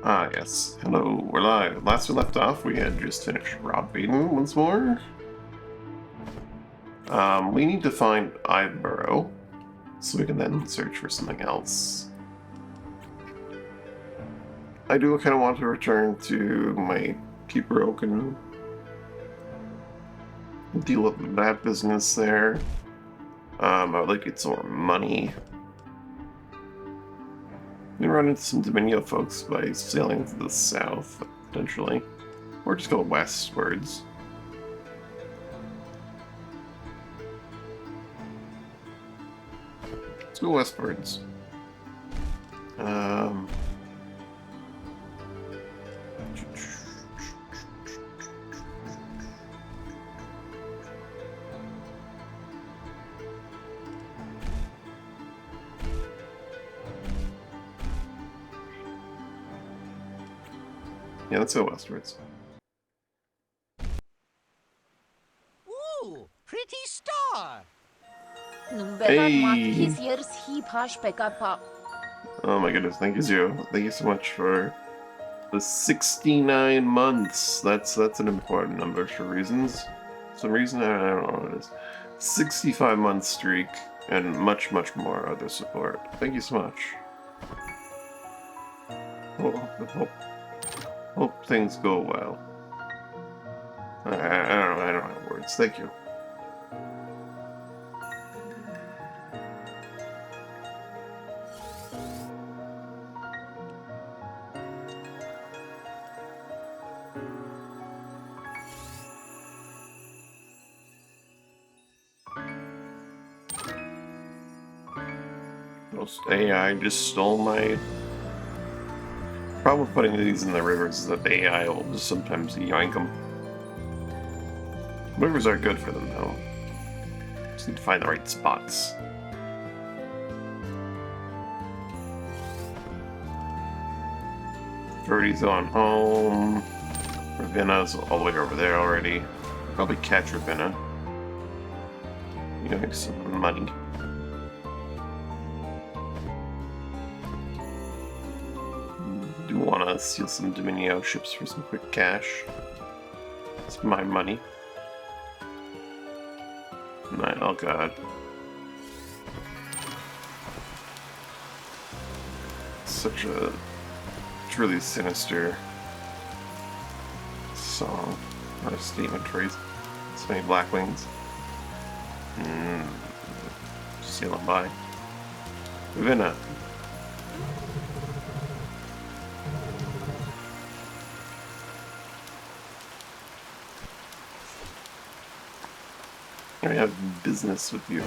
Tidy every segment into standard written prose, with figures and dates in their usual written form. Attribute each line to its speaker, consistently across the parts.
Speaker 1: Ah, yes. Hello, we're live. Last we left off, we had just finished Rob Baden once more. We need to find Iverborough, so we can then search for something else. I do kind of want to return to my Keeper Oak and deal with that business there. I would like to get some more money. We run into some Dominio folks by sailing to the south, potentially. Or just go westwards. Let's go westwards. Yeah, let's go westwards.
Speaker 2: Ooh, pretty star.
Speaker 1: Hey! Oh my goodness, thank you. Thank you so much for the 69 months. That's an important number for reasons. Some reason, I don't know what it is. 65 month streak, and much more other support. Thank you so much. Hope things go well. I don't have words. Thank you. AI just stole my... Problem with putting these in the rivers is that the AI will just sometimes yoink them. Rivers are good for them, though. Just need to find the right spots. Verdi's on home. Ravenna's all the way over there already. Probably catch Ravenna. Yoink some money. Do want to steal some Dominio ships for some quick cash. It's my money. Oh god. Such a truly sinister song or statement phrase. So many black wings. Sailing by. Ravenna. I have business with you.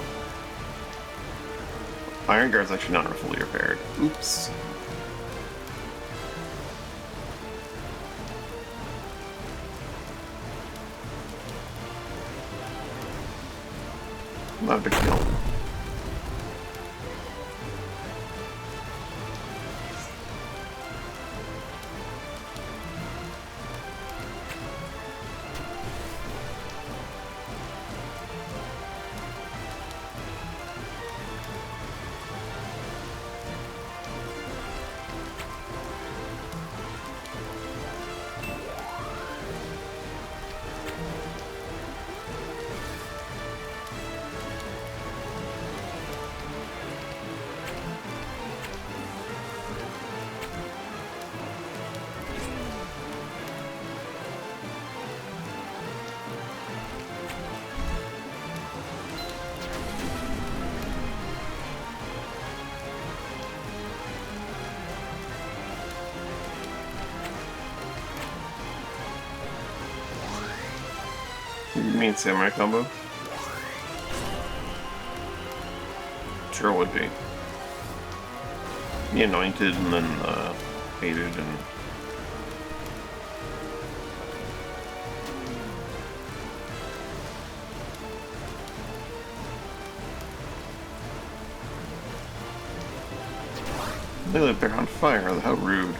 Speaker 1: Iron Guard's actually not fully repaired. Oops. Not a big deal. You mean samurai combo? Sure would be. Be anointed and then hated and... They live there on fire, how rude.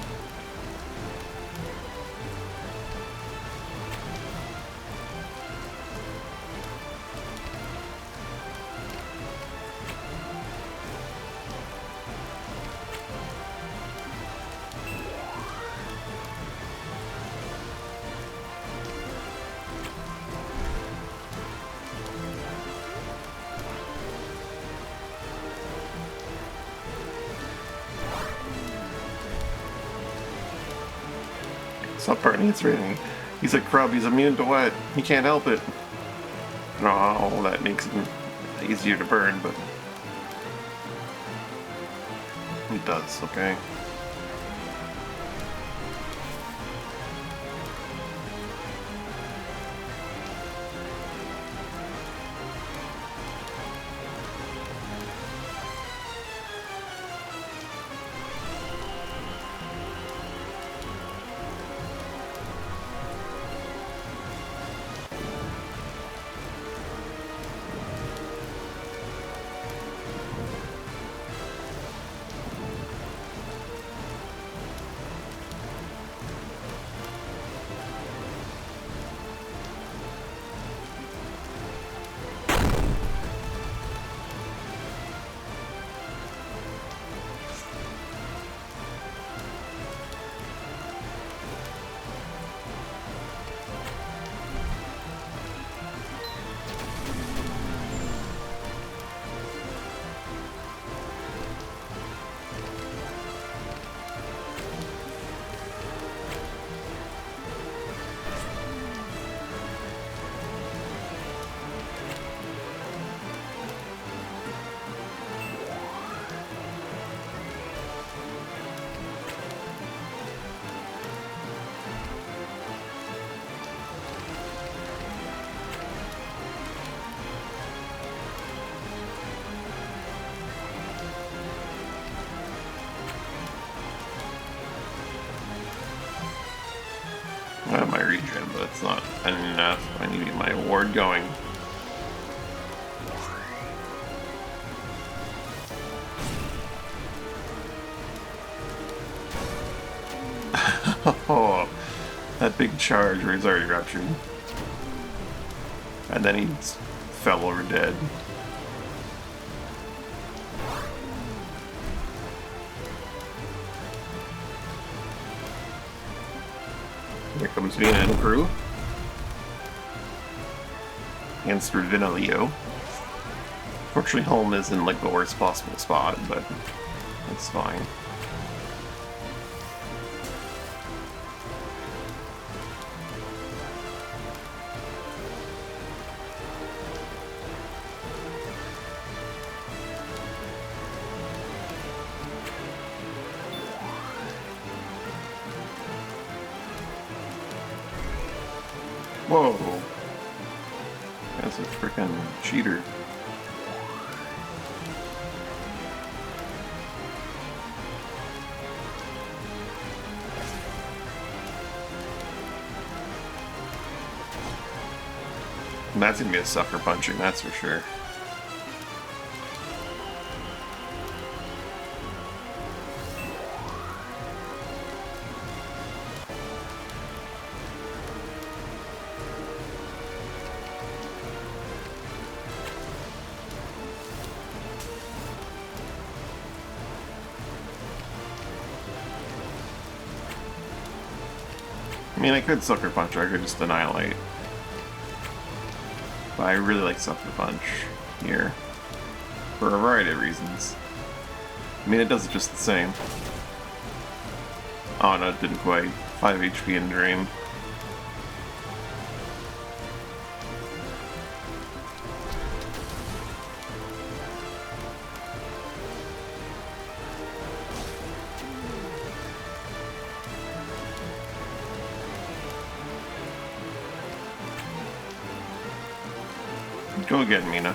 Speaker 1: Stop burning, it's raining. He's a crab, he's immune to wet. He can't help it. No, that makes him easier to burn, but... It does, okay. I have my regen, but it's not enough. I need to get my ward going. Oh, that big charge where he's already ruptured. And then he fell over dead. Here comes Vina and crew. Against Ravinalio. Fortunately, home is in like the worst possible spot, but it's fine. Whoa! That's a freaking cheater. And that's gonna be a sucker punching, that's for sure. I mean, I could Sucker Punch, or I could just Annihilate. But I really like Sucker Punch here. For a variety of reasons. I mean, it does it just the same. Oh no, it didn't quite. 5 HP in Dream. Go again, Mina.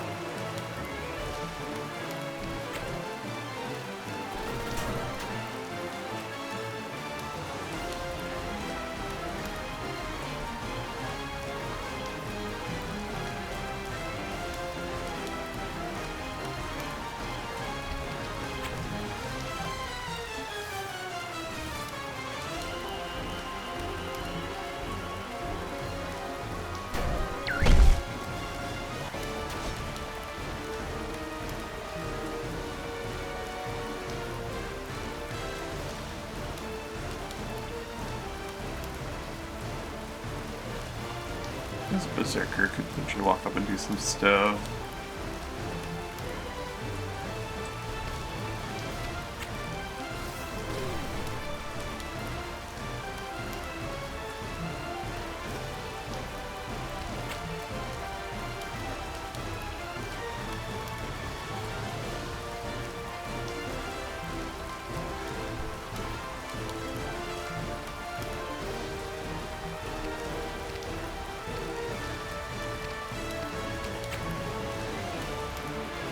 Speaker 1: This Berserker could potentially walk up and do some stuff.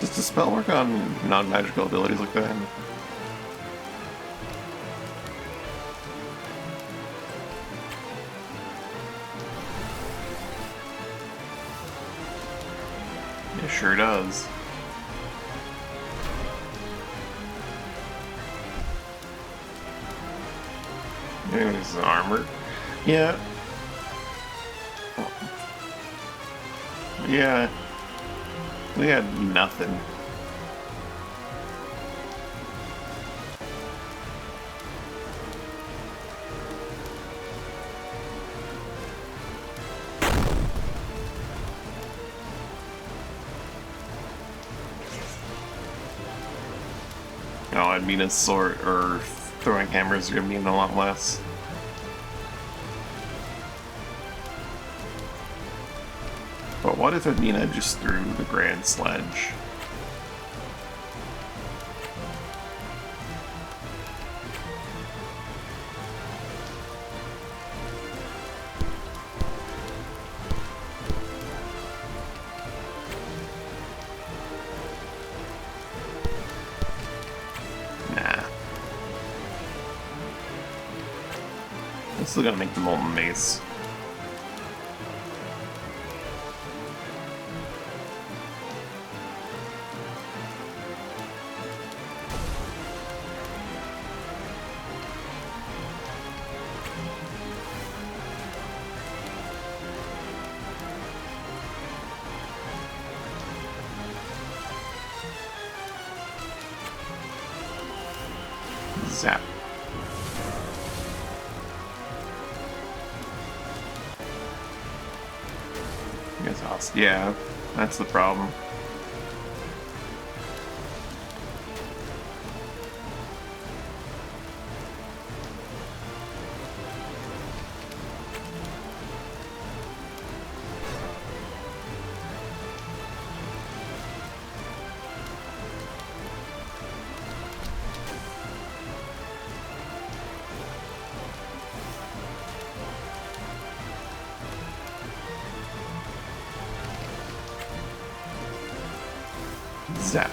Speaker 1: Does the spell work on non-magical abilities like that? It sure does. Maybe this is armor. Yeah. Yeah. We had nothing. Oh, I mean, a sword or throwing hammers are gonna mean a lot less. But what if Amina just threw the Grand Sledge? Nah. I'm still gonna make the Molten Mace. Zap. I guess I'll... Yeah, that's the problem. Zap.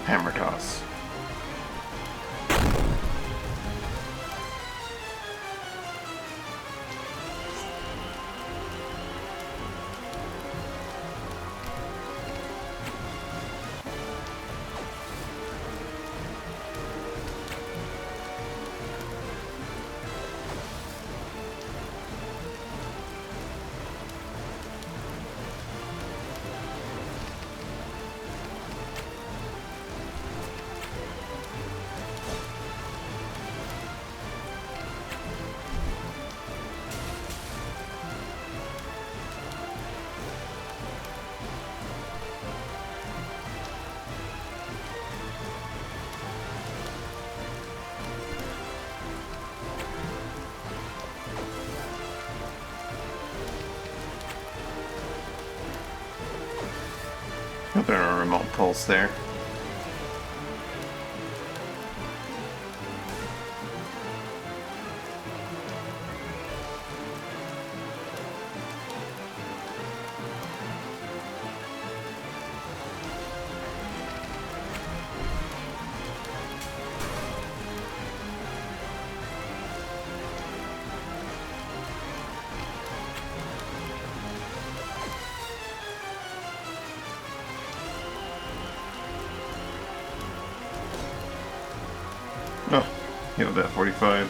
Speaker 1: Hammer toss. Got a remote pulse there. Oh, healed that 45.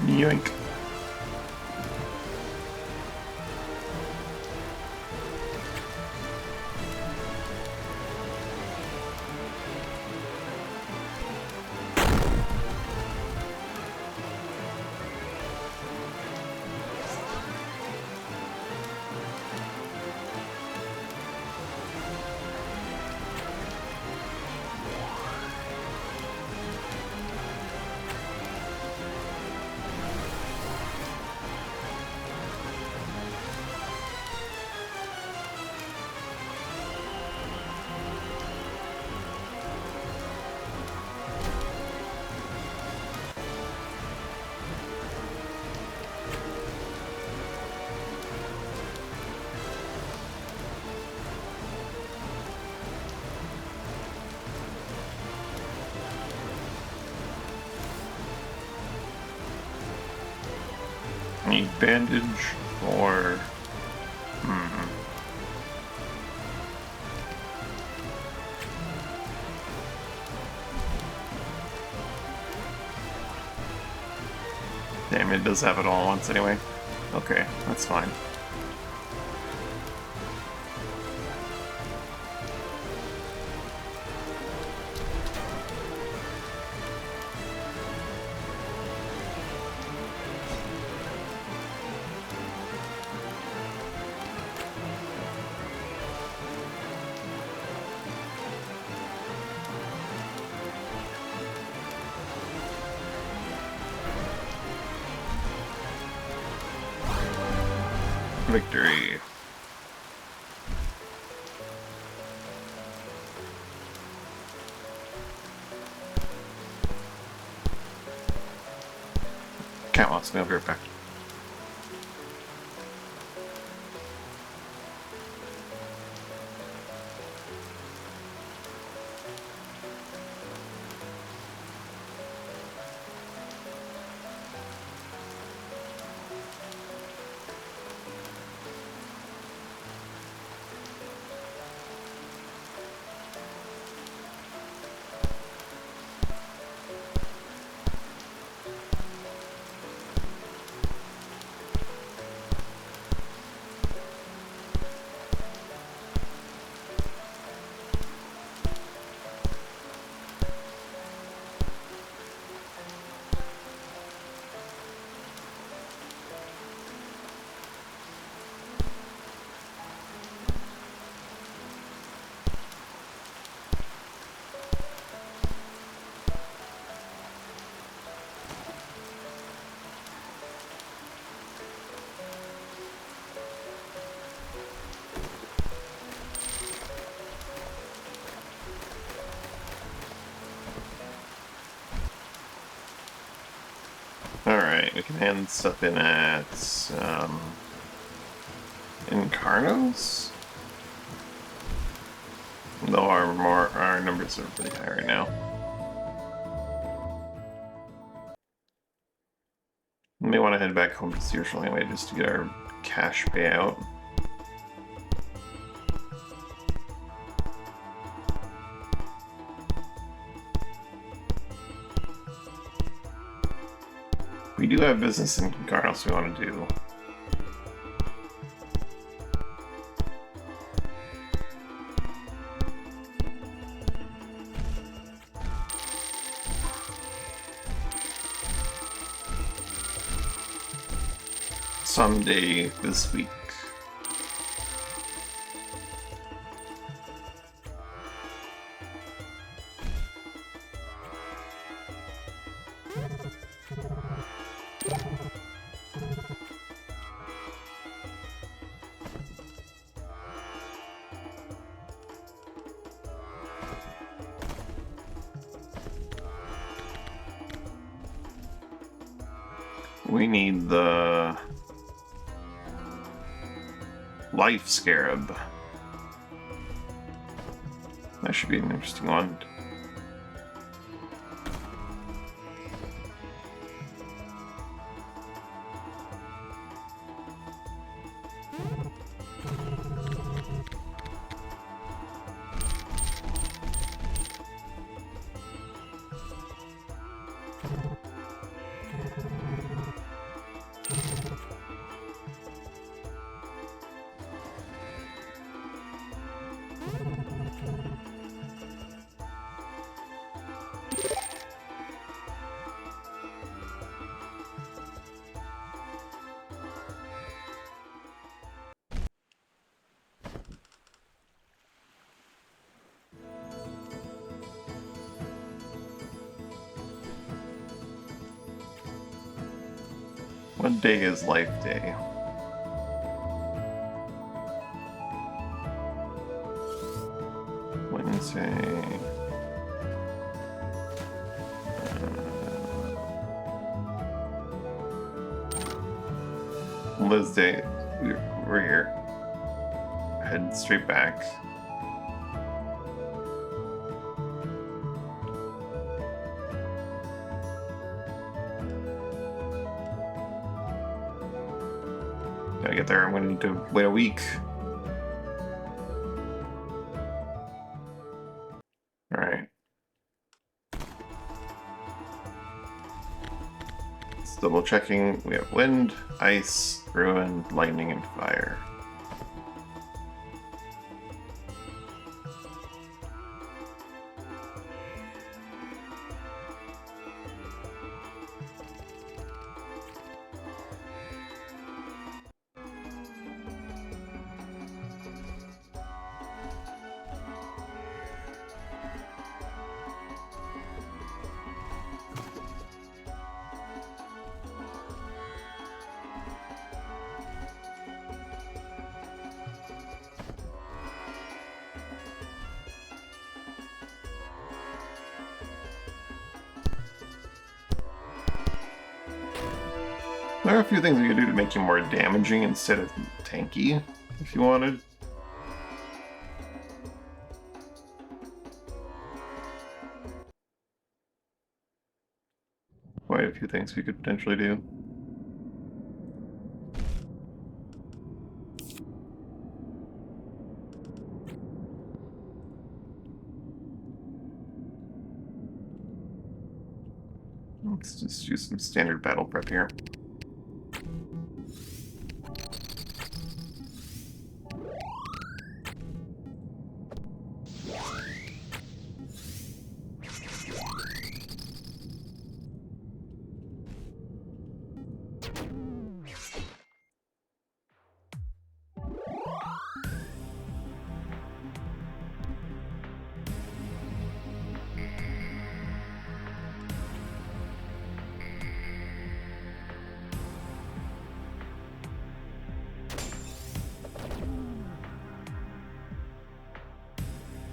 Speaker 1: Yoink. Need bandage or... Damn, it does have it all at once anyway. Okay, that's fine. Victory. Cat wants me, I'll be right back. Alright, we can hand stuff in at, Incarnos? Though our numbers are pretty high right now. We may want to head back home to Searshall anyway, just to get our cash payout. We do have business in Incarnos we want to do. Someday this week. We need the Life Scarab. That should be an interesting one. What day is Life Day? Wednesday. Liz Day. We're here. Head straight back. Gotta get there. I'm gonna need to wait a week. Alright. Just double checking. We have wind, ice, ruin, lightning, and fire. There are a few things you could do to make you more damaging instead of tanky, if you wanted. Quite a few things we could potentially do. Let's just do some standard battle prep here.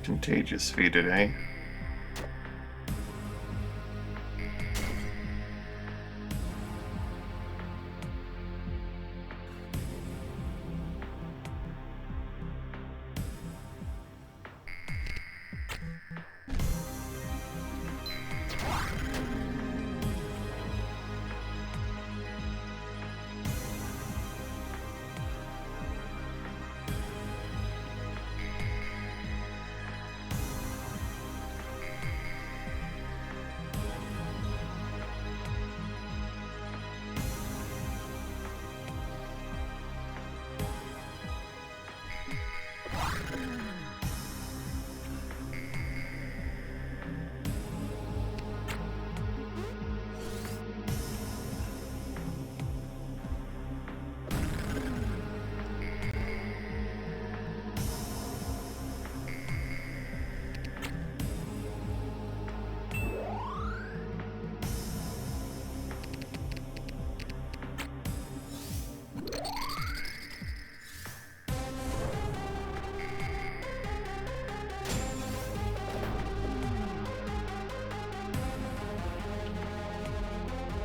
Speaker 1: Contagious faded, eh?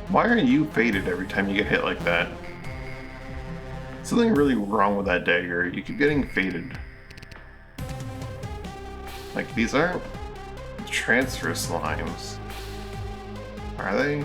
Speaker 1: Why are you faded every time you get hit like that? Something really wrong with that dagger. You keep getting faded. Like, these aren't transfer slimes. Are they?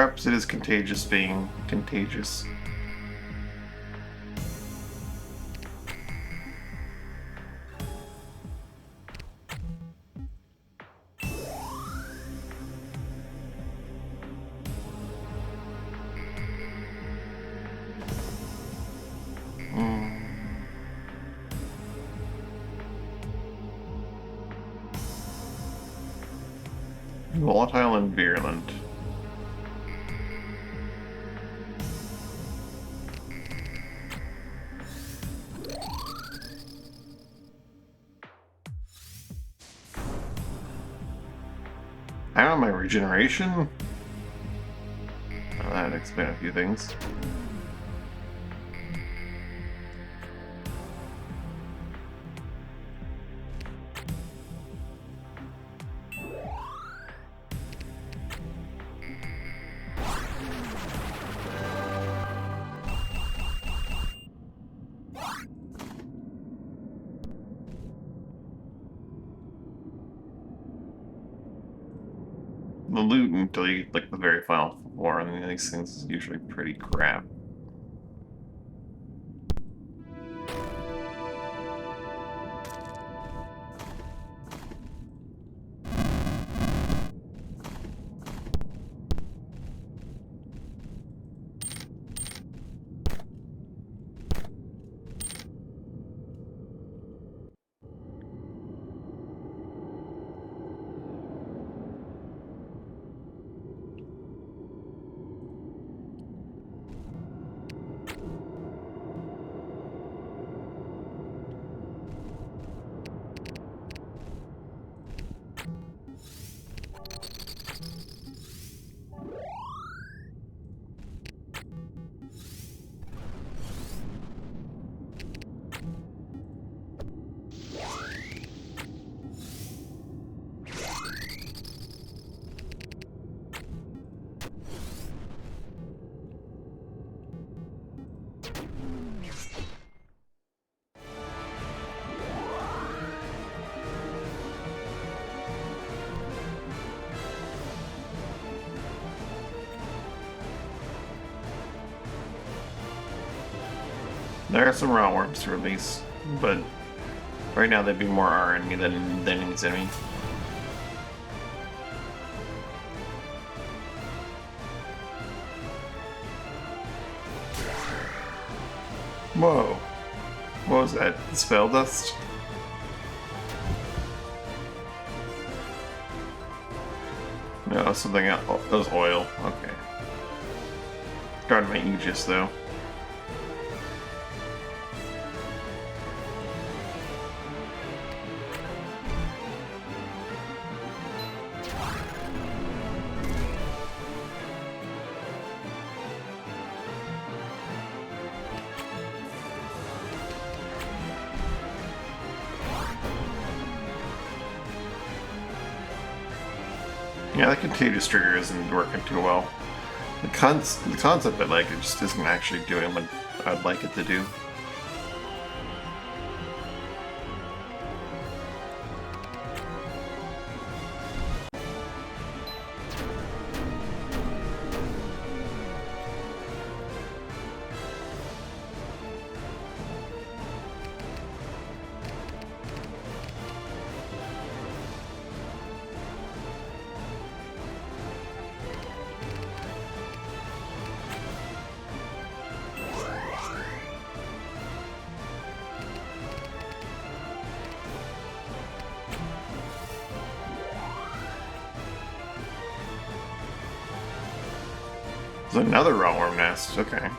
Speaker 1: Perhaps it is contagious being contagious. Volatile and virulent. I want my regeneration? Oh, that'd explain a few things. The loot until you get like the very final floor, and these things is usually pretty crap. There are some raw worms to release, but right now they'd be more our enemy than his enemy. Whoa. What was that? Spell dust? No, something else. Oh, that was oil. Okay. Guard my Aegis, though. Yeah, the contagious trigger isn't working too well. The concept I like, it just isn't actually doing what I'd like it to do. There's another roundworm nest, okay.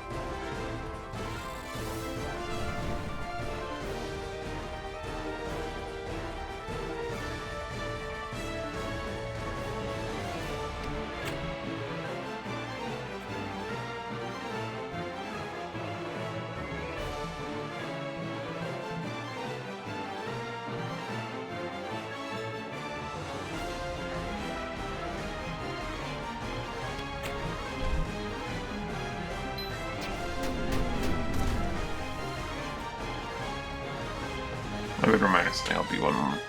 Speaker 1: I would remind us to help you one moment.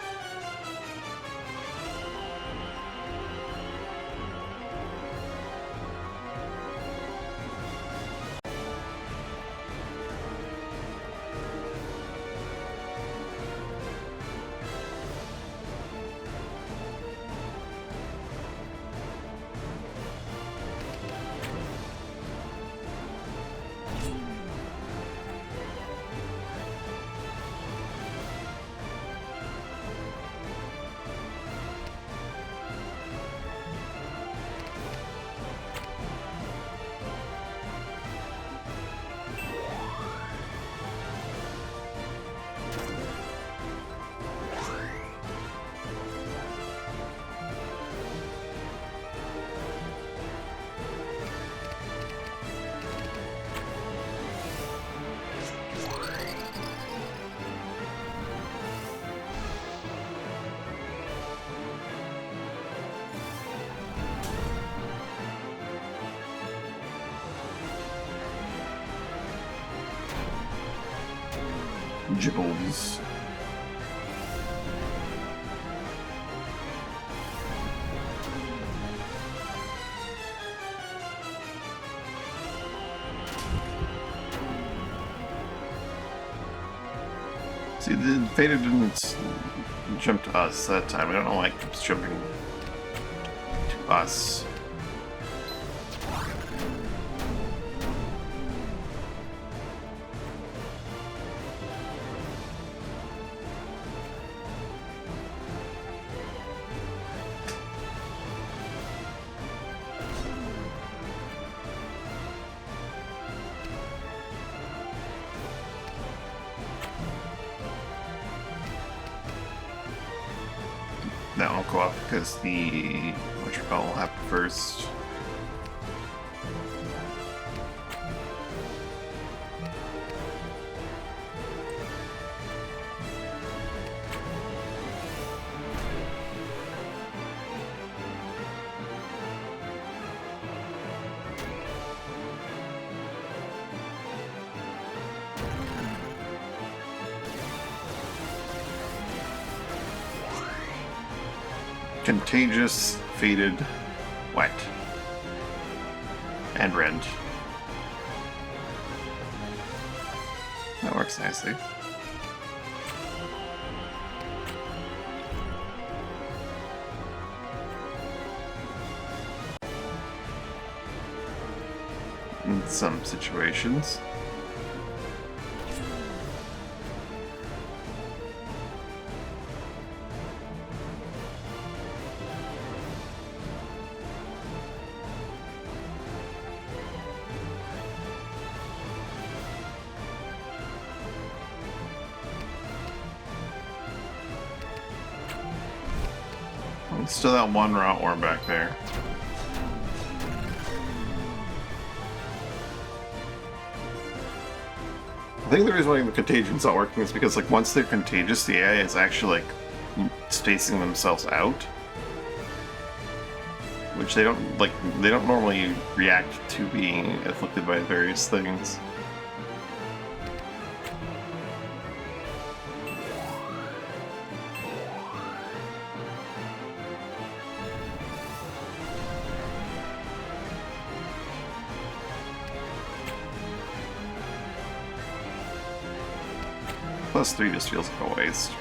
Speaker 1: Jibbles. See, the Fader didn't jump to us that time. I don't know why it keeps jumping to us. That won't go up because the whatchamacallit will happen first. Contagious, faded, wet, and red. That works nicely. In some situations. Still that one route orb back there. I think the reason why the contagion's not working is because, like, once they're contagious, the AI is actually, like, spacing themselves out. Which they don't normally react to being afflicted by various things. +3 just feels like a waste.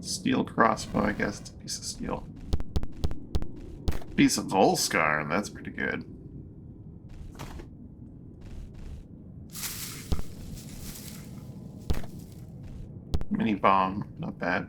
Speaker 1: Steel crossbow, I guess it's a piece of steel. Piece of Volscar, and that's pretty good. Mini bomb, not bad.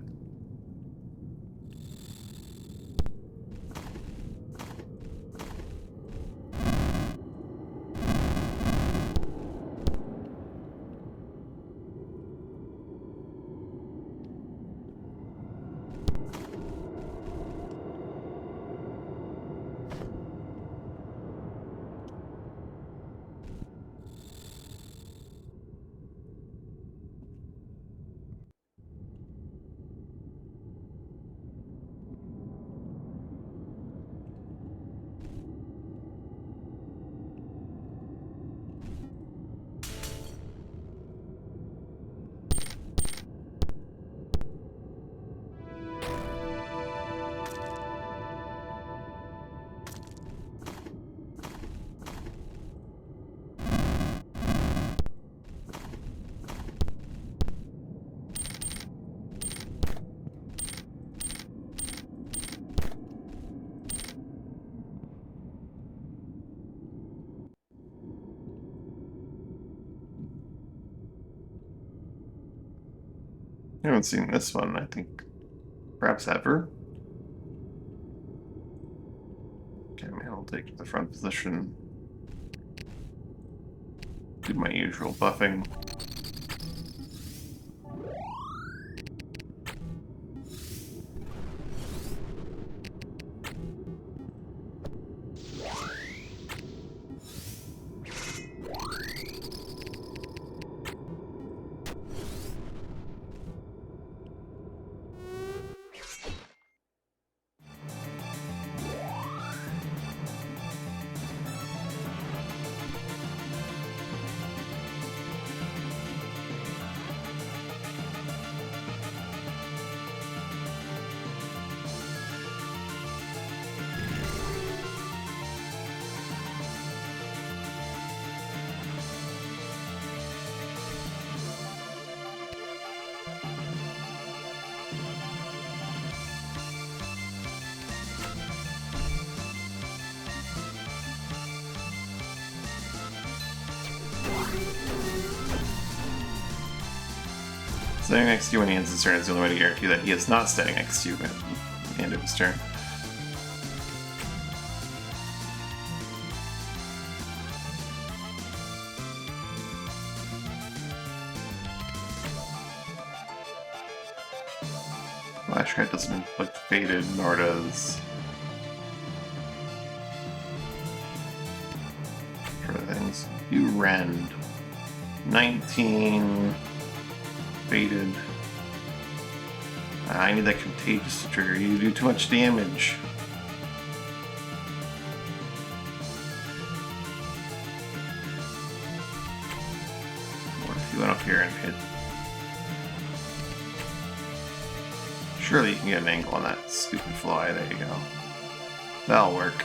Speaker 1: I haven't seen this one, I think, perhaps ever. Okay, maybe I'll take the front position. Do my usual buffing. Standing next to you when he ends his turn is the only way to guarantee that he is not standing next to you at the end of his turn. Flashcard doesn't inflict faded, nor does things. You rend 19 faded. I need that contagious to trigger. You do too much damage. What if you went up here and hit? Surely you can get an angle on that stupid fly. There you go. That'll work.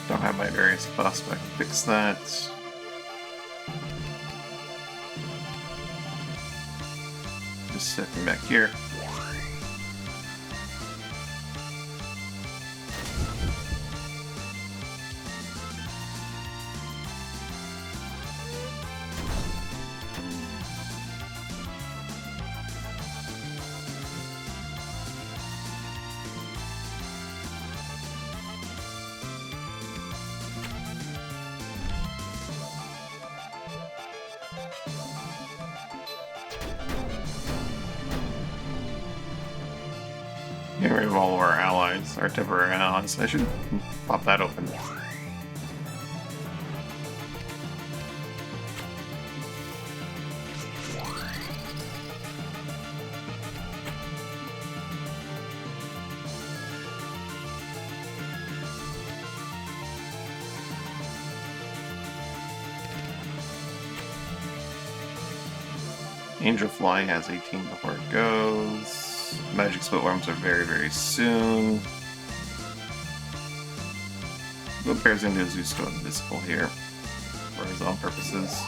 Speaker 1: Don't have my various buffs, but I can fix that. Just stepping back here. Getting rid of all of our allies, our temporary allies. I should pop that open. Angel Fly has 18 before it goes. Magic Split Worms are very, very soon. The Bear's into Zeus still invisible here for his own purposes.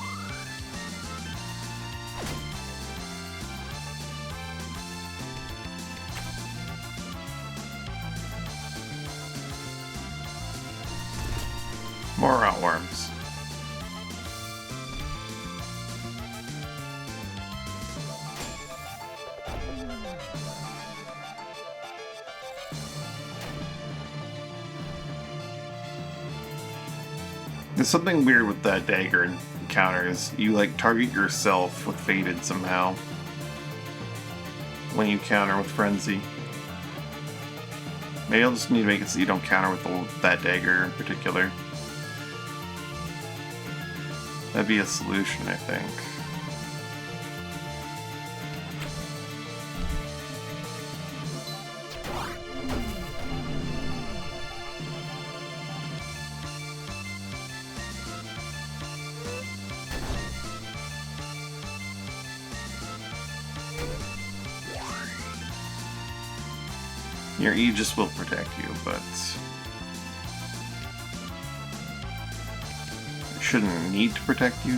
Speaker 1: More Outworms. There's something weird with that dagger encounters. You like target yourself with Faded somehow when you counter with Frenzy. Maybe I'll just need to make it so you don't counter with that dagger in particular. That'd be a solution, I think. Your Aegis will protect you, but it shouldn't need to protect you.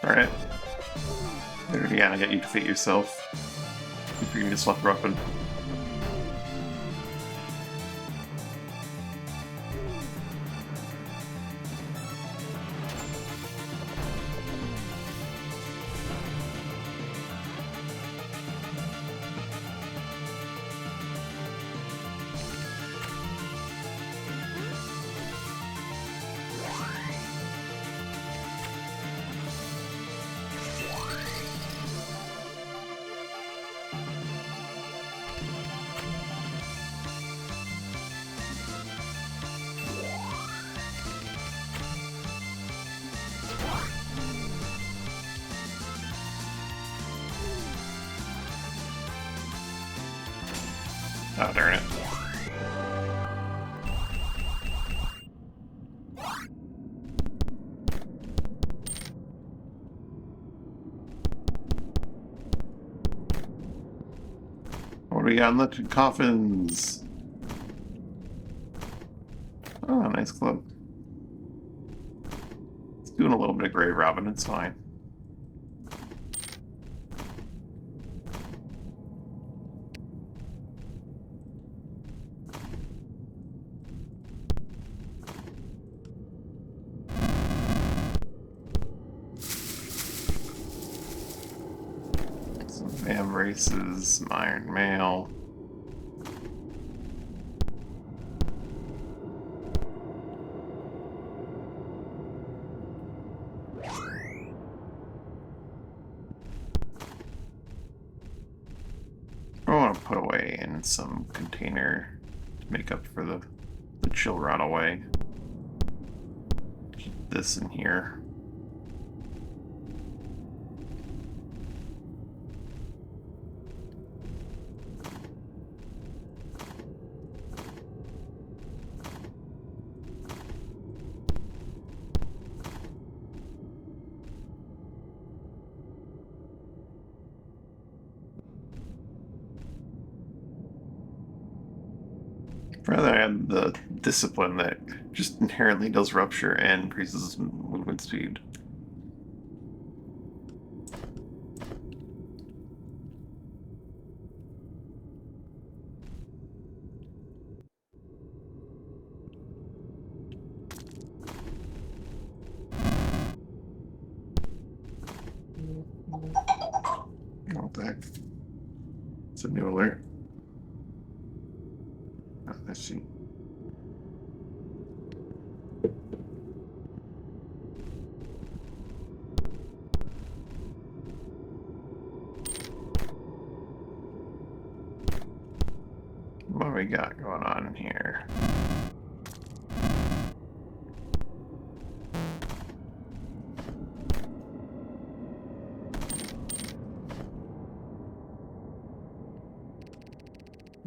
Speaker 1: Alright. Yeah, I get you defeat yourself. If you can just swap your weapon. Oh, darn it. What do we got in the coffins? Oh, nice club. It's doing a little bit of grave robbing, it's fine. Some Vam races, some Iron Mail. I want to put away in some container to make up for the chill run away. Keep this in here. Rather add the discipline that just inherently does rupture and increases movement speed. What the heck? It's a new alert. Oh, I see. What do we got going on in here?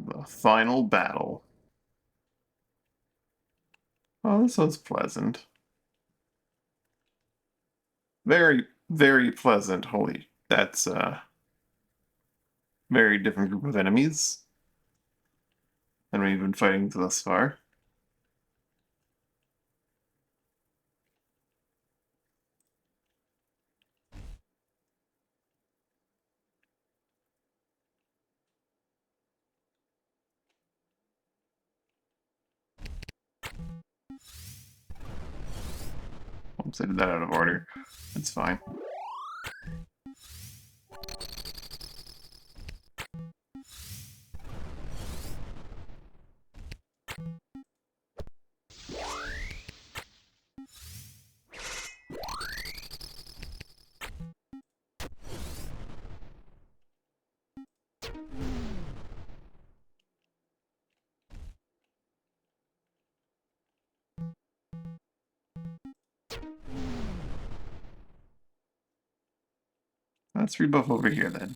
Speaker 1: The final battle. Oh, this one's pleasant. Very, very pleasant. Holy, that's a very different group of enemies than we've been fighting thus far. Oops, I did that out of order. It's fine. Let's rebuff over here then.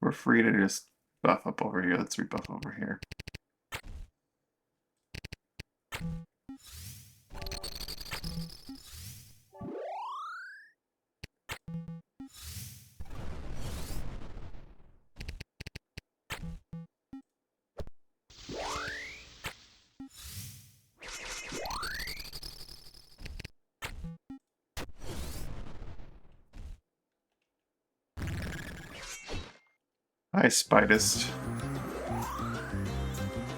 Speaker 1: We're free to just buff up over here. Let's rebuff over here. Hi, Spidist.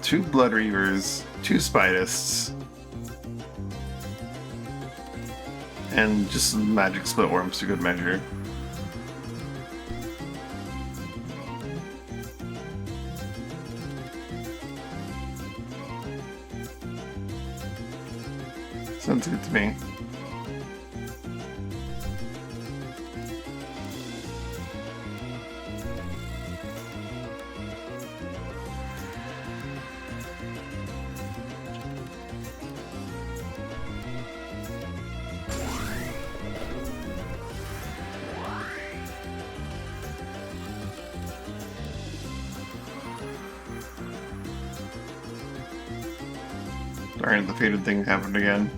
Speaker 1: 2 Blood Reavers, 2 Spidists, and just some magic split worms to good measure. Sounds good to me. Darn, the fated thing happened again.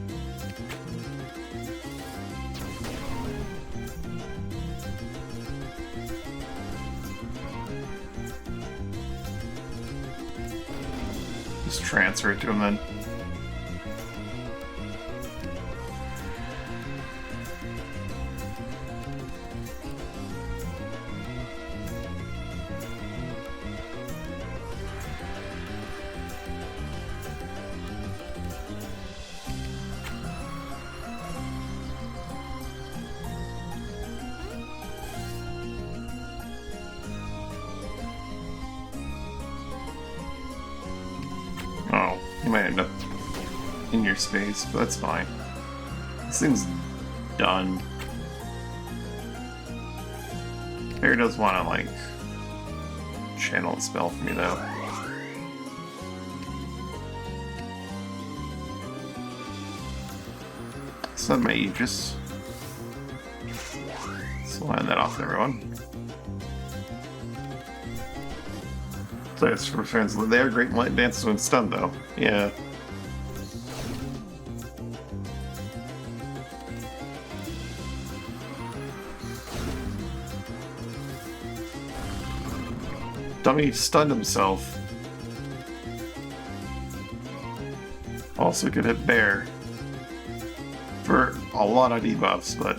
Speaker 1: Just transfer it to him then. Oh, you might end up in your space, but that's fine. This thing's done. Bear does want to, like, channel a spell for me, though. Set my Aegis. Let's line that off, everyone. Players for fans, they are great in light dances when stunned, though. Yeah. Dummy stunned himself. Also could hit Bear for a lot of debuffs, but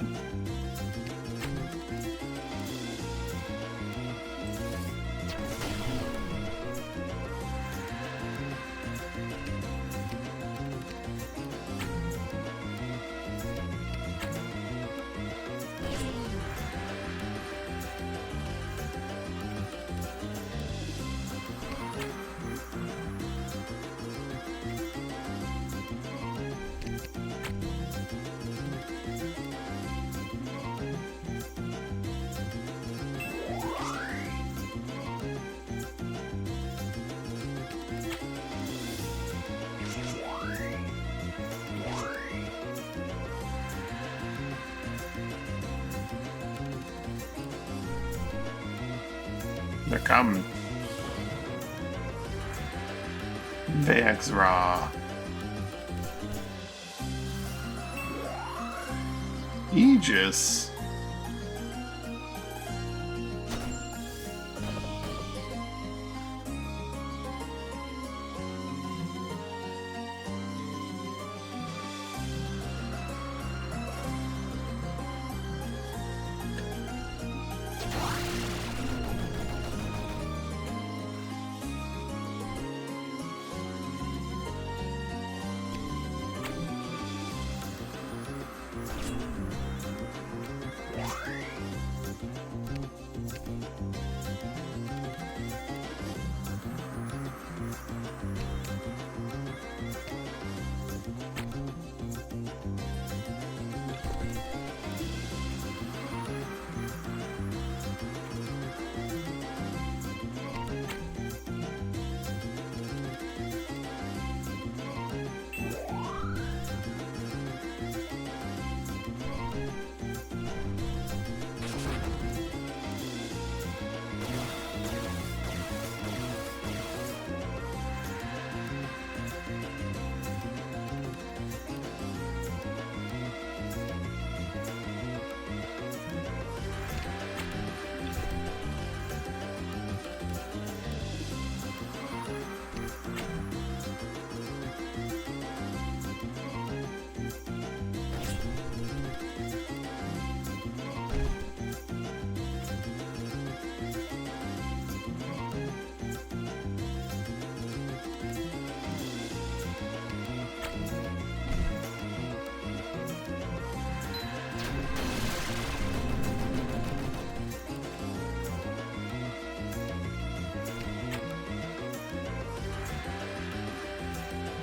Speaker 1: they're coming. Vexra. Aegis.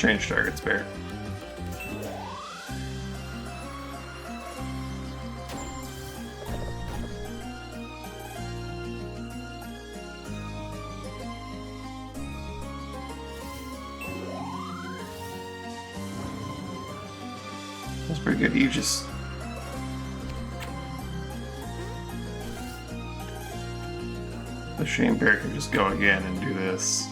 Speaker 1: Change targets, bear. That's pretty good. You just... The Shame Bear can just go again and do this.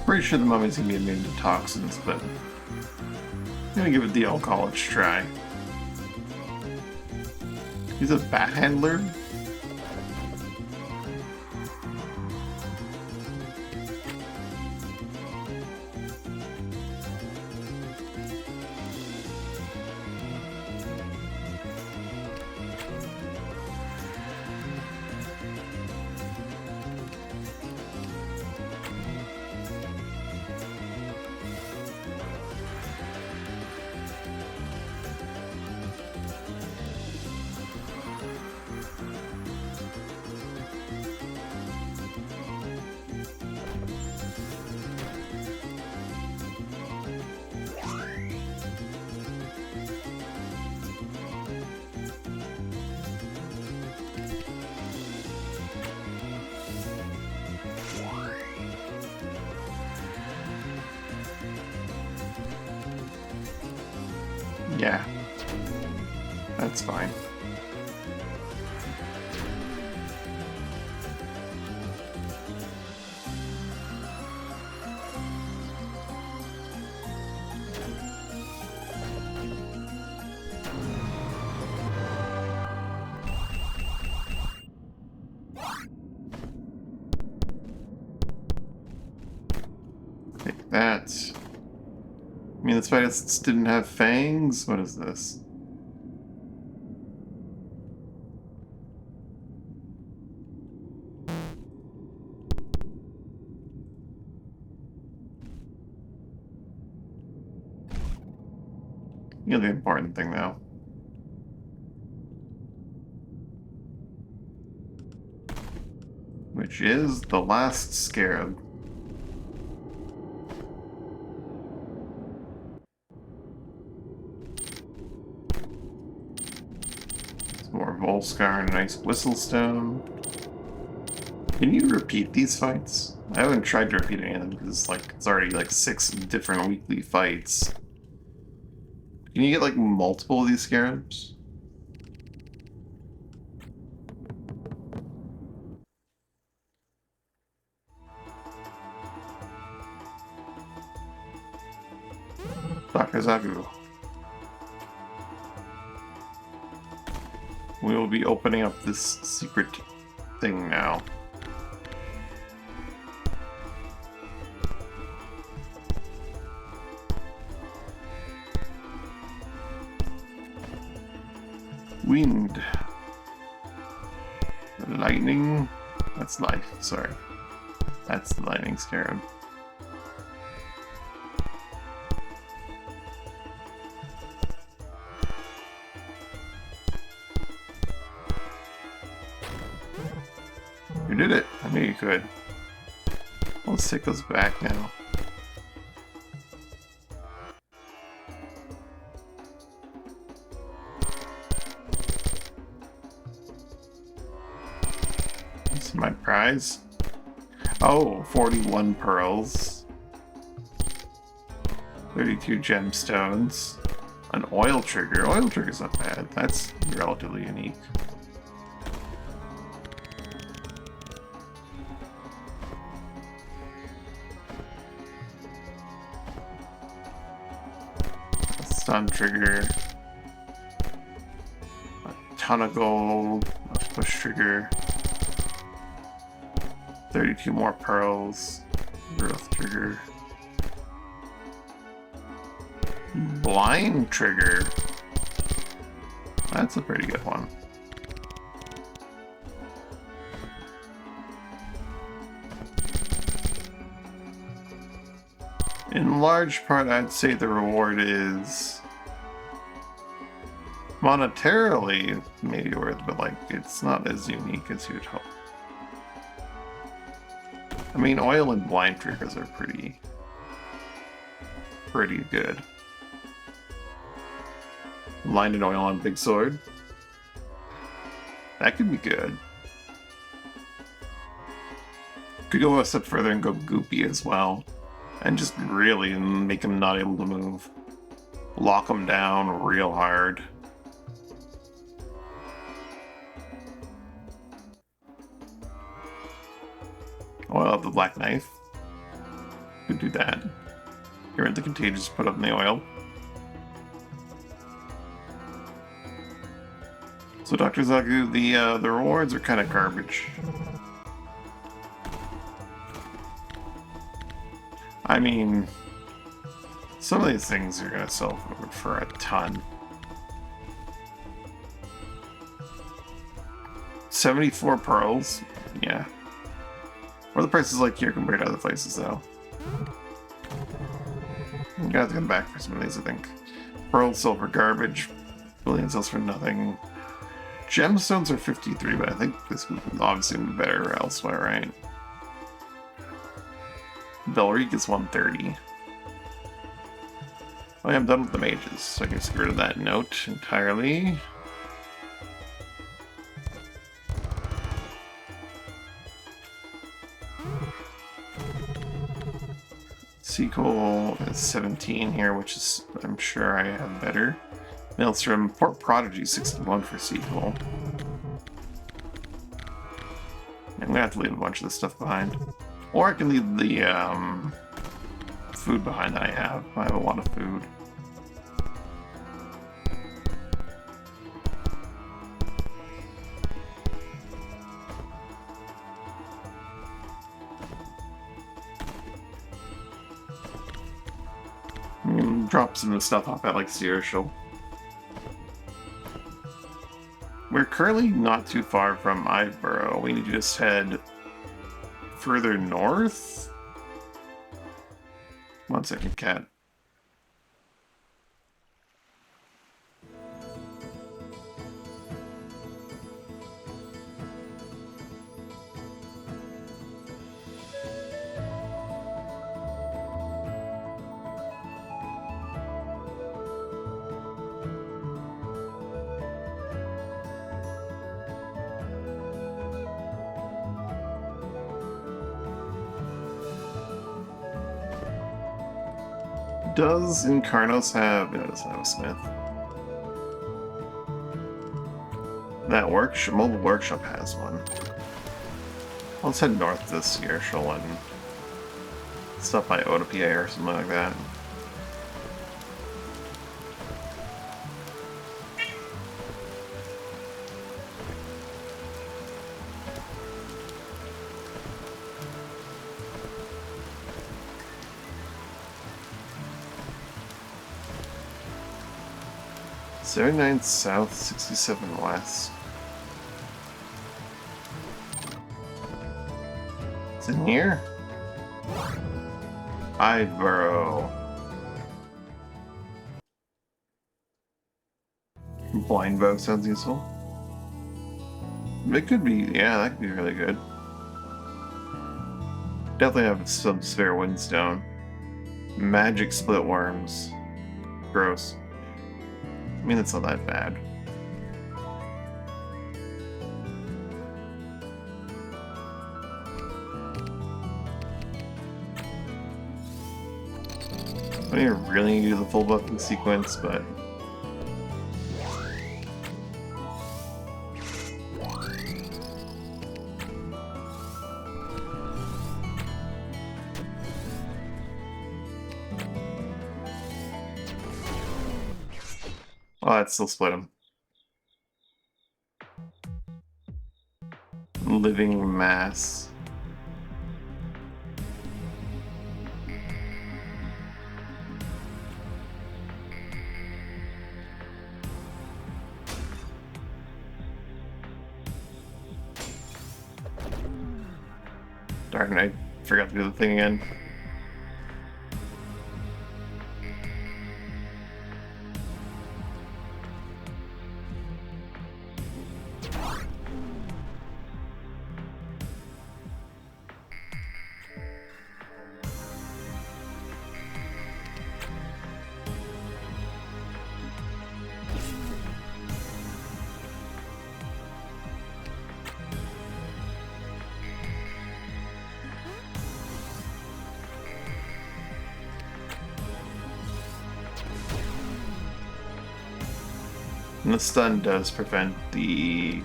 Speaker 1: Pretty sure the mummy's gonna be immune to toxins, but I'm gonna give it the old college try. He's a bat handler? Yeah, that's fine. Take that. I mean, the spiders didn't have fangs? What is this? You know the important thing, though. Which is the last scarab. More Volscar and a nice Whistlestone. Can you repeat these fights? I haven't tried to repeat any of them because it's already like 6 different weekly fights. Can you get like multiple of these scarabs? Takazaku. We will be opening up this secret thing now. Wind. Lightning. That's life, sorry. That's the lightning scarab. You did it! I knew you could. Let's take those back now. This is my prize. Oh, 41 pearls. 32 gemstones. An oil trigger. Oil trigger's not bad. That's relatively unique. Stun trigger, a ton of gold, a push trigger, 32 more pearls, growth trigger, blind trigger, that's a pretty good one. In large part, I'd say the reward is monetarily maybe worth, but like it's not as unique as you'd hope. I mean, oil and blind triggers are pretty good. Blind and oil on big sword. That could be good. Could go a step further and go goopy as well. And just really make him not able to move. Lock him down real hard. Oil of the black knife. Could do that. Get rid of the contagious, put up in the oil. So Dr. Zagu, the rewards are kind of garbage. I mean, some of these things are gonna sell for a ton. 74 pearls? Yeah. What are the prices like here compared to other places, though? I'm gonna have to come back for some of these, I think. Pearls sell for garbage. Bullion sells for nothing. Gemstones are 53, but I think this would obviously be better elsewhere, right? Belrique is 130. Oh, yeah, I'm done with the mages, so I can just get rid of that note entirely. Sequel is 17 here, which is, I'm sure I have better. Maelstrom, Port Prodigy, 61 for sequel. I'm gonna have to leave a bunch of this stuff behind. Or I can leave the food behind that I have. I have a lot of food. Drop some of the stuff off at like Searshal. We're currently not too far from Iveboro. We need to just head further north? 1 second, cat. Does Incarnos have... No, it doesn't have a smith. That mobile workshop has one. Let's head north to Searshal and stuff by Otopia or something like that. '79 south, 67 west. It's in here? Iveboro. Blind bow sounds useful. It could be, yeah, that could be really good. Definitely have some spare windstone. Magic split worms. Gross. I mean, it's not that bad. I don't really do the full buffing sequence, but... Oh, that still split him. Living mass. Darn, I forgot to do the thing again. And the stun does prevent the...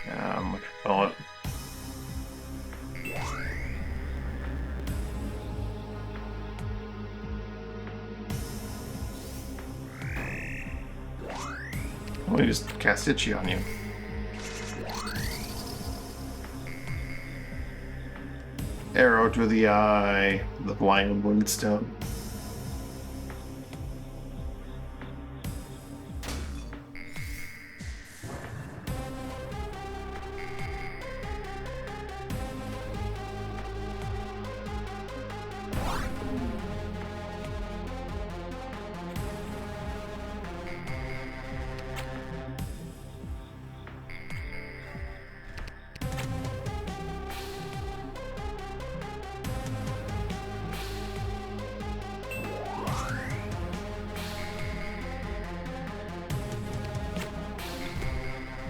Speaker 1: what you call it? Let me just cast Itchy on you. Arrow to the eye, the blind woundstone.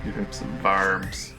Speaker 1: Give him some barbs.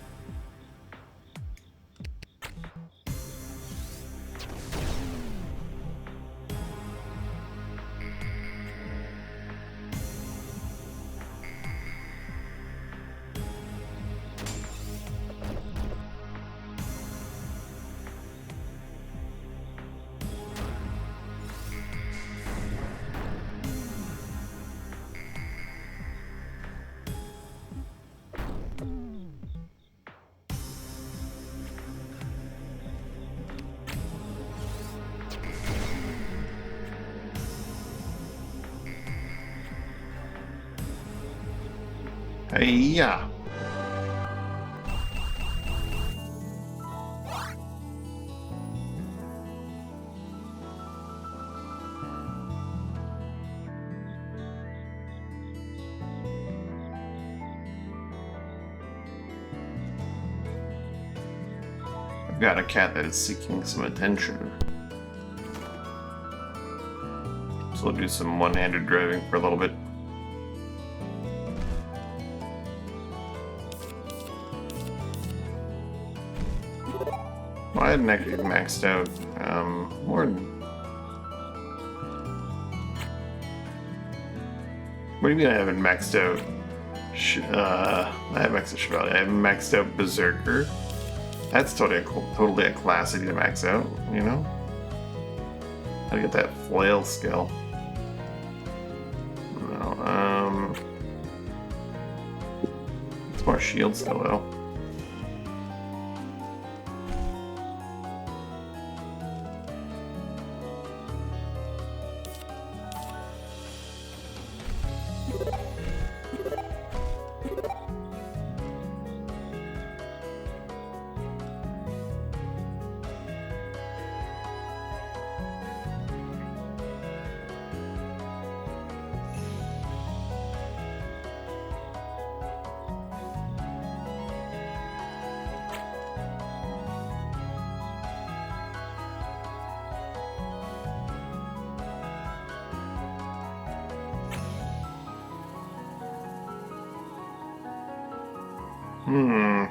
Speaker 1: Hey-ya! I've got a cat that is seeking some attention. So we'll do some one-handed driving for a little bit. Well, I hadn't actually maxed out more than... What do you mean I haven't maxed out? I have maxed out Chevalier. I haven't maxed out Berserker. That's totally a class I need to max out, you know? How to get that flail skill. No, it's more shield skill though.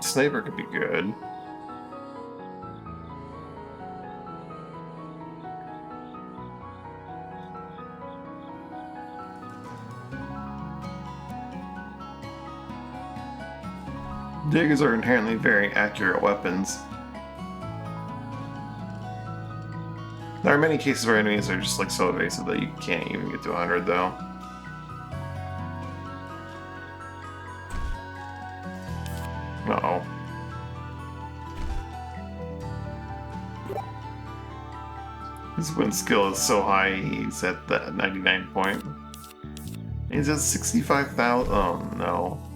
Speaker 1: Sniper could be good. Daggers are inherently very accurate weapons. There are many cases where enemies are just like so evasive that you can't even get to 100 though. Uh-oh. His wind skill is so high, he's at that 99 point. He's at 65,000. Oh no.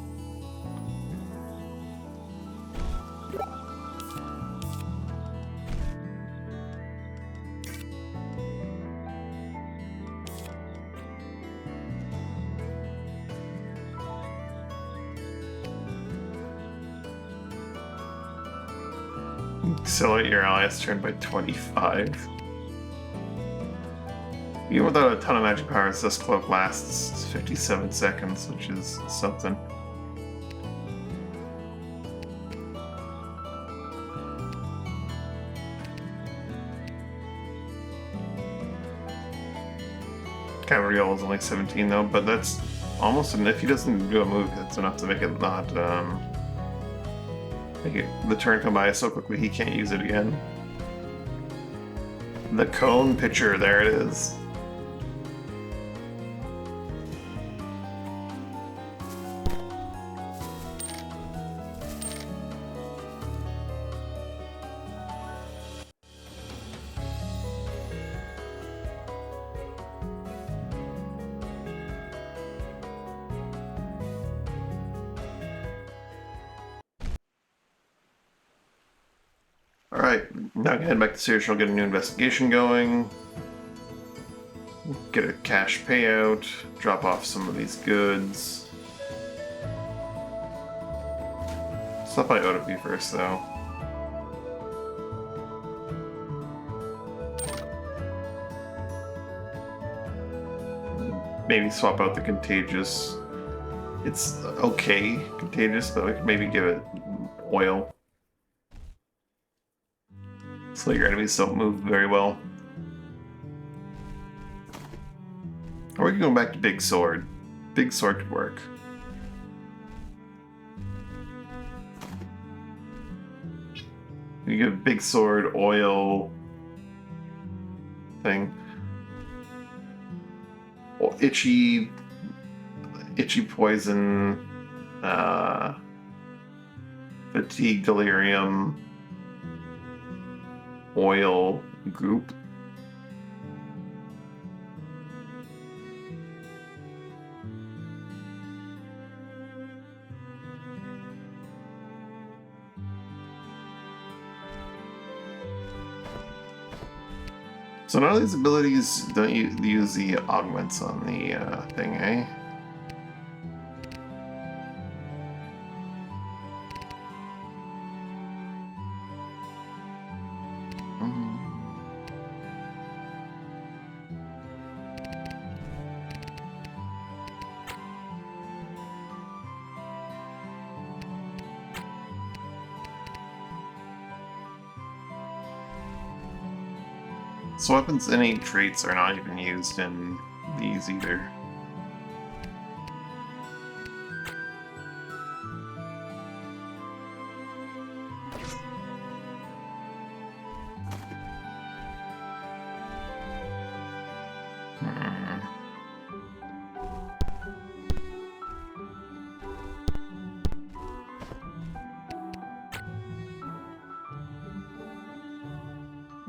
Speaker 1: Accelerate your allies turn by 25. Even without a ton of magic powers, this cloak lasts 57 seconds, which is something. Cavalry is only 17 though, but that's Almost, and if he doesn't do a move, that's enough to make it not, make it, the turn come by so quickly he can't use it again. The cone pitcher, there it is. Alright, now I can head back to Search. I'll get a new investigation going. Get a cash payout. Drop off some of these goods. Stop by Otopi first, though. Maybe swap out the Contagious. It's okay, Contagious, but we could maybe give it oil. So your enemies don't move very well. Or we can go back to Big Sword. Big Sword could work. You give Big Sword, oil, thing. Well, itchy poison, fatigue, delirium, oil, goop. So none of these abilities don't use the augments on the thing, eh? So weapons innate traits are not even used in these either.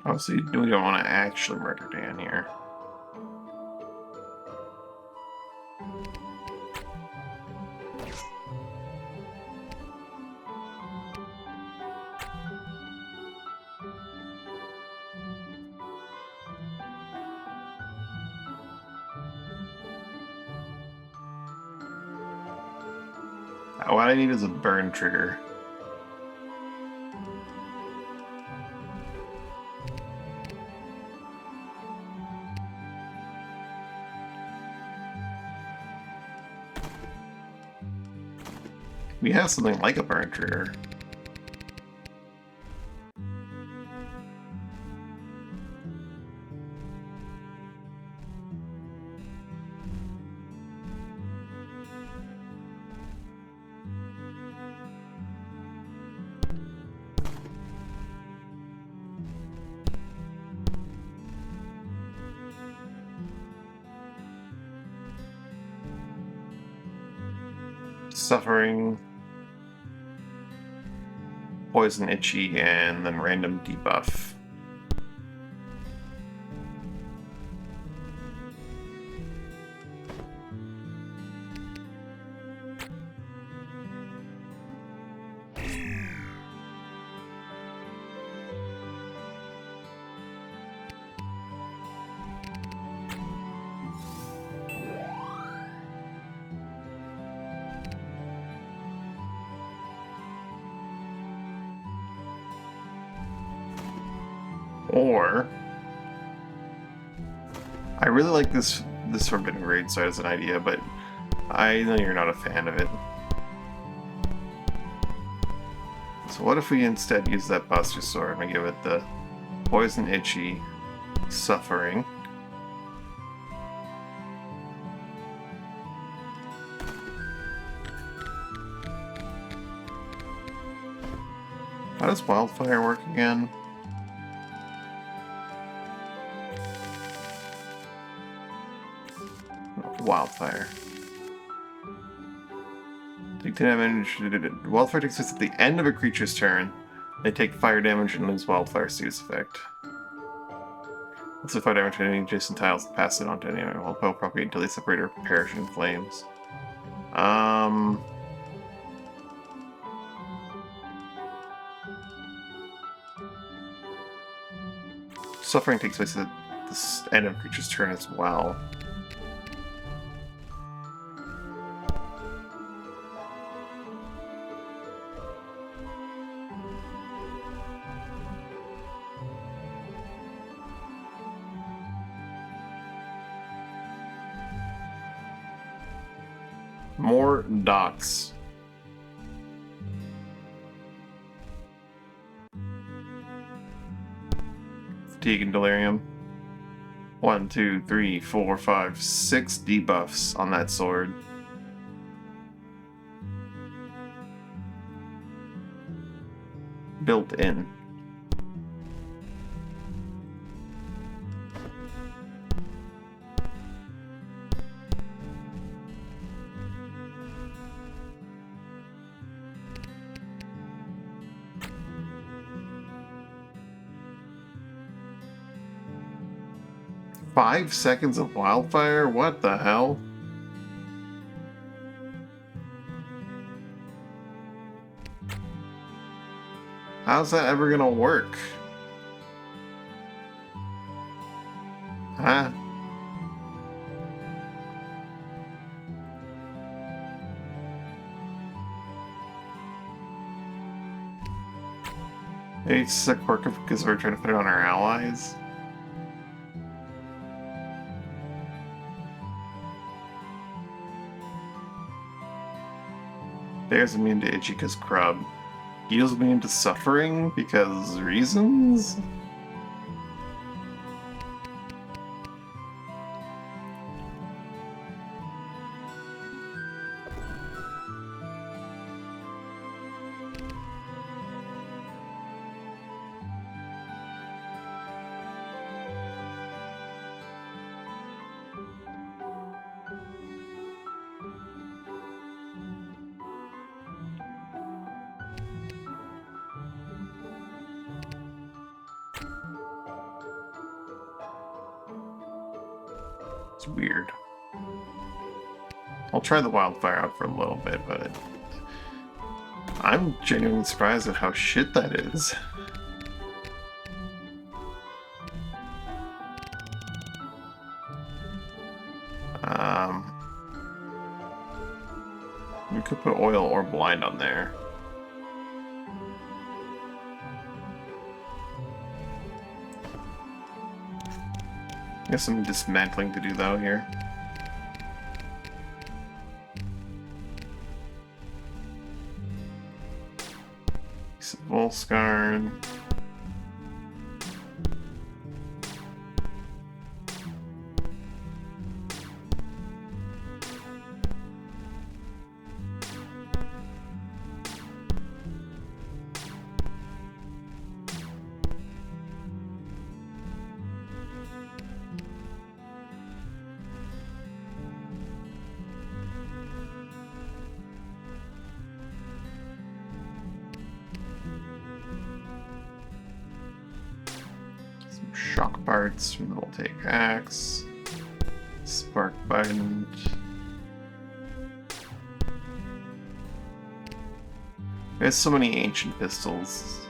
Speaker 1: Oh, so we don't want to actually murder Dan here. What I need is a burn trigger. We have something like a burn trigger. Suffering, poison, itchy, and then random debuff. Or I really like this Forbidden Greatsword as an idea, but I know you're not a fan of it. So what if we instead use that Buster Sword and we give it the Poison, Itchy, Suffering, How does wildfire work again? Wildfire. Take damage. Wildfire takes place at the end of a creature's turn. They take fire damage and lose wildfire status effect. Also, fire damage to any adjacent tiles, pass it on to any other wildfire propagate until they separate or perish in flames. Suffering takes place at the end of a creature's turn as well. More dots. Fatigue and delirium. 1, 2, 3, 4, 5, 6 debuffs on that sword. Built in. Five seconds of wildfire? What the hell? How's that ever gonna work? Huh? Maybe it's a quirk because we're trying to put it on our allies. Bear's immune to Ichika's Crub. Heal's immune to suffering because reasons? It's weird. I'll try the wildfire out for a little bit, but I'm genuinely surprised at how shit that is. You could put oil or blind on there. I guess some dismantling to do though here. Volscarn. Shock parts from the Voltaic Axe. Spark Bind. There's so many ancient pistols.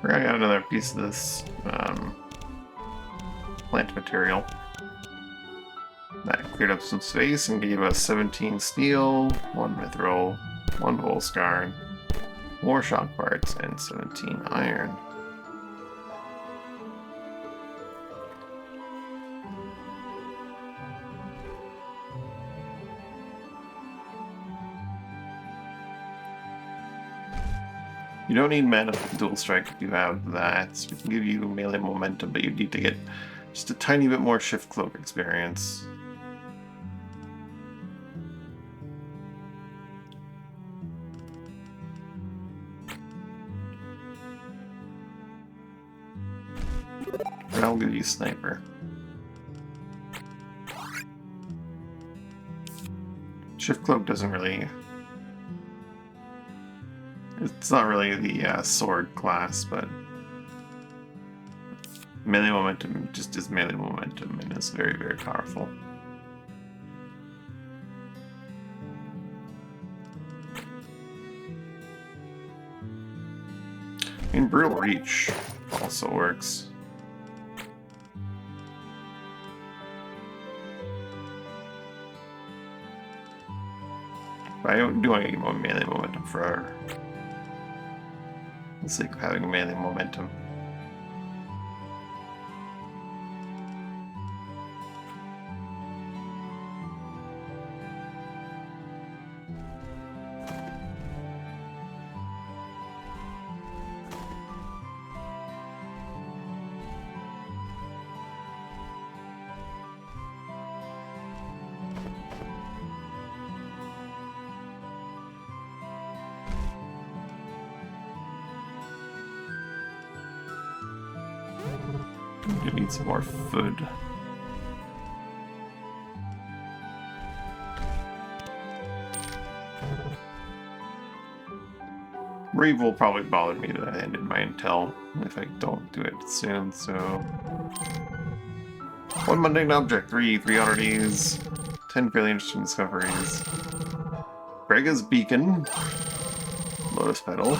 Speaker 1: We're gonna get another piece of this plant material. That cleared up some space and gave us 17 steel, 1 mithril, 1 volscarn, 4 shock parts, and 17 iron. You don't need mana dual strike if you have that. We can give you melee momentum, but you need to get just a tiny bit more shift cloak experience. And I'll give you sniper. Shift cloak doesn't really. It's not really the sword class, but melee momentum just is melee momentum and is very, very powerful. I mean, Brutal Reach also works. But I do want to get more melee momentum for the sake of having melee momentum. You need some more food. Reeve will probably bother me that I ended my intel if I don't do it soon, so... 1 mundane object, 3 oddities, 10 fairly interesting discoveries. Brega's Beacon, Lotus Petal,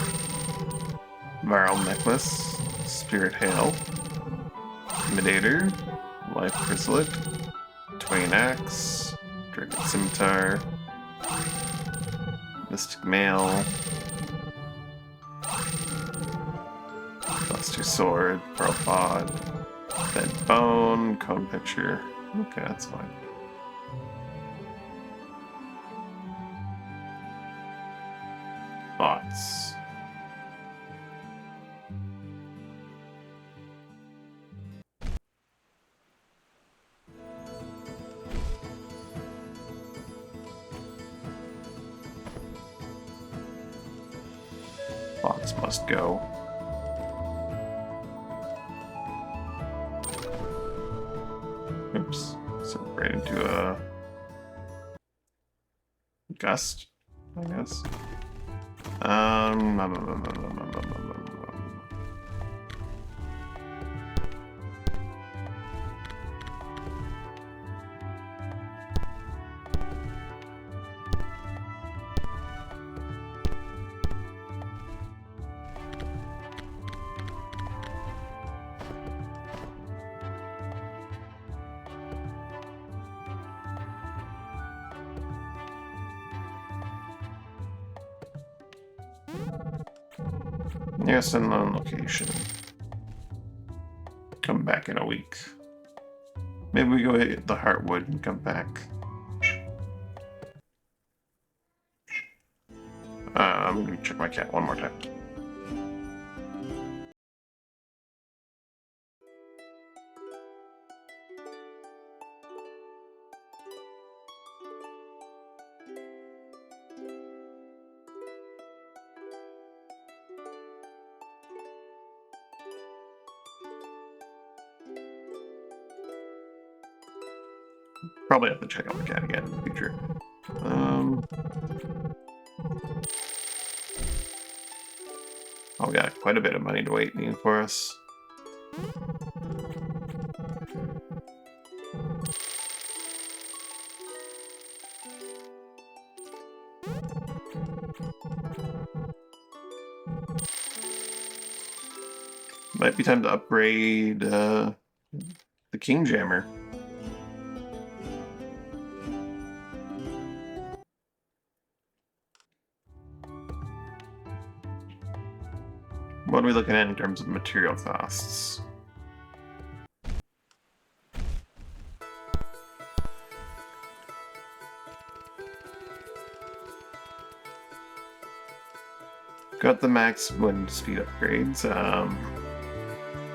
Speaker 1: Viral Necklace, Spirit Hail, Intimidator, Life Chrysalit, Twain Axe, Dragon Scimitar, Mystic Mail, Buster Sword, Pearl Pod, Bent Bone, Cone Picture. Okay, that's fine. Thoughts. Fox must go. Oops. So right into a gust, I guess. Yes, and on location. Come back in a week. Maybe we go hit the Heartwood and come back. I'm gonna check my cat one more time. Probably have to check out the cat again in the future. Oh, we got quite a bit of money to waiting for us. Might be time to upgrade the King Jammer. What are we looking at in terms of material costs? Got the max wind speed upgrades.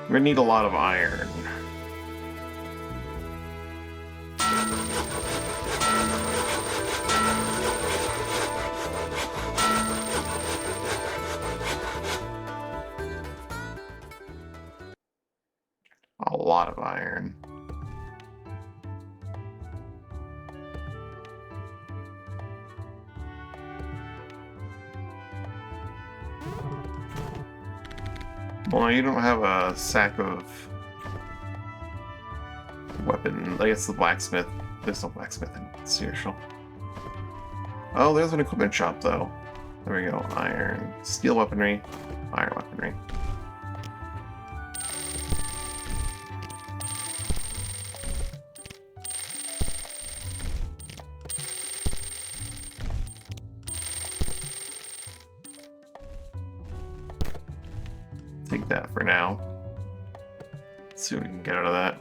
Speaker 1: We're gonna need a lot of iron. A lot of iron. Well, you don't have a sack of weapon. I guess the blacksmith. There's no blacksmith in Seattle. Oh, there's an equipment shop, though. There we go. Iron. Steel weaponry. Iron weaponry. Take that for now. Let's see what we can get out of that.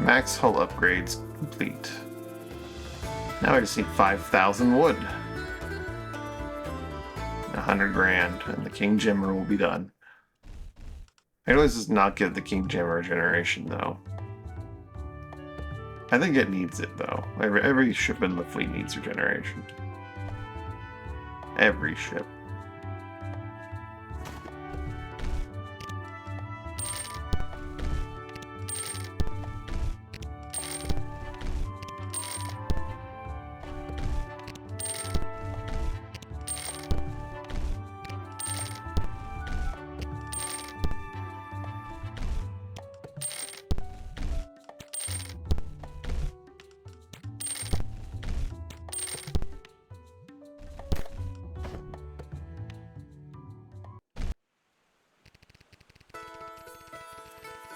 Speaker 1: Max hull upgrades complete. Now I just need 5,000 wood. 100 grand, and the King Jammer will be done. I always just not give the King Jammer generation, though. I think it needs it, though. Every ship in the fleet needs regeneration. Every ship.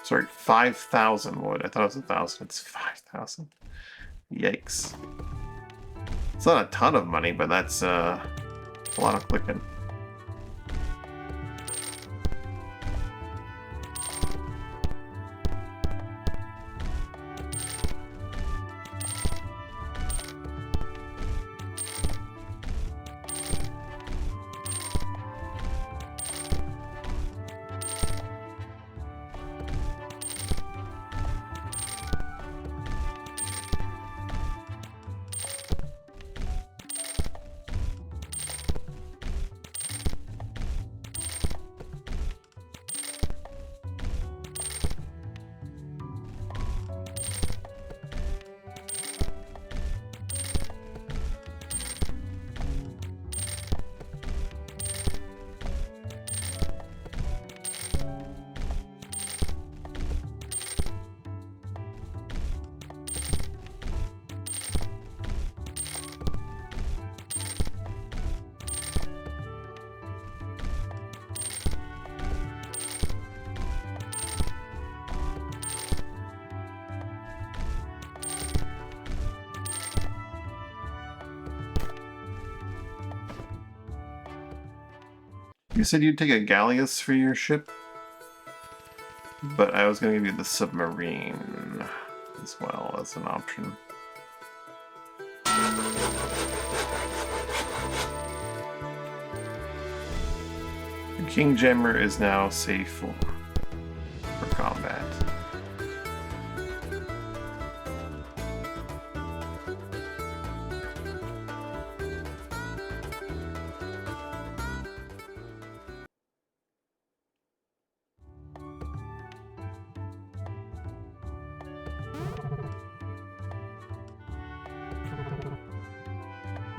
Speaker 1: Sorry, 5,000 wood. I thought it was 1,000. It's 5,000. Yikes. It's not a ton of money, but that's a lot of clicking. You said you'd take a galleass for your ship, but I was going to give you the submarine as well as an option. The King Jammer is now safe for combat.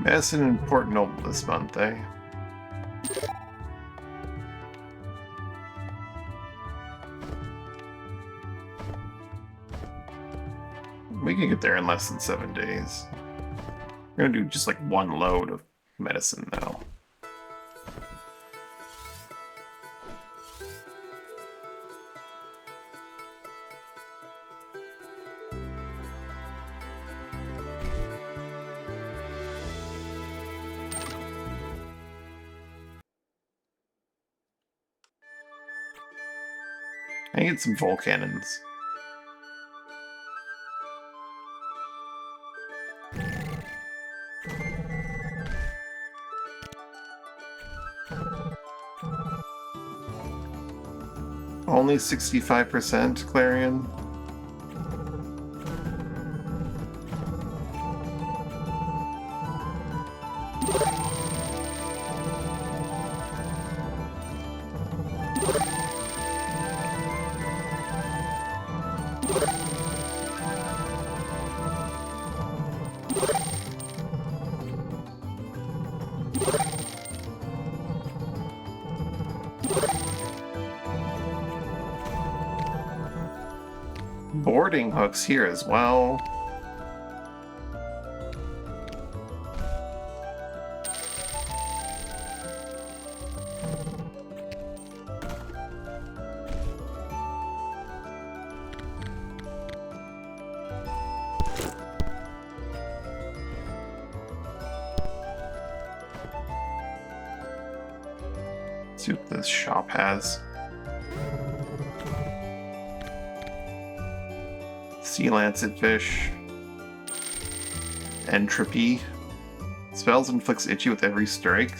Speaker 1: Medicine and Port Noble this month, eh? We can get there in less than 7 days. We're gonna do just like one load of medicine now. I need some volcannons. Only 65% Clarion. Boarding hooks here as well. See what this shop has. Sea Lancet Fish. Entropy. Spells inflicts itchy with every strike.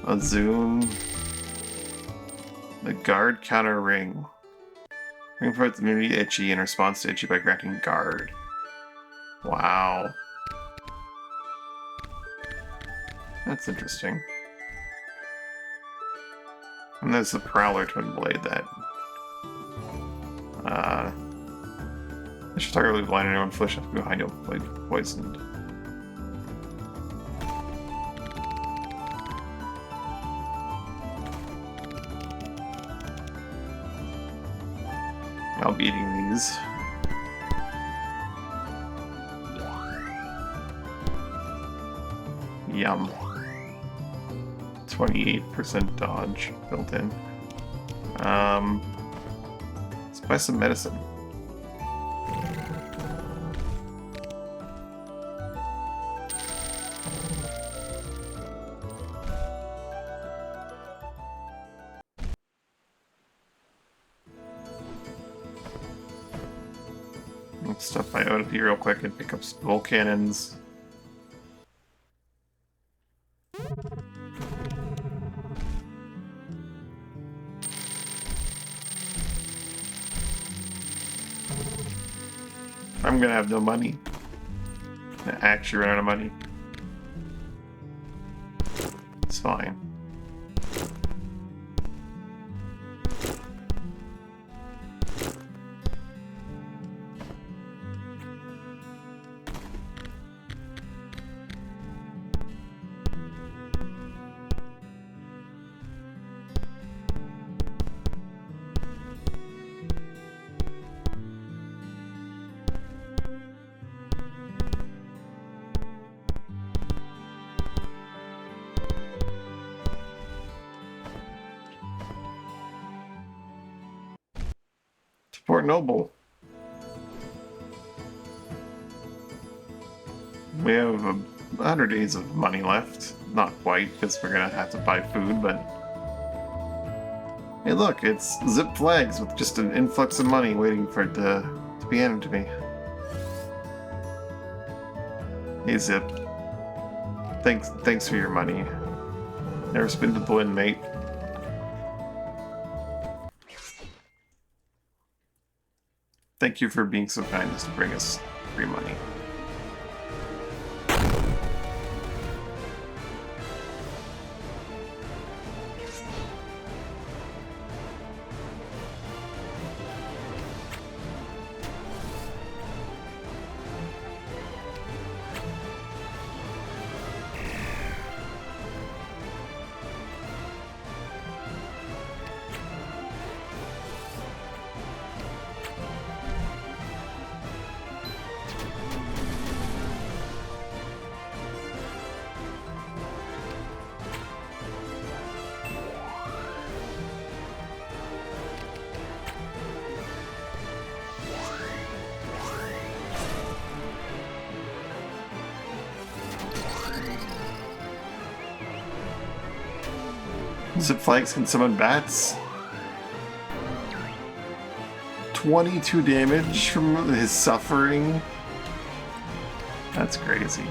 Speaker 1: Azoon. The Guard Counter Ring. Ring provides immunity to itchy in response to itchy by granting guard. Wow. That's interesting. And there's the Prowler Twin Blade that I should target really blind anyone flesh up behind you blade poisoned. I'll be eating these. Yum. 28% dodge built in. Let's buy some medicine. Let's stuff my out of here real quick and pick up some volcannons. I'm gonna have no money. I'm gonna actually run out of money. It's fine. Port Noble. We have 100 days of money left. Not quite, because we're gonna have to buy food, but... Hey look, it's Zip Flags with just an influx of money waiting for it to be handed to me. Hey Zip. Thanks for your money. Never spin to the wind, mate. Thank you for being so kind as to bring us free money. Zip flags can summon bats. 22 damage from his suffering. That's crazy.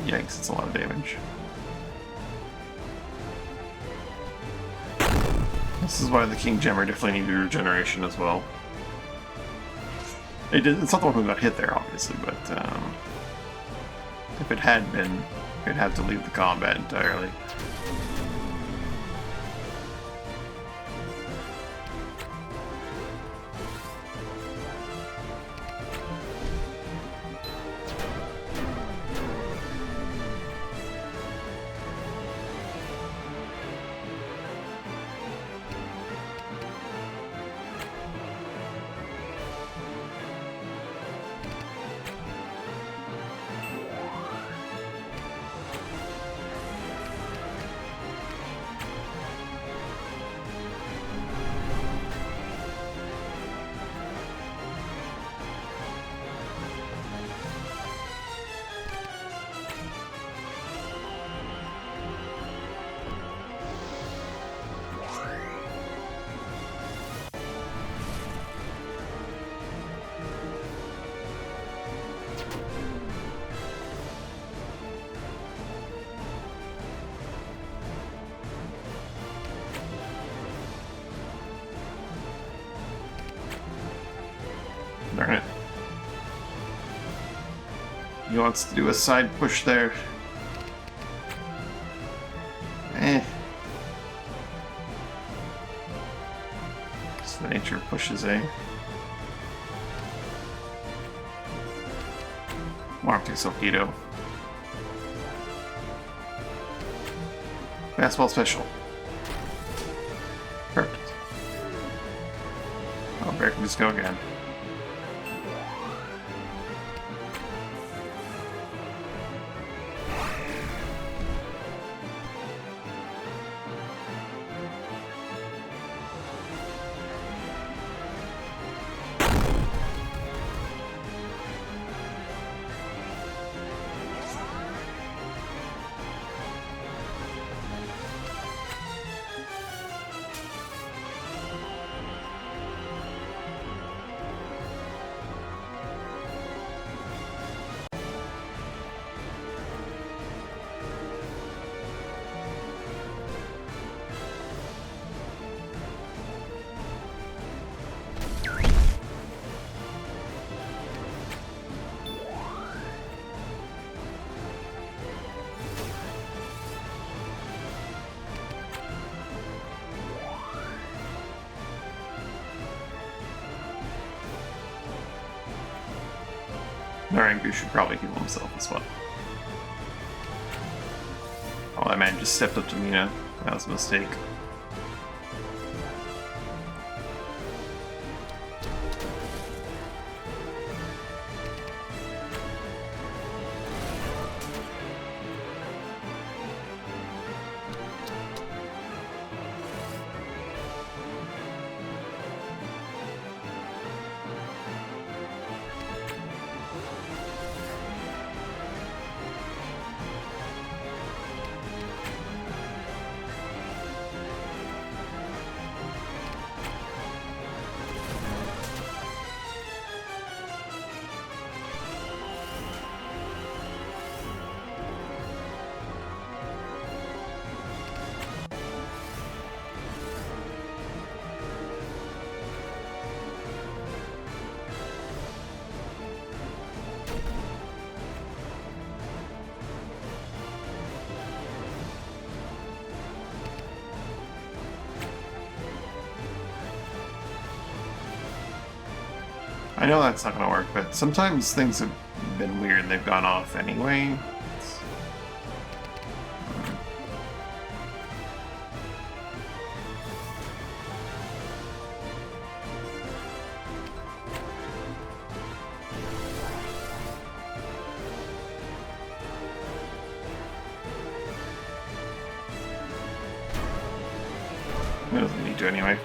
Speaker 1: Yikes, it's a lot of damage. This is why the King Gemmer definitely needed regeneration as well. It's not the one who got hit there, obviously, but if it had been, it'd have to leave the combat entirely. Darn it. He wants to do a side push there. It's the nature of pushes, eh? Mark takes Keto. Fastball special. Perfect. Oh, Bear can just go again. Narangu should probably heal himself as well. Oh, that man just stepped up to Mina. That was a mistake. I know that's not going to work, but sometimes things have been weird and they've gone off anyway. It doesn't need to anyway.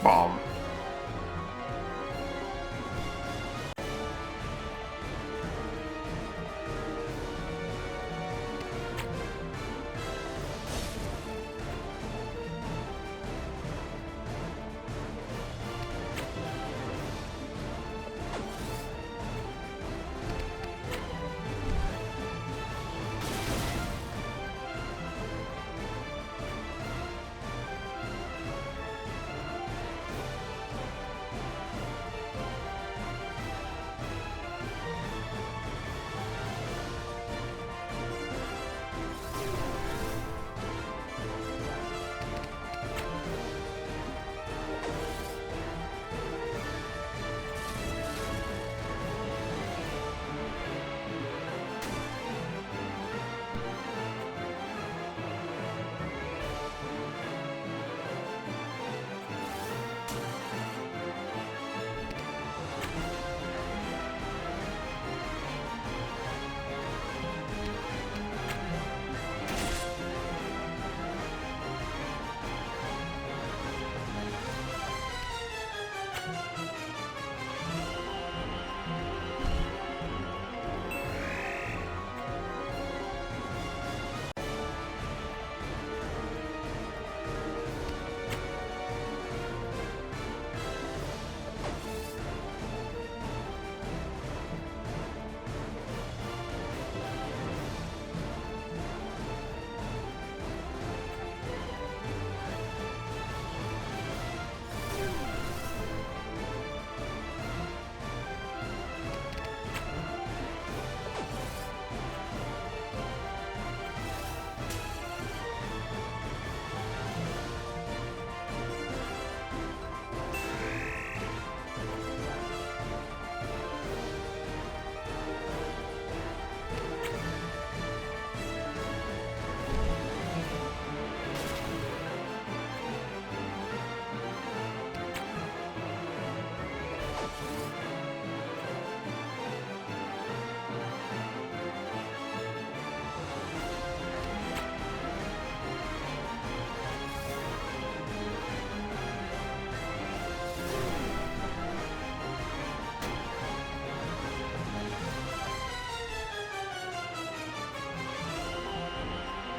Speaker 1: Bomb.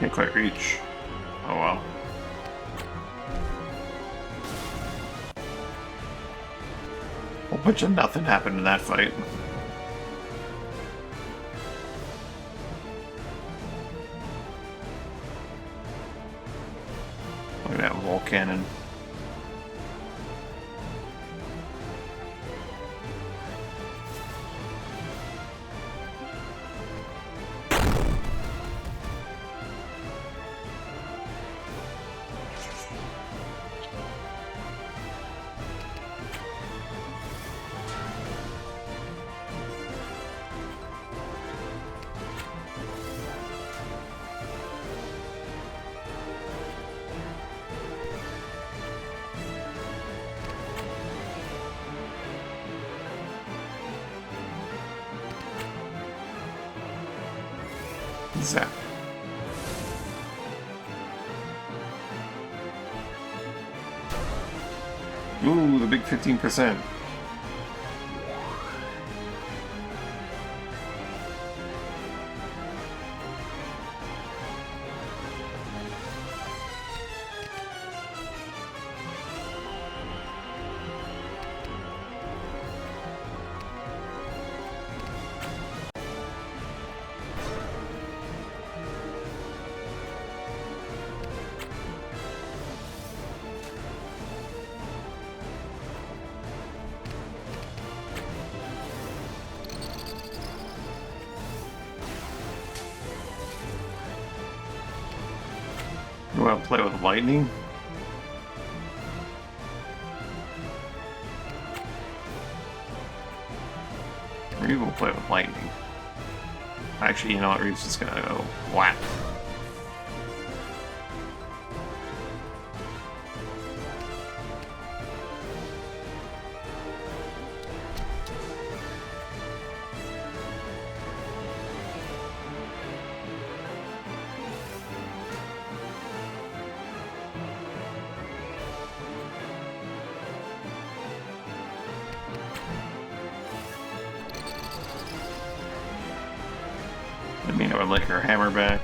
Speaker 1: Can't quite reach. Oh well. A whole bunch of nothing happened in that fight. Look at that wall cannon. Zap. Ooh, the big 15%. You want to play with lightning? Maybe we'll play with lightning. Actually, you know what? Reed's just gonna go whap. I mean, I would like her hammer back.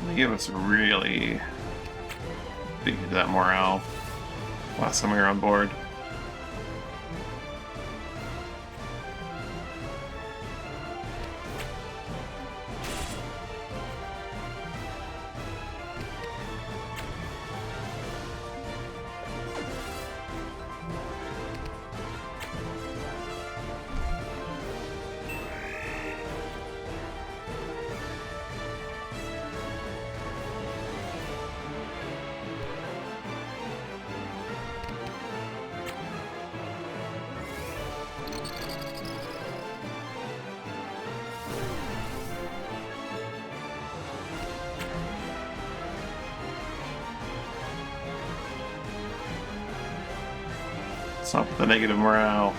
Speaker 1: They gave us a really big that morale last time we were on board. Stop with the negative morale.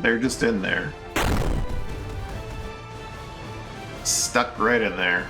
Speaker 1: They're just in there. Stuck right in there.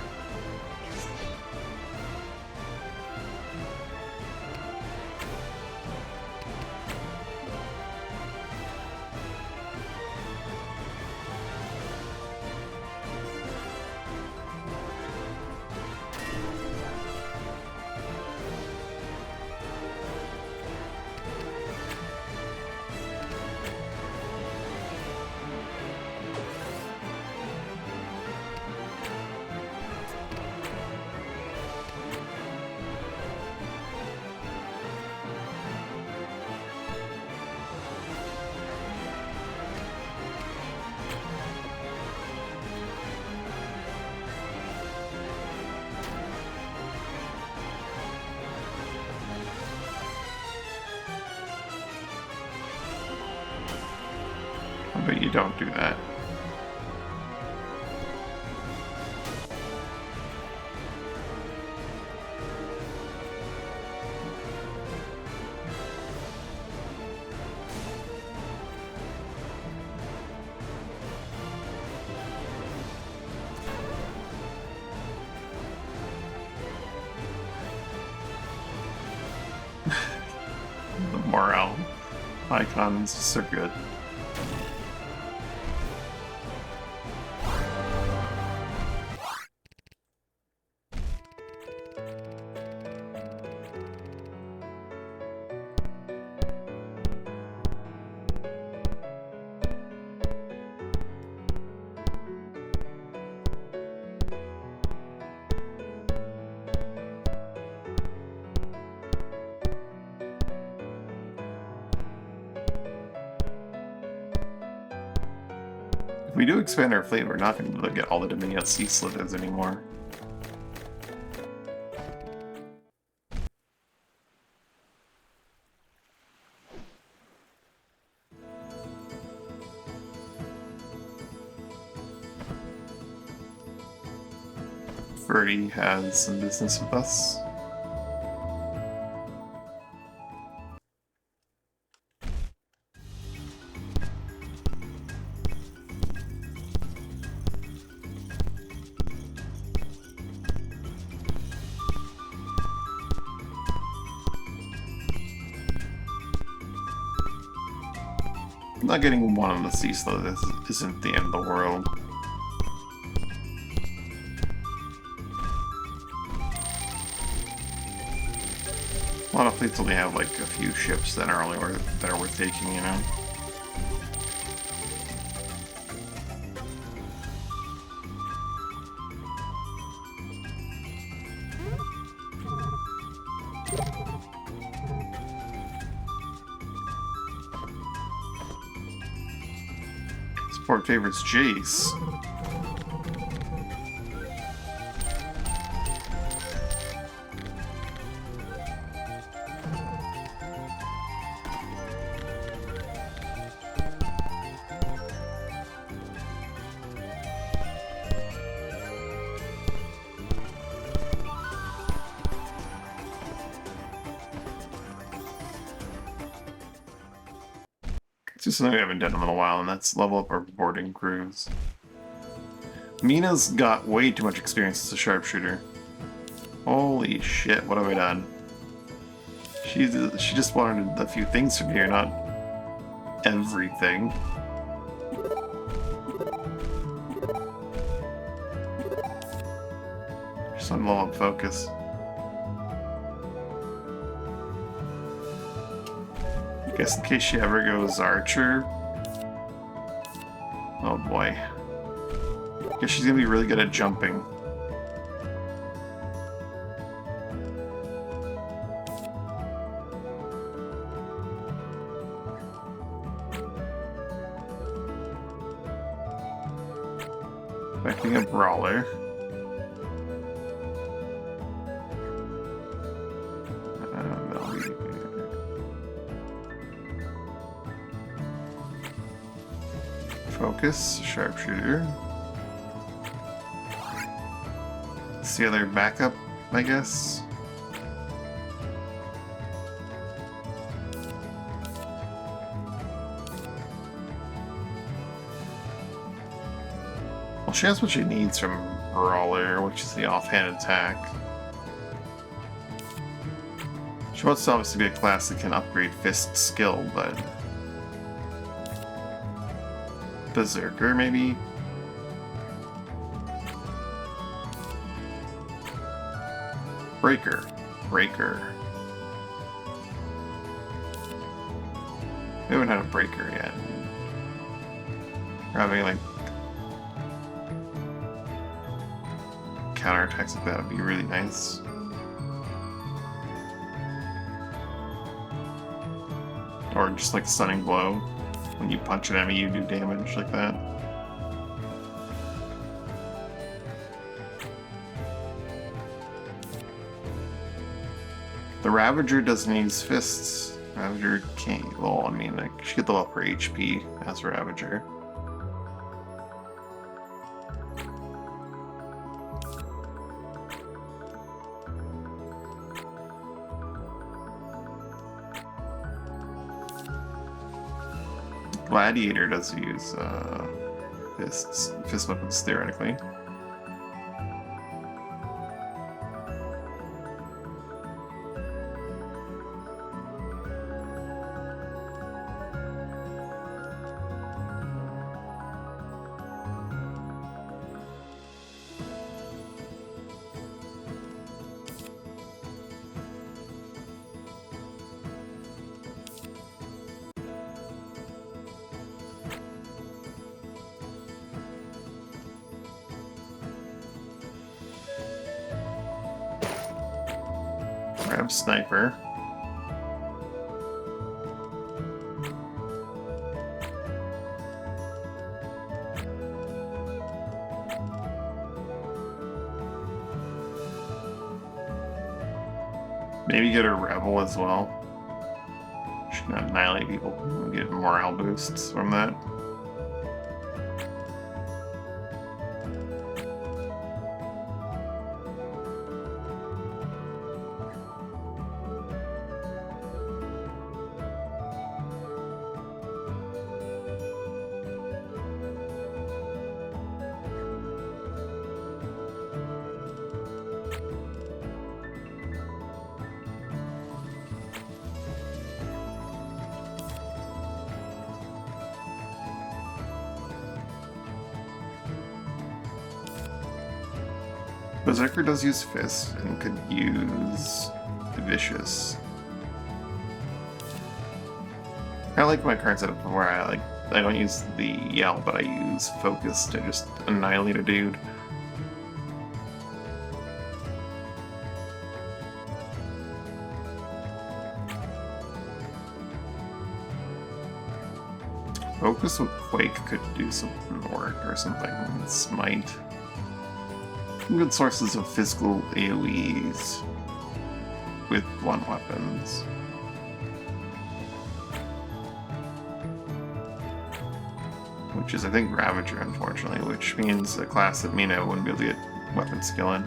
Speaker 1: But you don't do that. morale icons just are good. If we do expand our fleet, we're not going to be able to get all the Dominion Sea Slithers anymore. Ferdy has some business with us. Not getting one on the sea slithers isn't the end of the world. A lot of fleets only have like a few ships that are worth taking, you know. Support favorites Jace. It's just something we haven't done in a while, and that's level up our boarding crews. Mina's got way too much experience as a sharpshooter. Holy shit, what have I done? She just wanted a few things from here, not everything. Just on level up focus. I guess in case she ever goes archer. Oh boy. I guess she's gonna be really good at jumping. Expecting a brawler. Focus, sharpshooter. See other backup, I guess. Well, she has what she needs from Brawler, which is the offhand attack. She wants to obviously be a class that can upgrade fist skill, but Berserker, maybe? Breaker. We haven't had a breaker yet. We're having like counterattacks like that would be really nice. Or just like stunning blow. When you punch an enemy, you do damage like that. The Ravager doesn't use fists. Ravager can't. Well, I mean, like, she could level up her HP as Ravager. Gladiator does use fist weapons theoretically. Grab Sniper. Maybe get a Rebel as well. She can annihilate people and get morale boosts from that. Berserker does use Fist and could use Vicious. I like my current setup where I don't use the Yell, but I use Focus to just annihilate a dude. Focus with Quake could do some work or something. Smite. Good sources of physical AoEs with blunt weapons. Which is, I think, Ravager, unfortunately, which means a class that Mina wouldn't be able to get weapon skill in.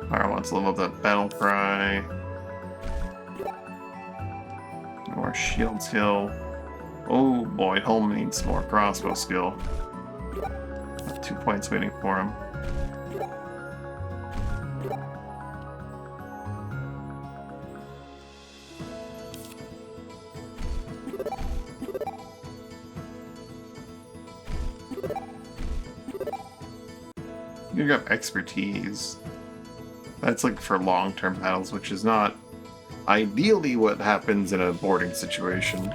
Speaker 1: Alright, let's level up that battle cry. More shield skill. Oh boy, Helm needs more crossbow skill. Got 2 points waiting for him. You got expertise. That's like for long-term battles, which is not ideally what happens in a boarding situation.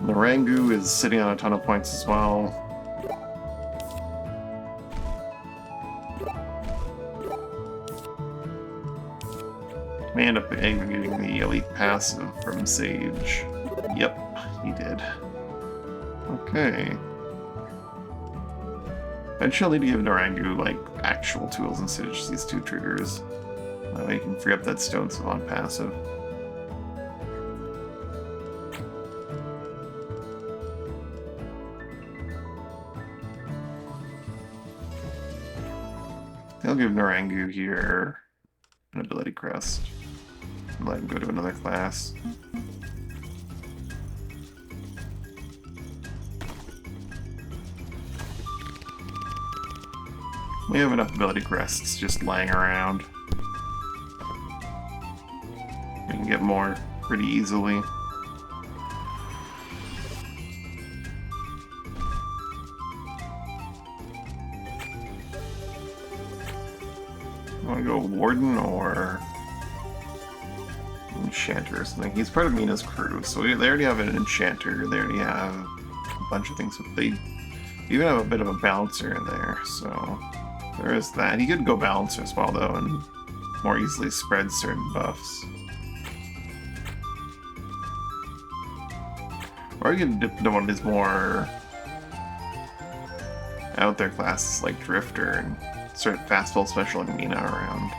Speaker 1: The Rangu is sitting on a ton of points as well. May end up getting the elite passive from Sage. Yep, he did. Okay. Eventually to give Narangu, like, actual tools instead of just these 2 triggers. That way you can free up that Stone Savant passive. I'll give Narangu here an ability crest. And let him go to another class. We have enough ability crests just laying around. We can get more pretty easily. Want to go Warden or Enchanter or something? He's part of Mina's crew, so they already have an Enchanter. They already have a bunch of things. They even have a bit of a Balancer in there, so there is that. He could go Balancer as well, though, and more easily spread certain buffs. Or you can dip into one of his more out there classes like Drifter and sort of fastball specialing Mina around.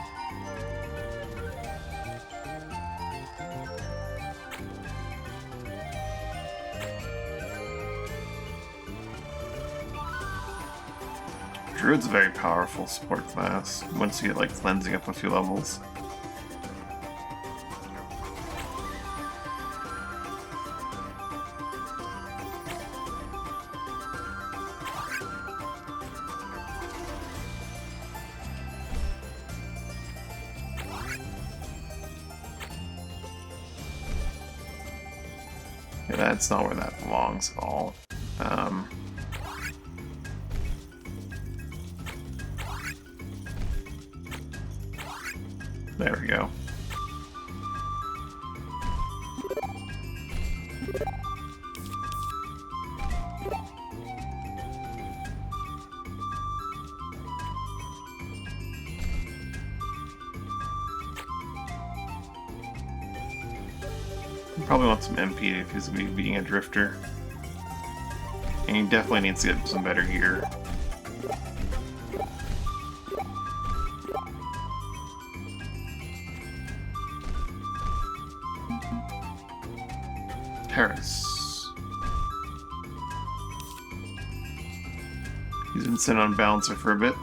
Speaker 1: Druid's a very powerful support class once you get like cleansing up a few levels. Yeah, that's not where that belongs at all. There we go. Probably want some MP if he's going to be being a drifter. And he definitely needs to get some better gear. Terrace. He's been sitting on Balancer for a bit.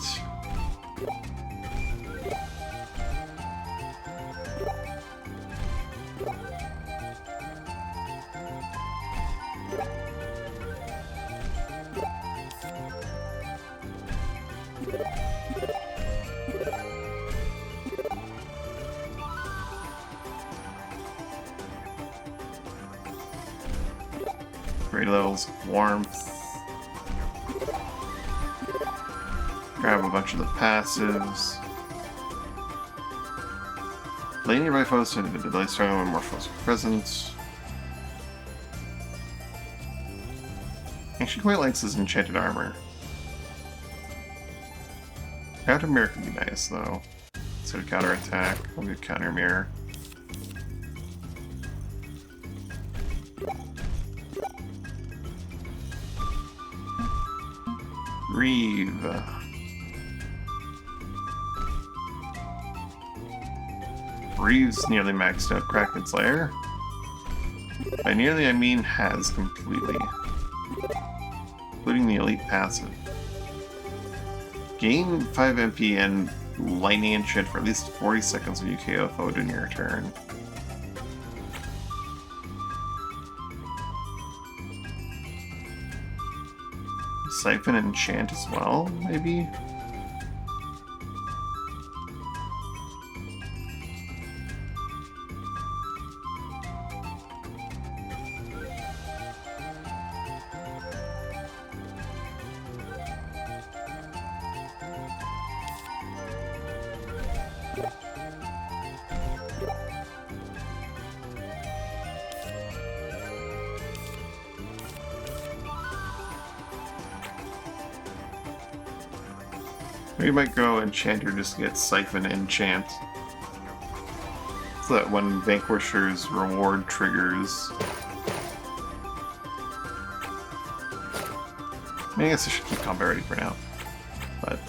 Speaker 1: Great levels of warmth. Grab a bunch of the passives. Play nearby foes to delay strong when more foes are present. She quite likes his enchanted armor. Counter mirror could be nice though. Sort of counter attack. I'll get counter mirror. Reeve. Reeve's nearly maxed out Kraken's Lair. By nearly I mean has completely. Including the elite passive. Gain 5 MP and lightning enchant for at least 40 seconds when you KO a foe during your turn. Siphon and enchant as well, maybe? We might go Enchanter just to get Siphon and Enchant. So that when Vanquisher's reward triggers... I mean, I guess I should keep combat ready for now. But,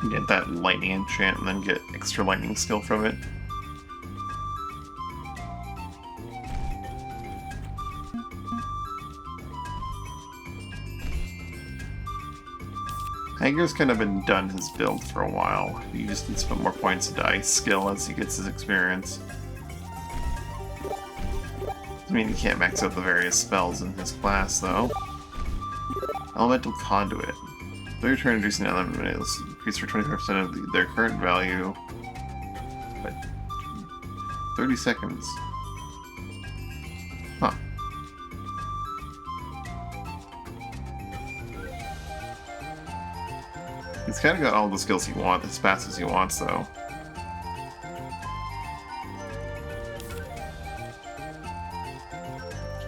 Speaker 1: get that lightning enchant and then get extra lightning skill from it. Hager's kind of been done his build for a while. He just needs to put more points into ice skill as he gets his experience. I mean, he can't max out the various spells in his class, though. Elemental Conduit. Though your turn reducing element minutes, increase for 25% of their current value by 30 seconds. Huh. He's kind of got all the skills he wants, as fast as he wants, though.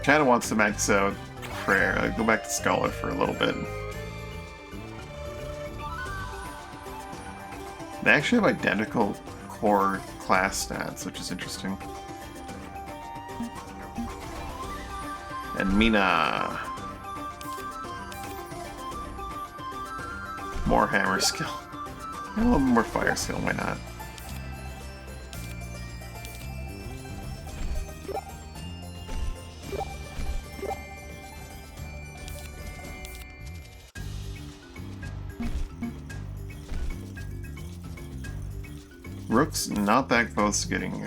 Speaker 1: Kind of wants to max out Prayer. Go back to Scholar for a little bit. They actually have identical core class stats, which is interesting. And Mina. More hammer skill. A little more fire skill, why not? Rook's not that close to getting,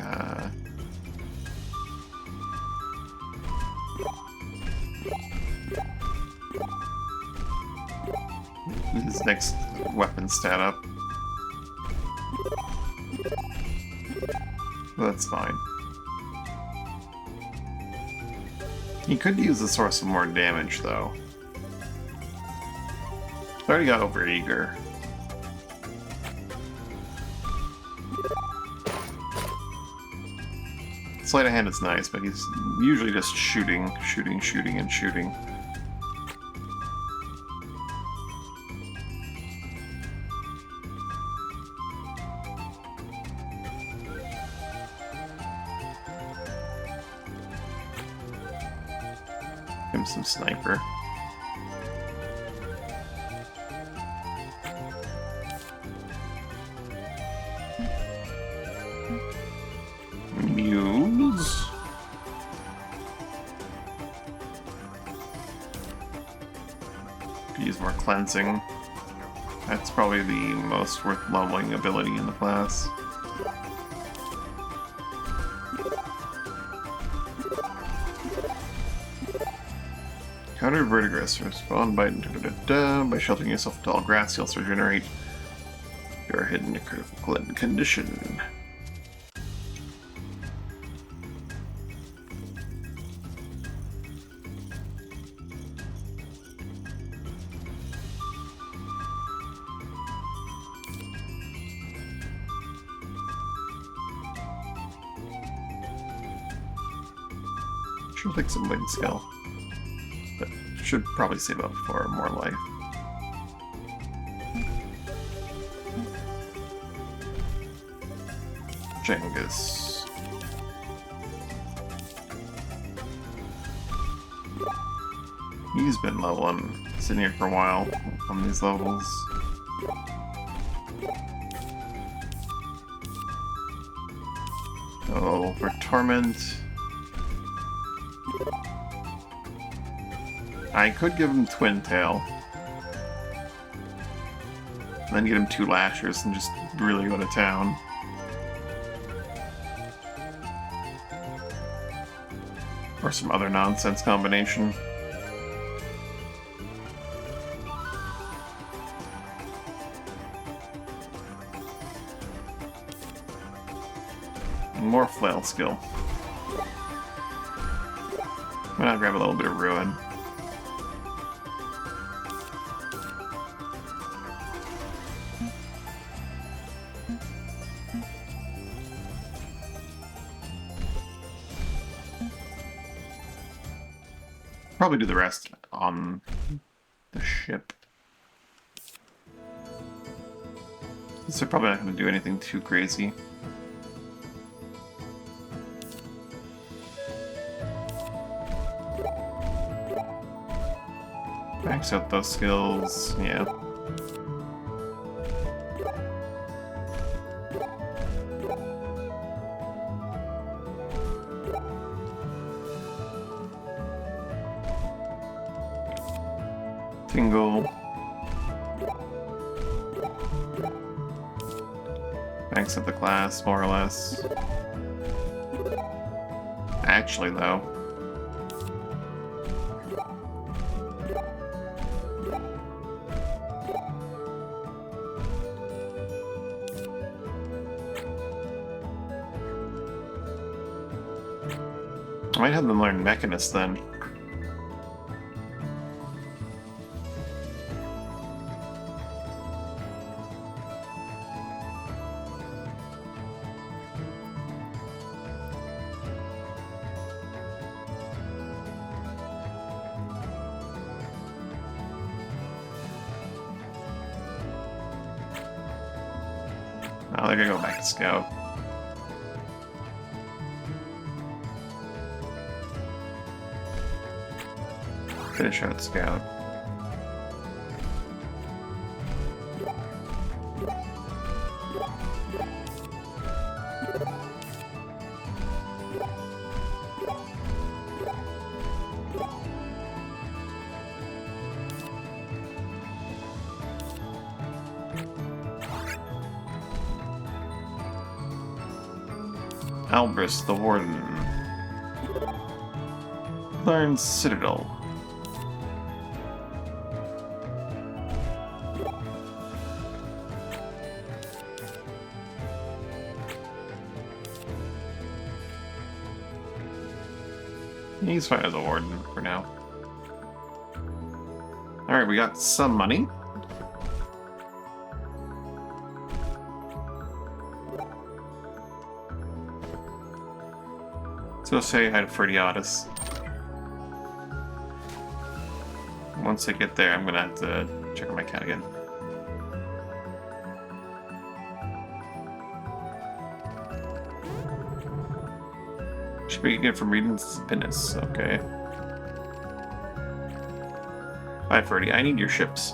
Speaker 1: his next weapon stat up. That's fine. He could use the source of more damage, though. I already got overeager. Sleight of hand is nice, but he's usually just shooting, and shooting. Give him some sniper. Mules. Could use more cleansing. That's probably the most worth leveling ability in the class. Counter vertigress. Respond by by sheltering yourself in tall grass. You also regenerate. You are hidden in a critical condition. Sure, take some wind skill. But should probably save up for more life. Jengus. He's been leveling, sitting here for a while on these levels. Oh, for Torment. I could give him Twin Tail. Then get him 2 Lashers and just really go to town. Or some other nonsense combination. More flail skill. Why not grab a little bit of Ruin? Probably do the rest on the ship. So probably not going to do anything too crazy. Max out those skills, yeah. Tingle. Max up the class, more or less. Actually, though. I might have them learn Mechanist then. Oh, they're gonna go back to Scout. Finish out Scout. Albris the Warden. Learn Citadel. He's fine as a warden for now. Alright, we got some money. Let's go say hi to Ferdiatus. Once I get there, I'm gonna have to check on my cat again. Should be good from reading Pinus. Okay. Bye, Ferdy. I need your ships.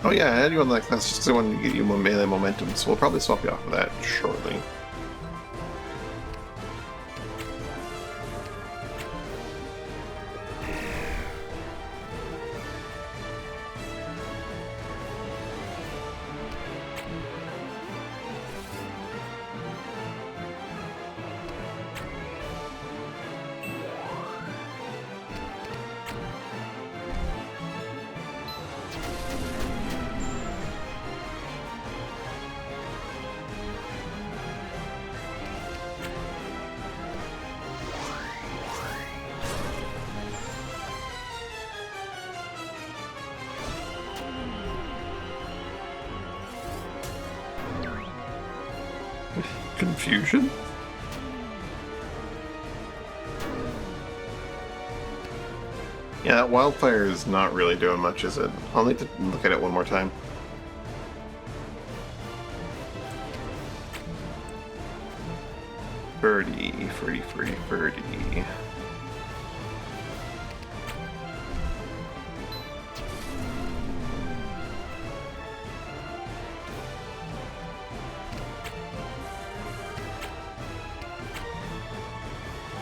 Speaker 1: Oh yeah, I had you on that class just because I wanted to get you more melee momentum, so we'll probably swap you off of that shortly. Confusion? Yeah, that wildfire is not really doing much, is it? I'll need to look at it one more time. Birdie.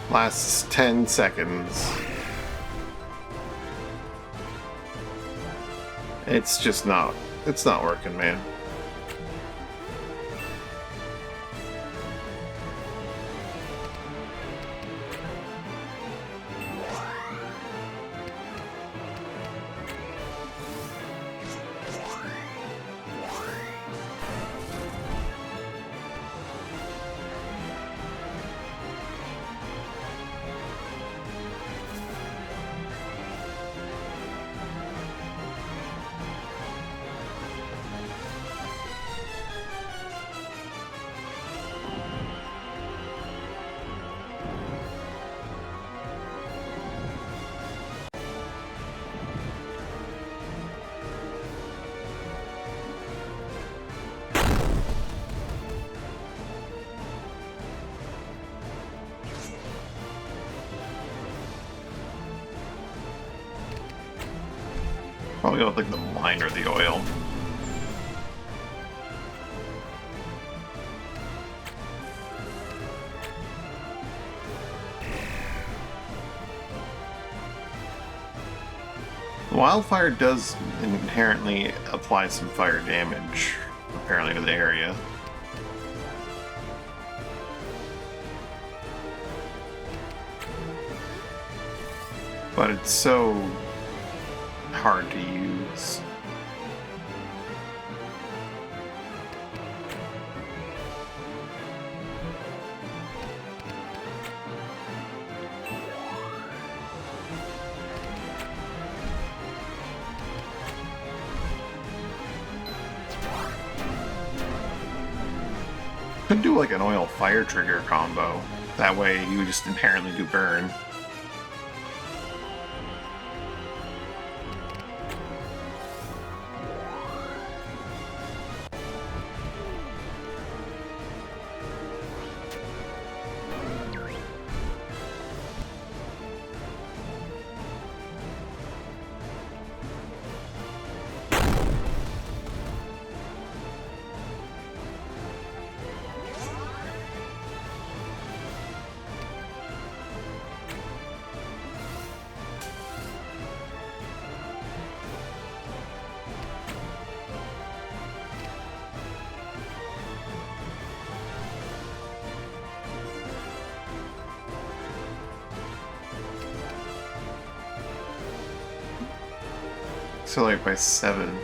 Speaker 1: Lasts 10 seconds. It's just not, it's not working, man. Probably go with like the wine or the oil. Wildfire does inherently apply some fire damage, apparently, to the area. But it's so hard to use. Could do like an oil fire trigger combo. That way you just inherently do burn. Accelerate by 7.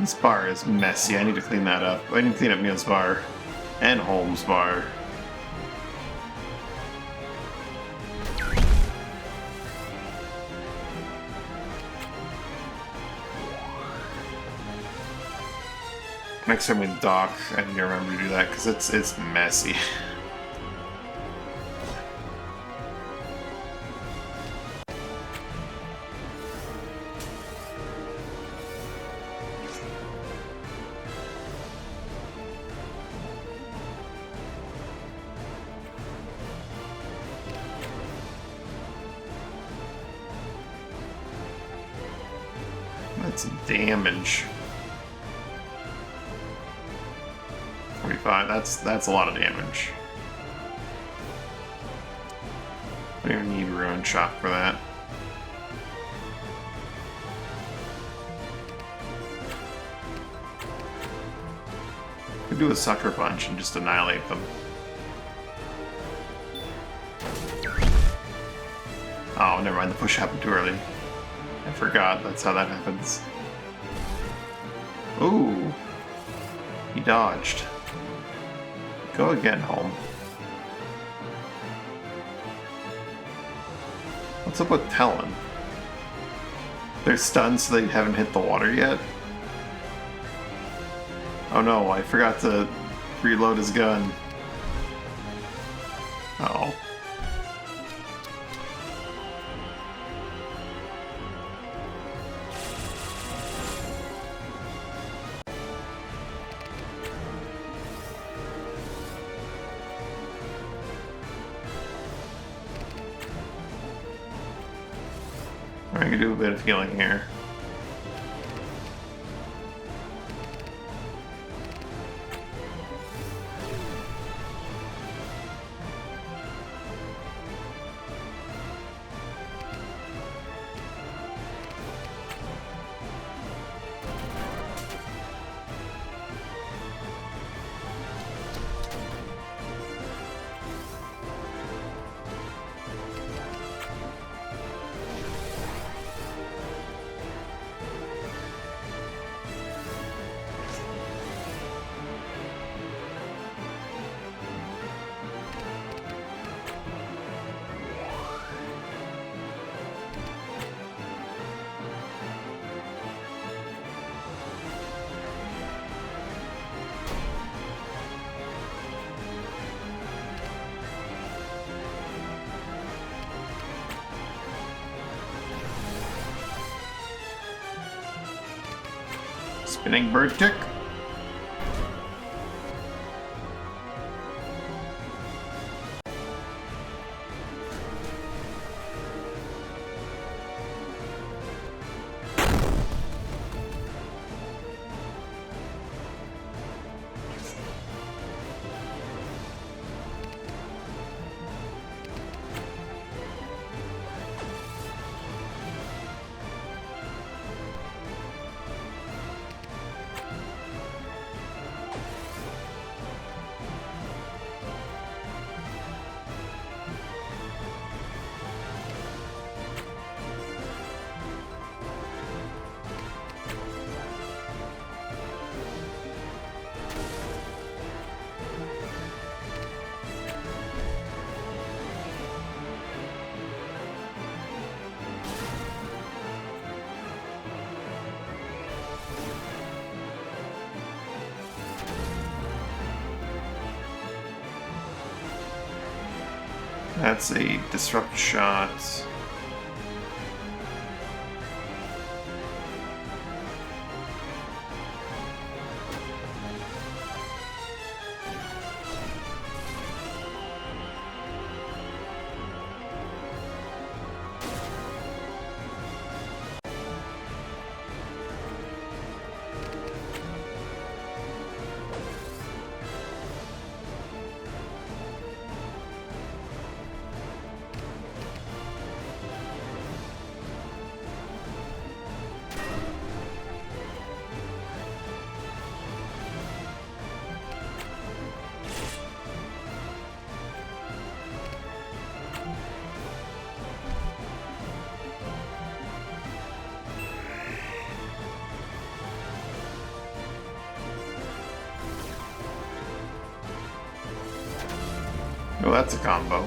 Speaker 1: This bar is messy. I need to clean that up. I need to clean up Neil's bar and Holmes' bar. Next time we dock, I need to remember to do that because it's messy. That's damage. 45, that's a lot of damage. I don't even need Ruin Shock for that. Could do a Sucker Punch and just annihilate them. Oh, never mind, the push happened too early. I forgot, that's how that happens. Ooh! He dodged. Go again, Home. What's up with Talon? They're stunned so they haven't hit the water yet? Oh no, I forgot to reload his gun. Uh-oh. I can do a bit of healing here. Spinning bird kick. That's a disrupt shot. Oh, that's a combo.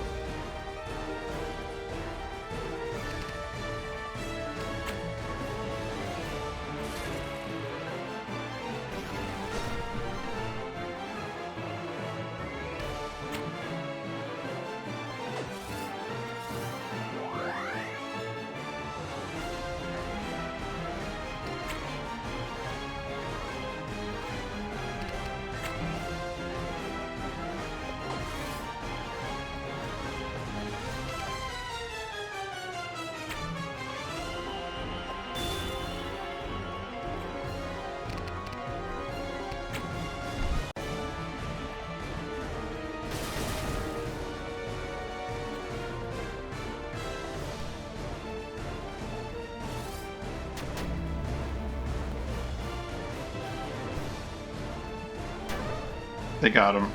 Speaker 1: They got him.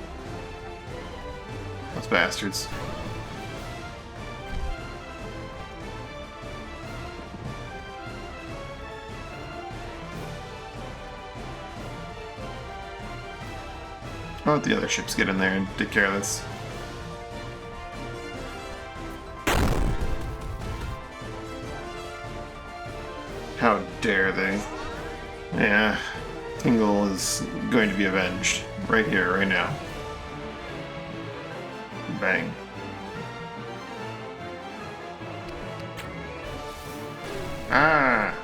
Speaker 1: Those bastards. I'll let the other ships get in there and take care of this. How dare they? Yeah, Tingle is going to be avenged. Right here, right now. Bang. Ah!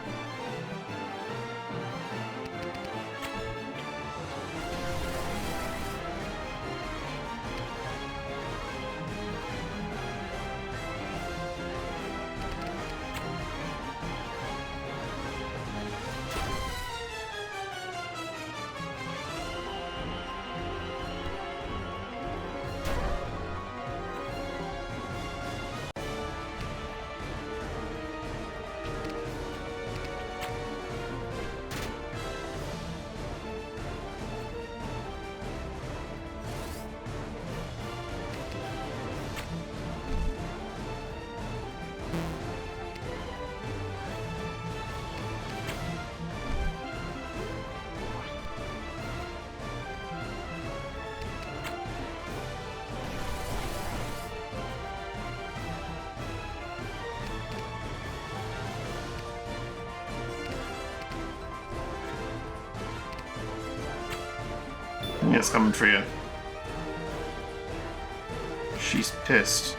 Speaker 1: Yes, coming for you. She's pissed.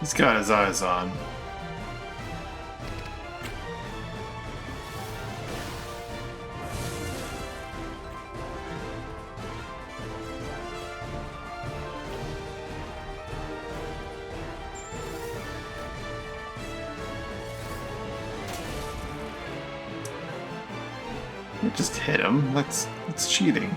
Speaker 1: He's got his eyes on. You just hit him. That's cheating.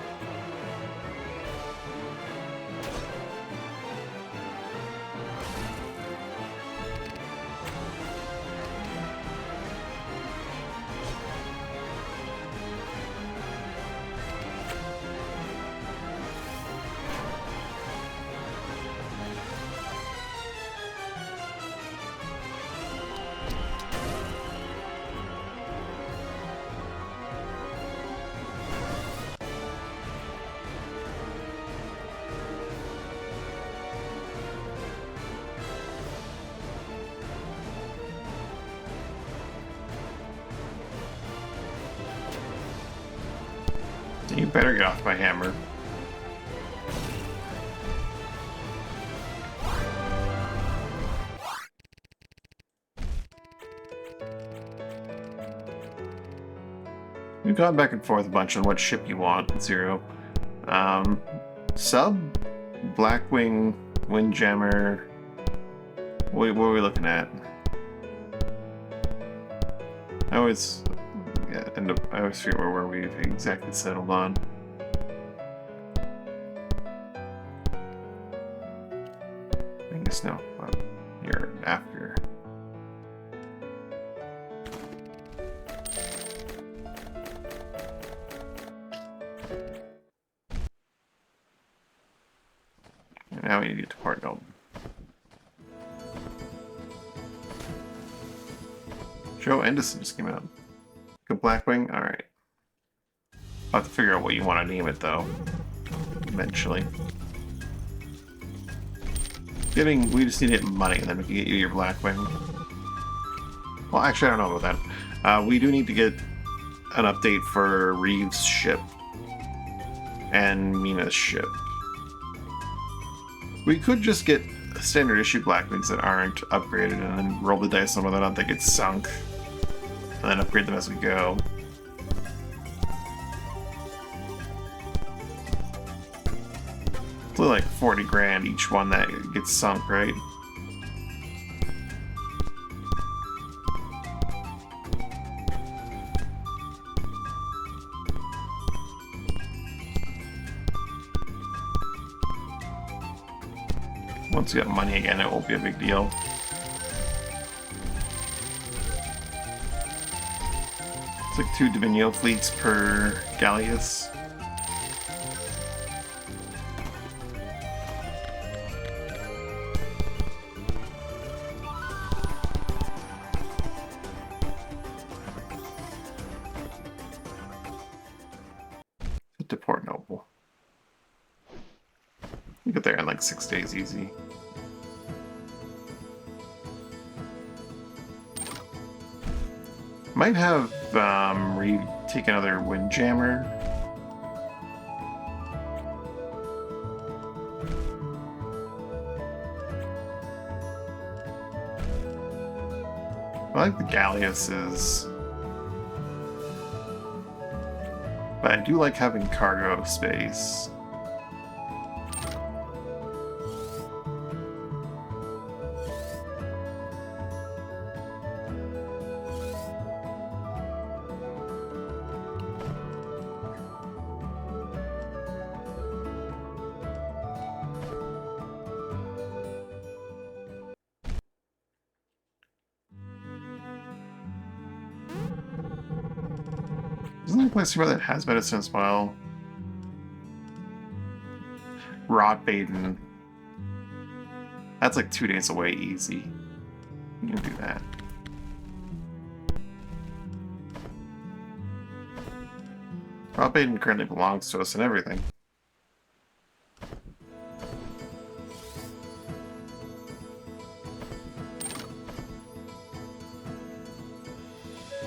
Speaker 1: You better get off my hammer. We've gone back and forth a bunch on what ship you want, Zero. Sub, Blackwing, Windjammer. What are we looking at? I always I always forget where we exactly settled on. I guess no. You're after. And now we need to get to Port Gold. Joe Endison just came out. Good Blackwing? Alright. I'll have to figure out what you want to name it, though. Eventually. We just need to get money, and then we can get you your Blackwing. Well, actually, I don't know about that. We do need to get an update for Reeves' ship. And Mina's ship. We could just get standard issue Blackwings that aren't upgraded, and then roll the dice on whether or not they get sunk. And then upgrade them as we go. It's only like 40 grand each one that gets sunk, right? Once we have money again, it won't be a big deal. It's like 2 Dominio fleets per Galleus. To Port Noble. You get there in like 6 days easy. Might have take another Windjammer. I like the Galleus's, but I do like having cargo space. Isn't there a place here that has medicine as well? Rotbaden. That's like 2 days away easy. You can do that. Rotbaden currently belongs to us and everything.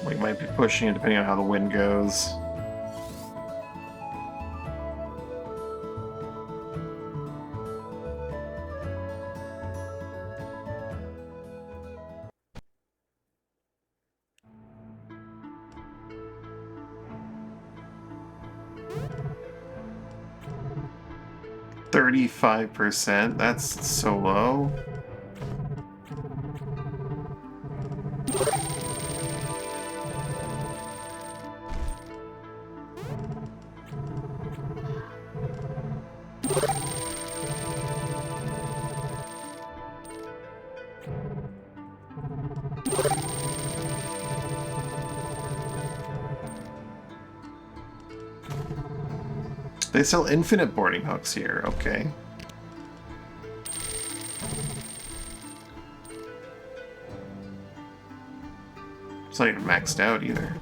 Speaker 1: We might be pushing it depending on how the wind goes. $35%? That's so low. They sell infinite boarding hooks here, okay. It's not even maxed out either.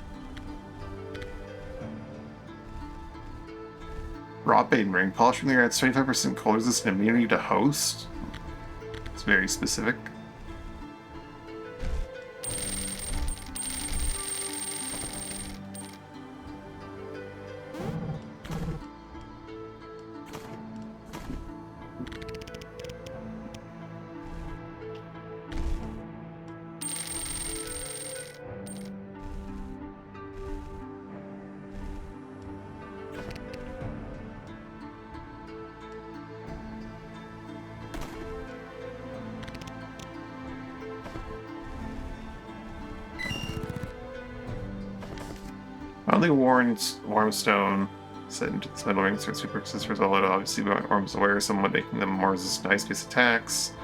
Speaker 1: Rotbaden ring. Polish from the air adds 25% cold resistant immunity to host. It's very specific. Only Warmstone set into the metal rings for super resistors, although it obviously Worm's aware, somewhat making them more resistant to ice-based attacks.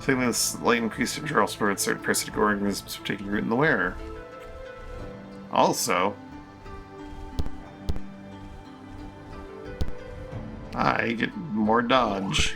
Speaker 1: Failing this slight increase to control sport certain parasitic organisms for taking root in the wearer. Also, I get more dodge.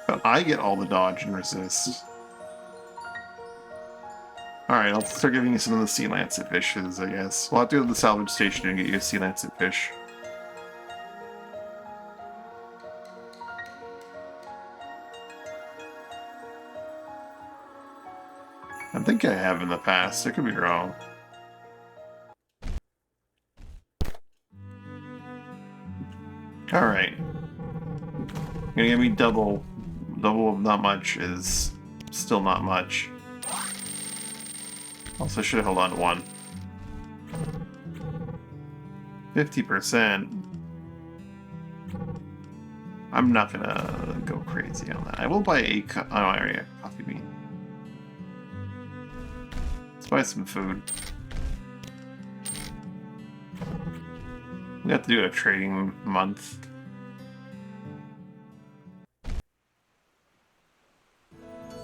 Speaker 1: But I get all the dodge and resist. Alright, I'll start giving you some of the sea lancet fishes, I guess. We'll have to go to the salvage station and get you a sea lancet fish. I think I have in the past. I could be wrong. Alright. Gonna give me double. Double of not much is still not much. Also should have held on to one. 50%. I'm not gonna go crazy on that. I will buy a oh, I already have coffee bean. Let's buy some food. We have to do a trading month.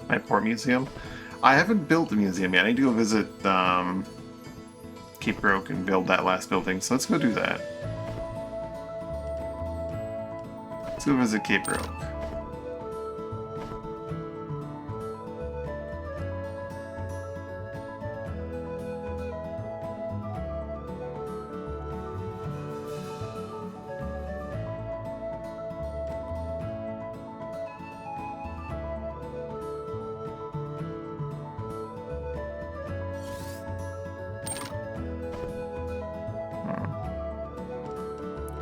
Speaker 1: My port museum. I haven't built a museum yet. I need to go visit Cape Roque and build that last building, so let's go do that. Let's go visit Cape Roque.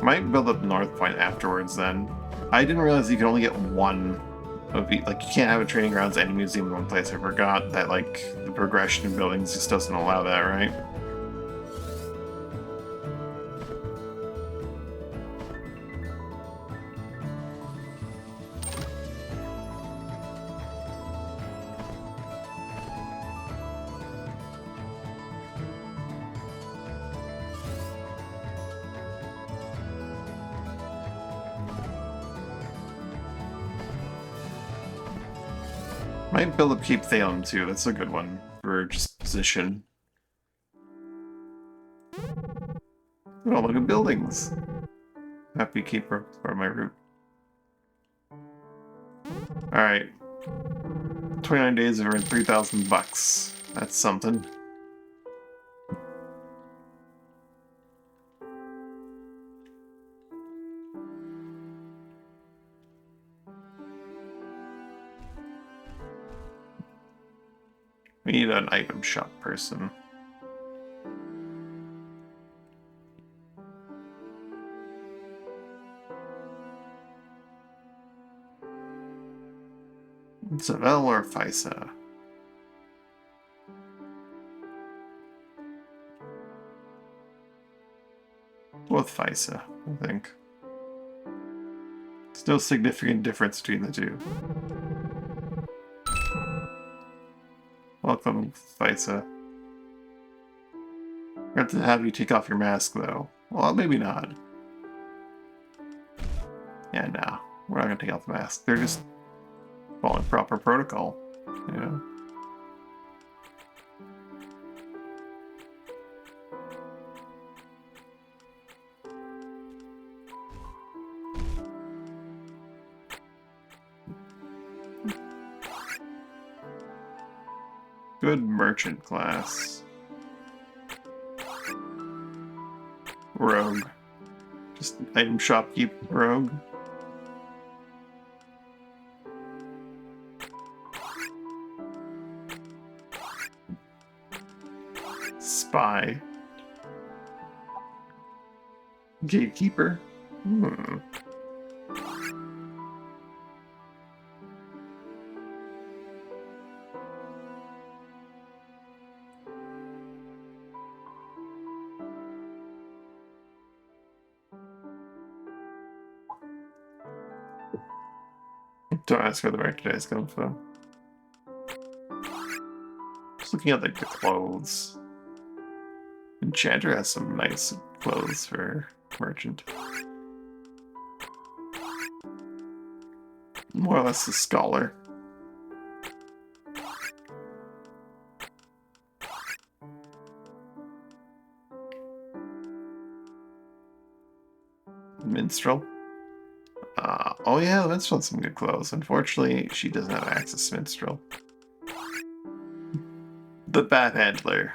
Speaker 1: Might build up North Point afterwards then. I didn't realize you could only get one of each. Like, you can't have a training grounds and a museum in one place. I forgot that, like, the progression in buildings just doesn't allow that, right? Might build up Cape Thalem too, that's a good one for just position. Oh, look at buildings! Happy Cape Roque is part of my route. Alright. 29 days of earned 3,000 bucks. That's something. We need an item shop person. Zavel or Fisa? Both Fisa, I think. There's no significant difference between the two. Welcome, Fisa. We have to have you take off your mask, though. Well, maybe not. Yeah, no. We're not gonna take off the mask. They're just following proper protocol, you know? Good merchant class. Rogue. Just item shopkeep rogue. Spy. Gatekeeper. Don't ask where the merchandise comes from. Just looking at like the clothes. Enchanter has some nice clothes for merchant. More or less a scholar. Minstrel. Oh yeah, the Minstrel has some good clothes. Unfortunately, she doesn't have access to Minstrel. The Bat Handler.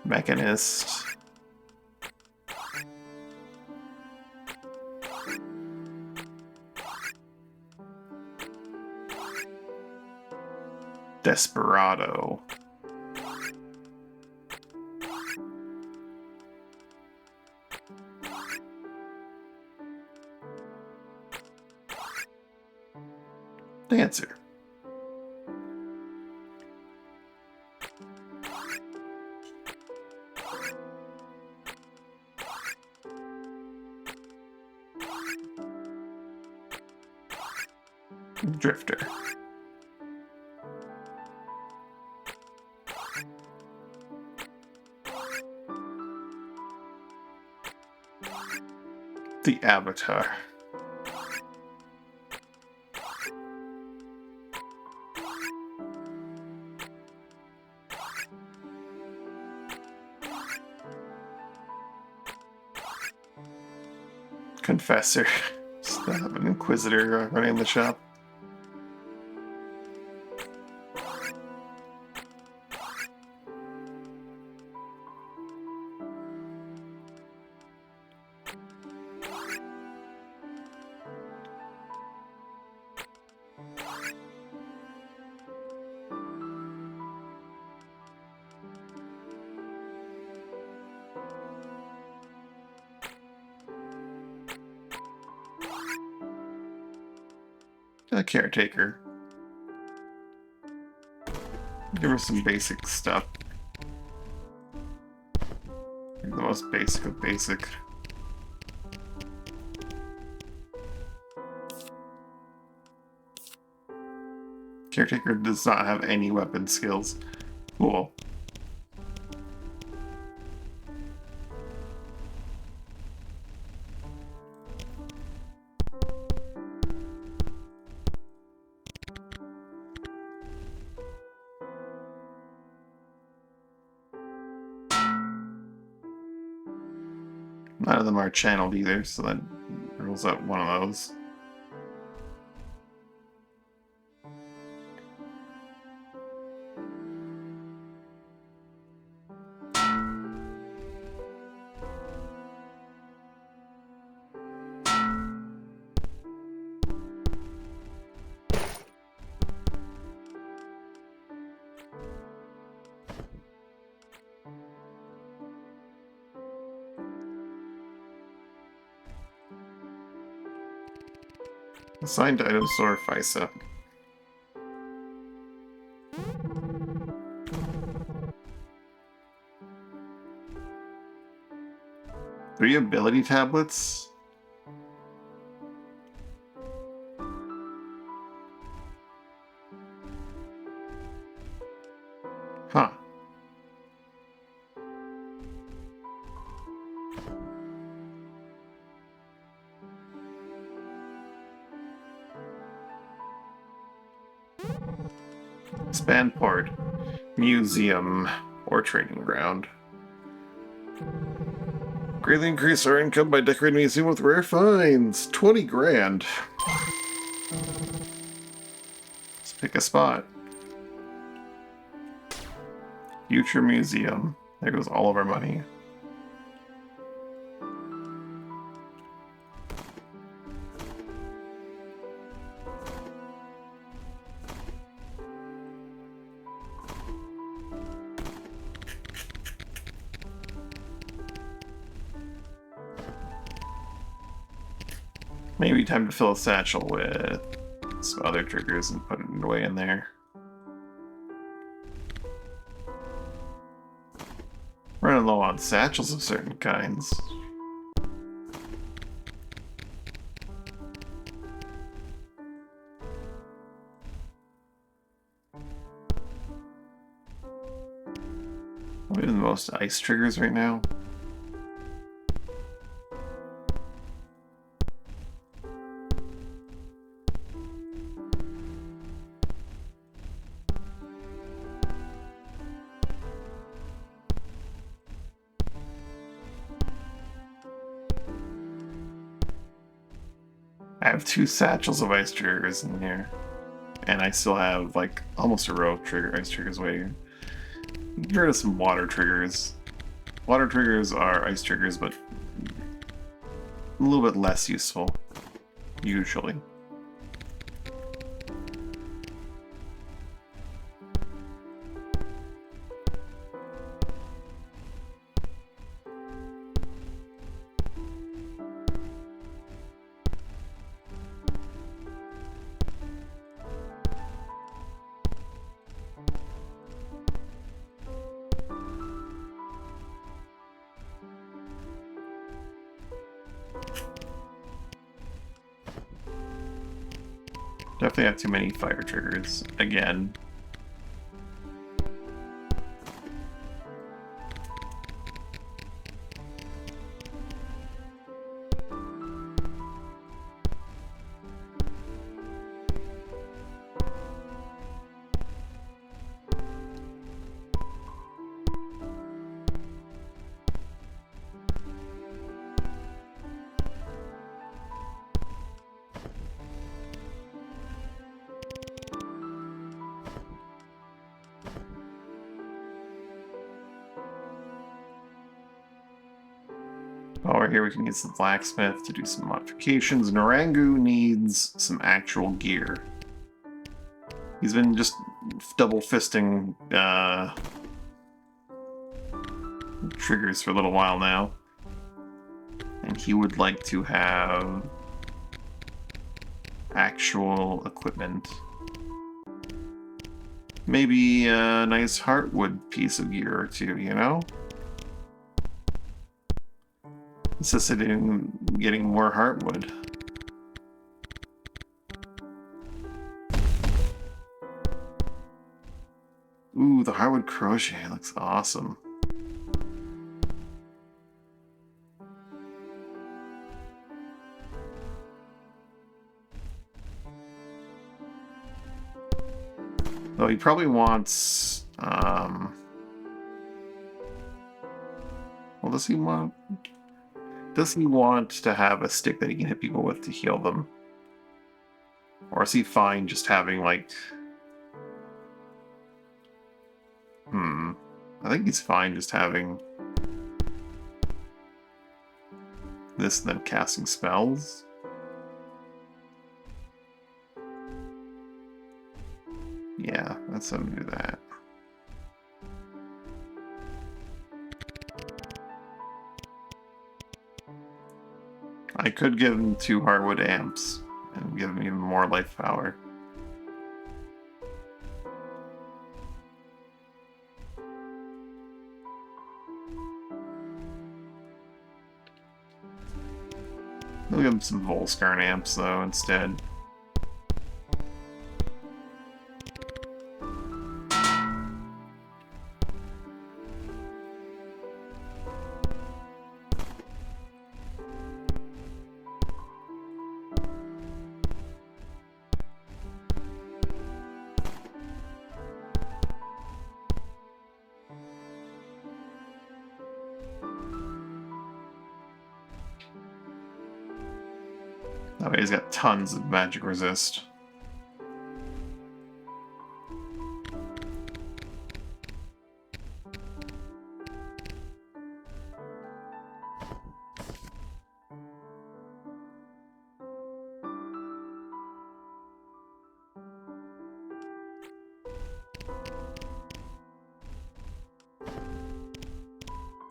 Speaker 1: Mechanist. Desperado. Dancer. Drifter. The Avatar. Confessor. Just have an Inquisitor running the shop. A caretaker. Give her some basic stuff. The most basic of basic. Caretaker does not have any weapon skills. Cool. None of them are channeled either, so that rules out one of those. Assigned items or FISA. Three ability tablets? Huh. Spanport. Museum. Or trading ground. Greatly increase our income by decorating a museum with rare finds. 20 grand. Let's pick a spot. Future museum. There goes all of our money. Maybe time to fill a satchel with some other triggers and put it away in there. Running low on satchels of certain kinds. What are the most ice triggers right now? I have 2 satchels of ice triggers in here. And I still have, like, almost a row of ice triggers waiting. Get rid of some water triggers. Water triggers are ice triggers, but a little bit less useful, usually. Definitely have too many fire triggers, again. Over here we can use the blacksmith to do some modifications. Narangu needs some actual gear. He's been just double fisting triggers for a little while now. And he would like to have actual equipment. Maybe a nice heartwood piece of gear or two, you know? Necessitating in getting more heartwood. Ooh, the hardwood crochet looks awesome. Though he probably wants, well, does he want to have a stick that he can hit people with to heal them? Or is he fine just having, like... I think he's fine just having this and then casting spells. Yeah, let's have him do that. I could give him 2 hardwood amps and give him even more life power. I'll give him some Volskarn amps though instead. That way he's got tons of magic resist.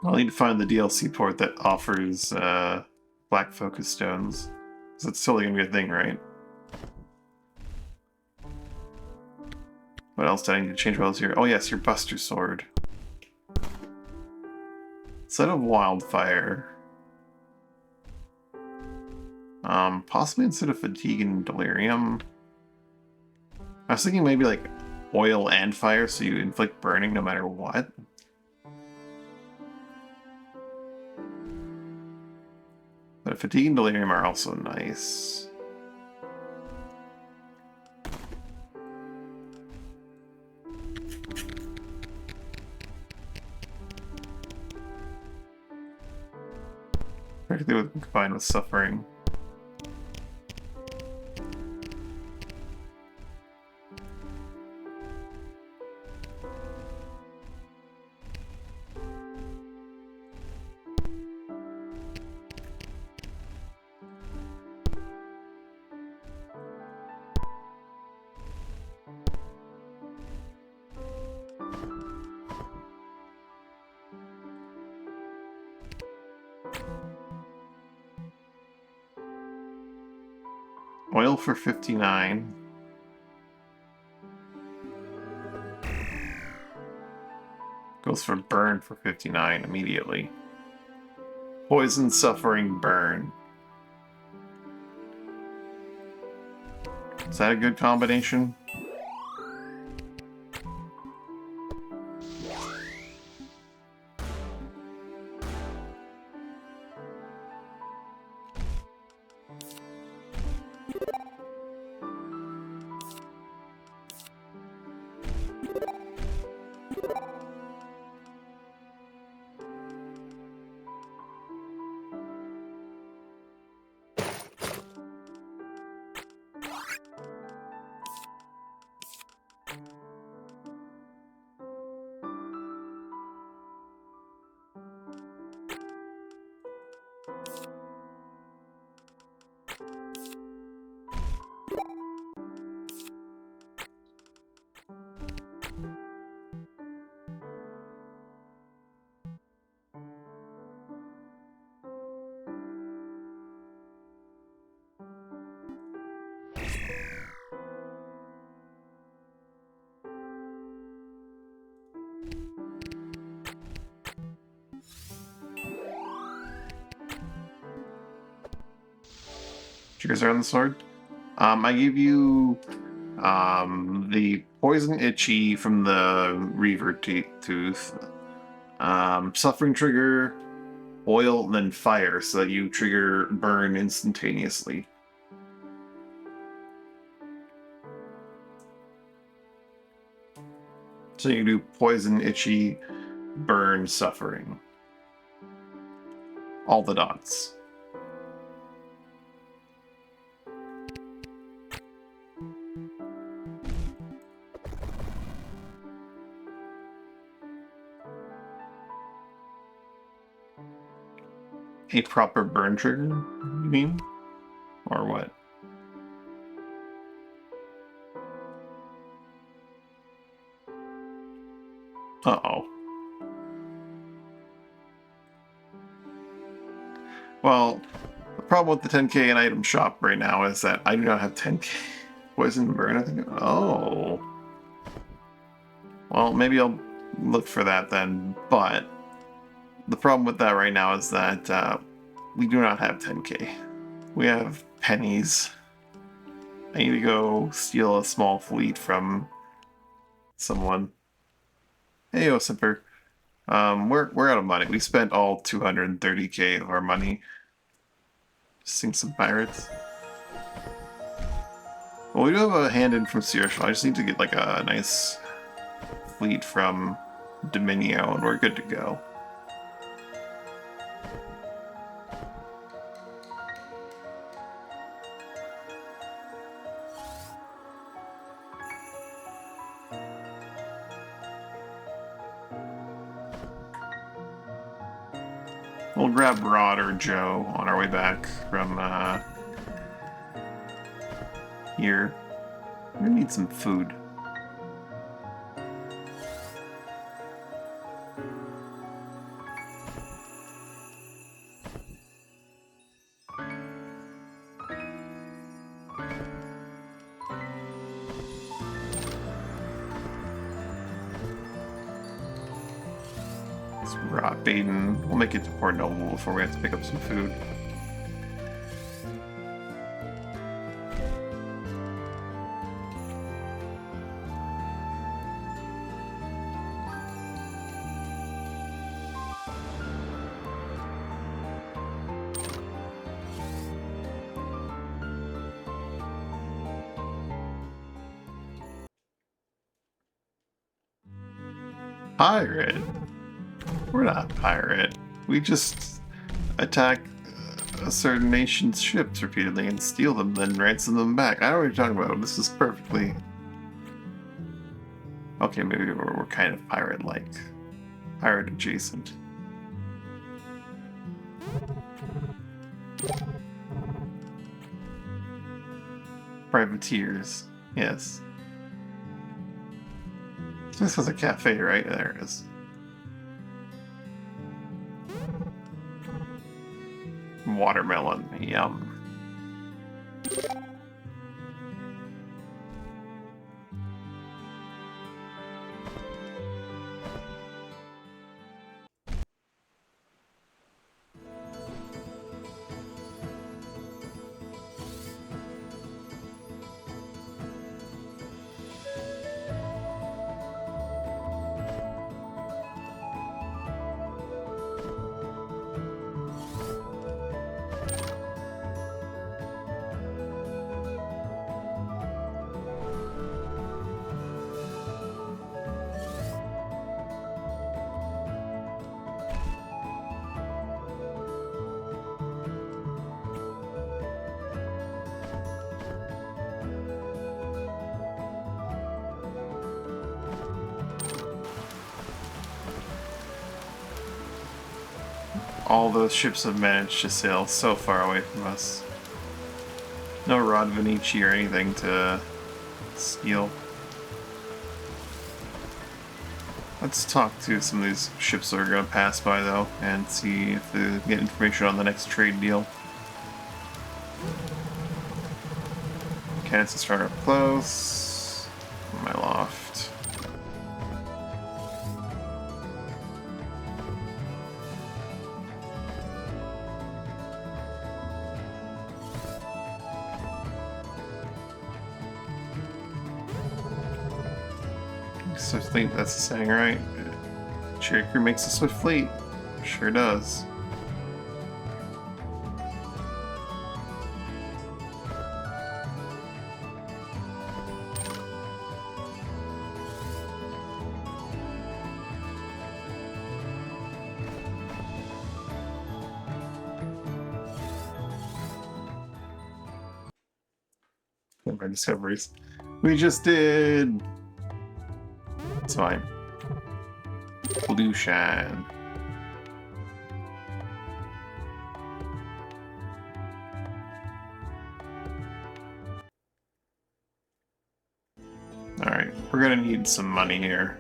Speaker 1: I'll need to find the DLC port that offers black focus stones. So it's totally gonna be a thing, right? What else do I need to change while I was here? Oh yes, your Buster Sword. Instead of Wildfire. Possibly instead of Fatigue and Delirium. I was thinking maybe like Oil and Fire, so you inflict burning no matter what. But fatigue and delirium are also nice. Particularly when combined with suffering. Oil for 59. Goes for burn for 59 immediately. Poison, suffering, burn. Is that a good combination? Triggers are on the sword. I gave you the poison itchy from the Reaver Tooth. Suffering trigger, oil, then fire, so that you trigger burn instantaneously. So you do poison, itchy, burn, suffering. All the dots. A proper burn trigger, you mean? Or what? Uh-oh. Well, the problem with the 10k in item shop right now is that I do not have 10k poison burn, I think. Oh. Well, maybe I'll look for that then, but the problem with that right now is that we do not have 10k. We have pennies. I need to go steal a small fleet from someone. Hey, Osimper. We're out of money. We spent all 230k of our money. Sink some pirates. Well, we do have a hand in from Searshall. I just need to get like a nice fleet from Dominio and we're good to go. We'll grab Rod or Joe on our way back from here. We need some food. Let's rot Baden. We'll make it to Port Noble before we have to pick up some food. Pirate? We're not pirate. We just attack a certain nation's ships repeatedly and steal them, then ransom them back. I don't know what you're talking about. This is perfectly... Okay, maybe we're kind of pirate-like. Pirate-adjacent. Privateers. Yes. This has a cafe, right? There it is. Watermelon. Yum. All those ships have managed to sail so far away from us. No Rod Vinici or anything to steal. Let's talk to some of these ships that are going to pass by, though, and see if they get information on the next trade deal. Cannons to start up close. My loft. Swift fleet, that's the saying, right? Cherry crew makes a swift fleet. Sure does. My discoveries. We just did. It's fine. Blue shine. Alright, we're gonna need some money here.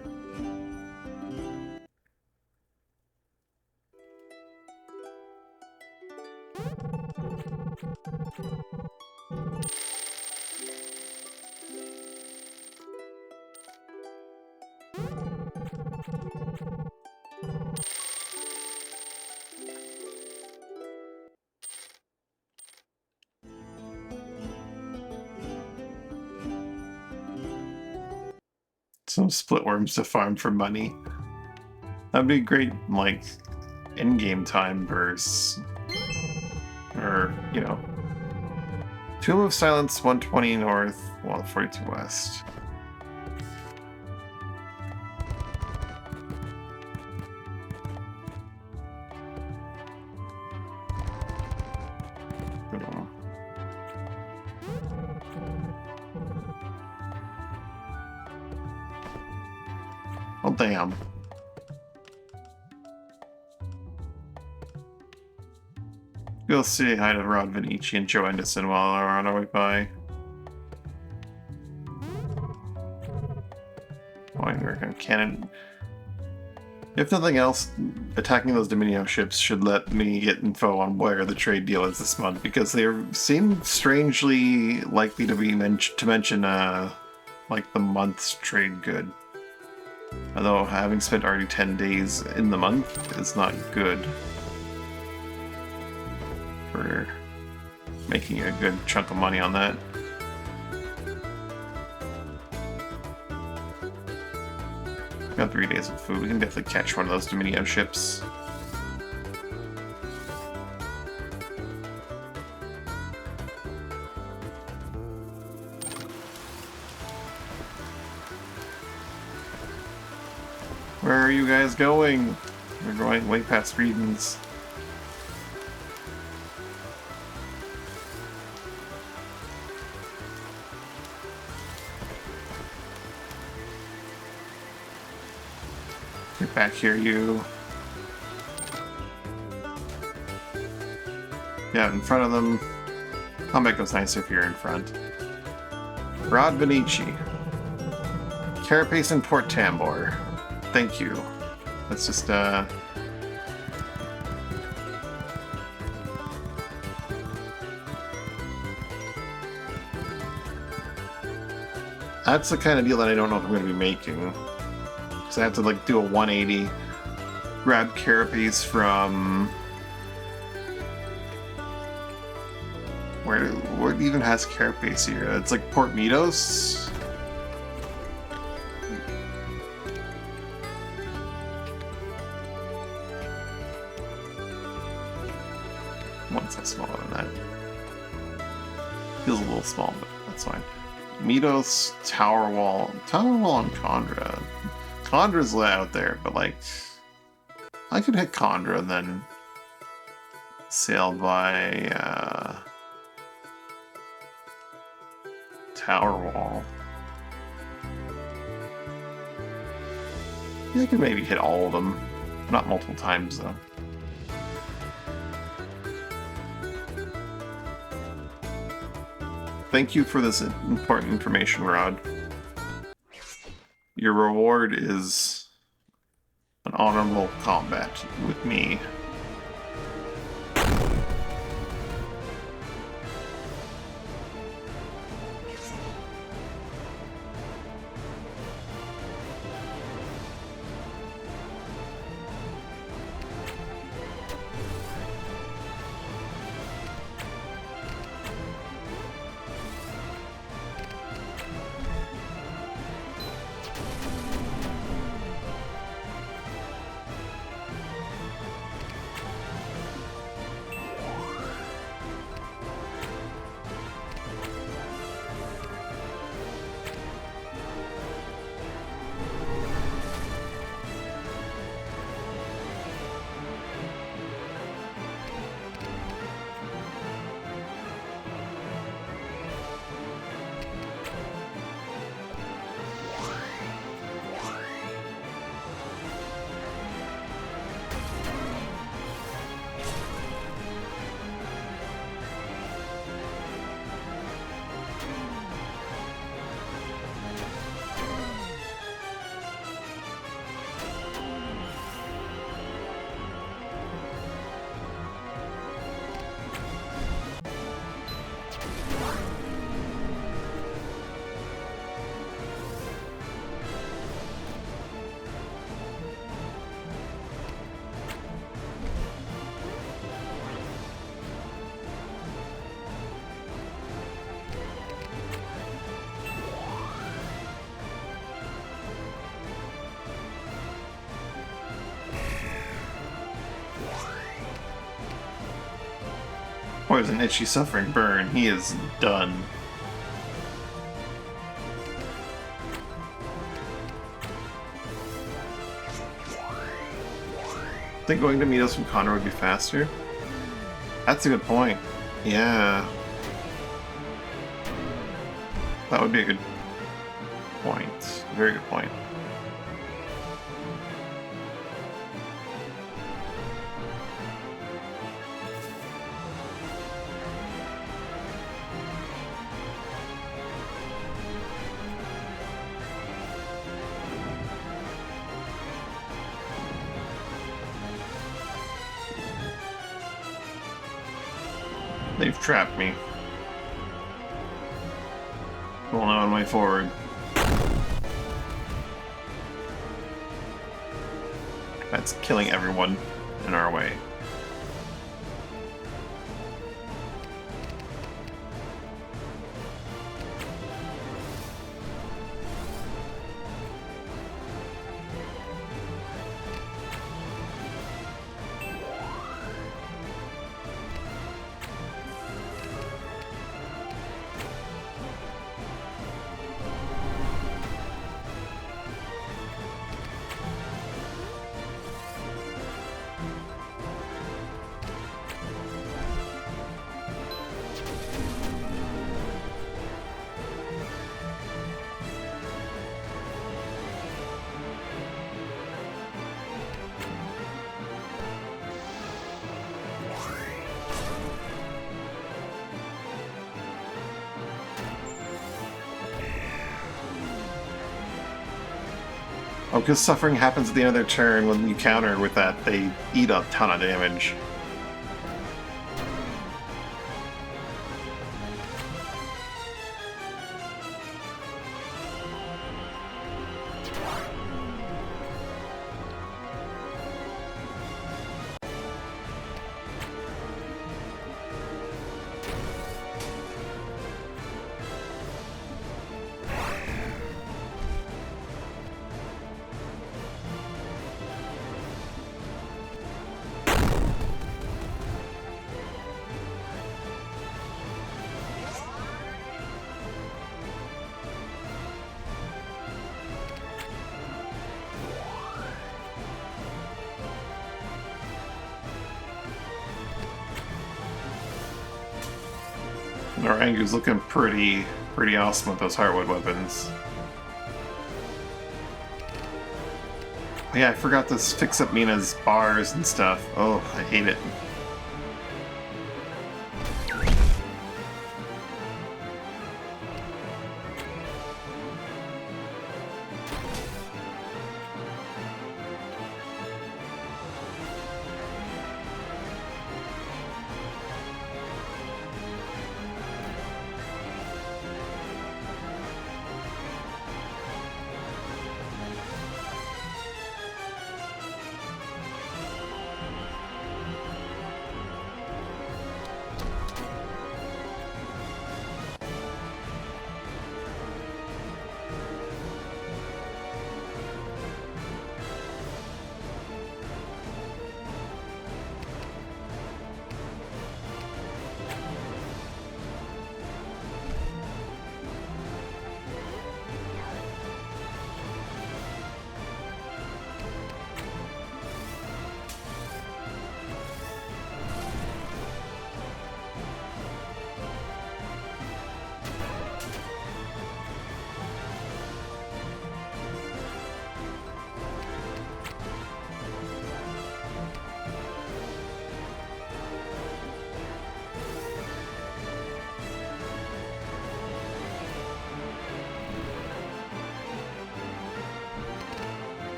Speaker 1: Some splitworms to farm for money. That'd be great, like, in-game time versus... Or, you know... Tomb of Silence, 120 north, 142 west. Oh, damn. We'll say hi to Rod Vinici and Joe Anderson while we're on our way by. American cannon. If nothing else, attacking those Dominio ships should let me get info on where the trade deal is this month, because they seem strangely likely to be mention like the month's trade good. Although having spent already 10 days in the month is not good for making a good chunk of money on that. Got 3 days of food. We can definitely catch one of those Dominio ships. Where are you guys going? We're going way past Reedens. Get back here, you. Yeah, in front of them. Combat goes nicer if you're in front. Rod Vinici. Carapace and Port Tambor. Thank you. Let's just, That's the kind of deal that I don't know if I'm going to be making. Because I have to, like, do a 180. Grab Carapace from... Where even has Carapace here? It's like Port Meadows? One size smaller than that. Feels a little small, but that's fine. Meadows, Tower Wall and Condra. Condra's out there, but like... I could hit Condra and then sail by, Tower Wall. I could maybe hit all of them. Not multiple times, though. Thank you for this important information, Rod. Your reward is an honorable combat with me. Poison, itchy, suffering, burn. He is done. I think going to meet us from Connor would be faster. That's a good point. Yeah. That would be a good point. Very good point. They've trapped me. Well, now on my way forward. That's killing everyone in our way. Oh, because suffering happens at the end of their turn. When you counter with that, they eat a ton of damage. Orangu's looking pretty awesome with those hardwood weapons. Yeah, I forgot to fix up Mina's bars and stuff. Oh, I hate it.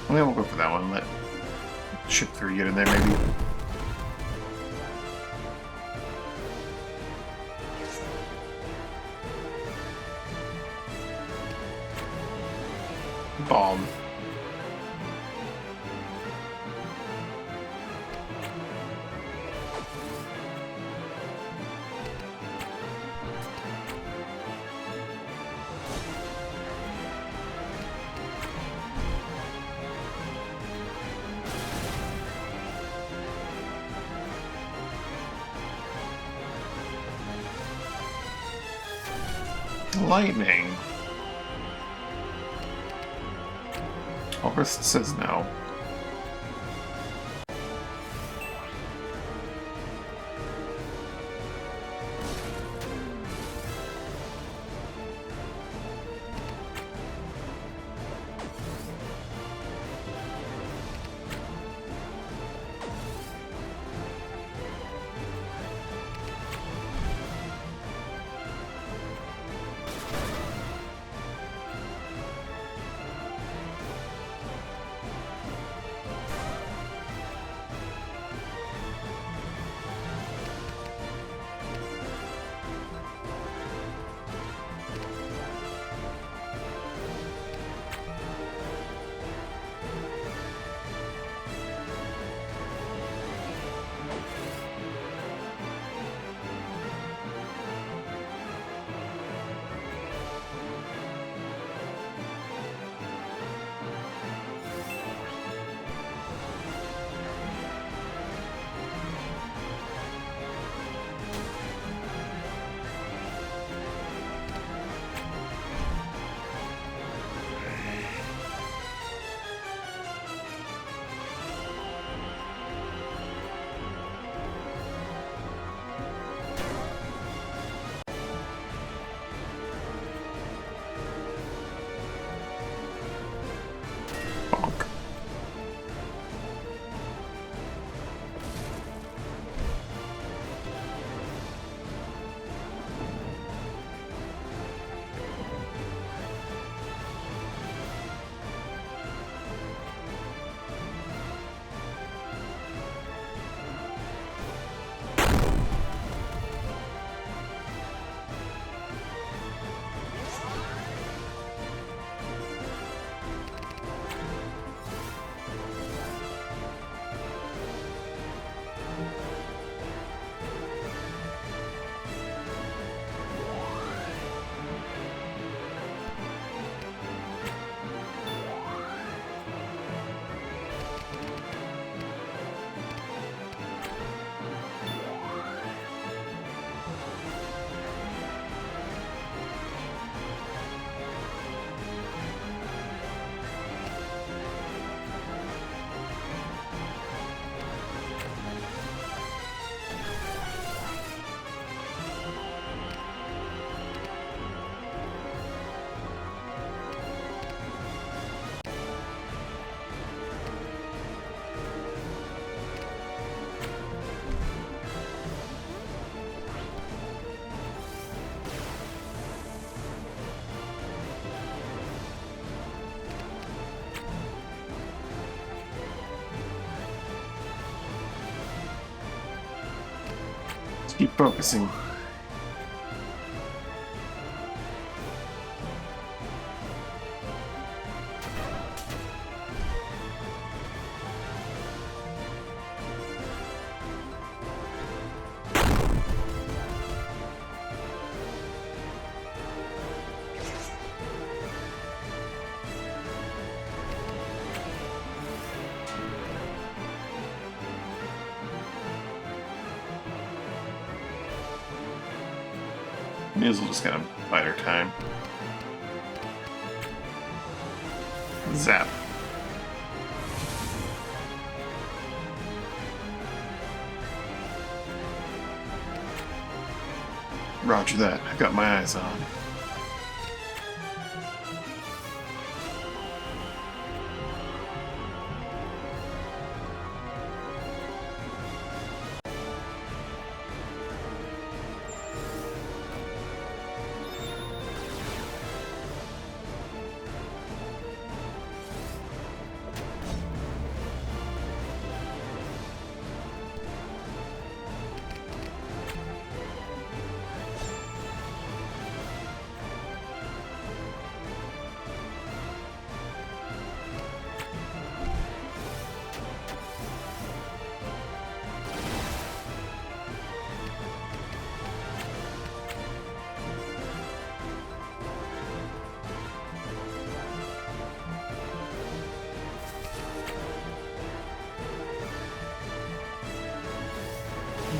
Speaker 1: Yeah, we'll go for that one. Let Ship 3 get in there, maybe. Bomb. Lightning. August says no. Keep focusing. May as well just kind of bide our time. Zap. Roger that. I've got my eyes on.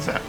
Speaker 1: Zap.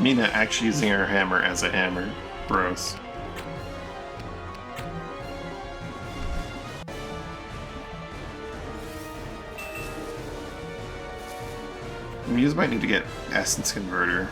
Speaker 1: Mina actually using her hammer as a hammer. Gross. Muse might need to get Essence Converter.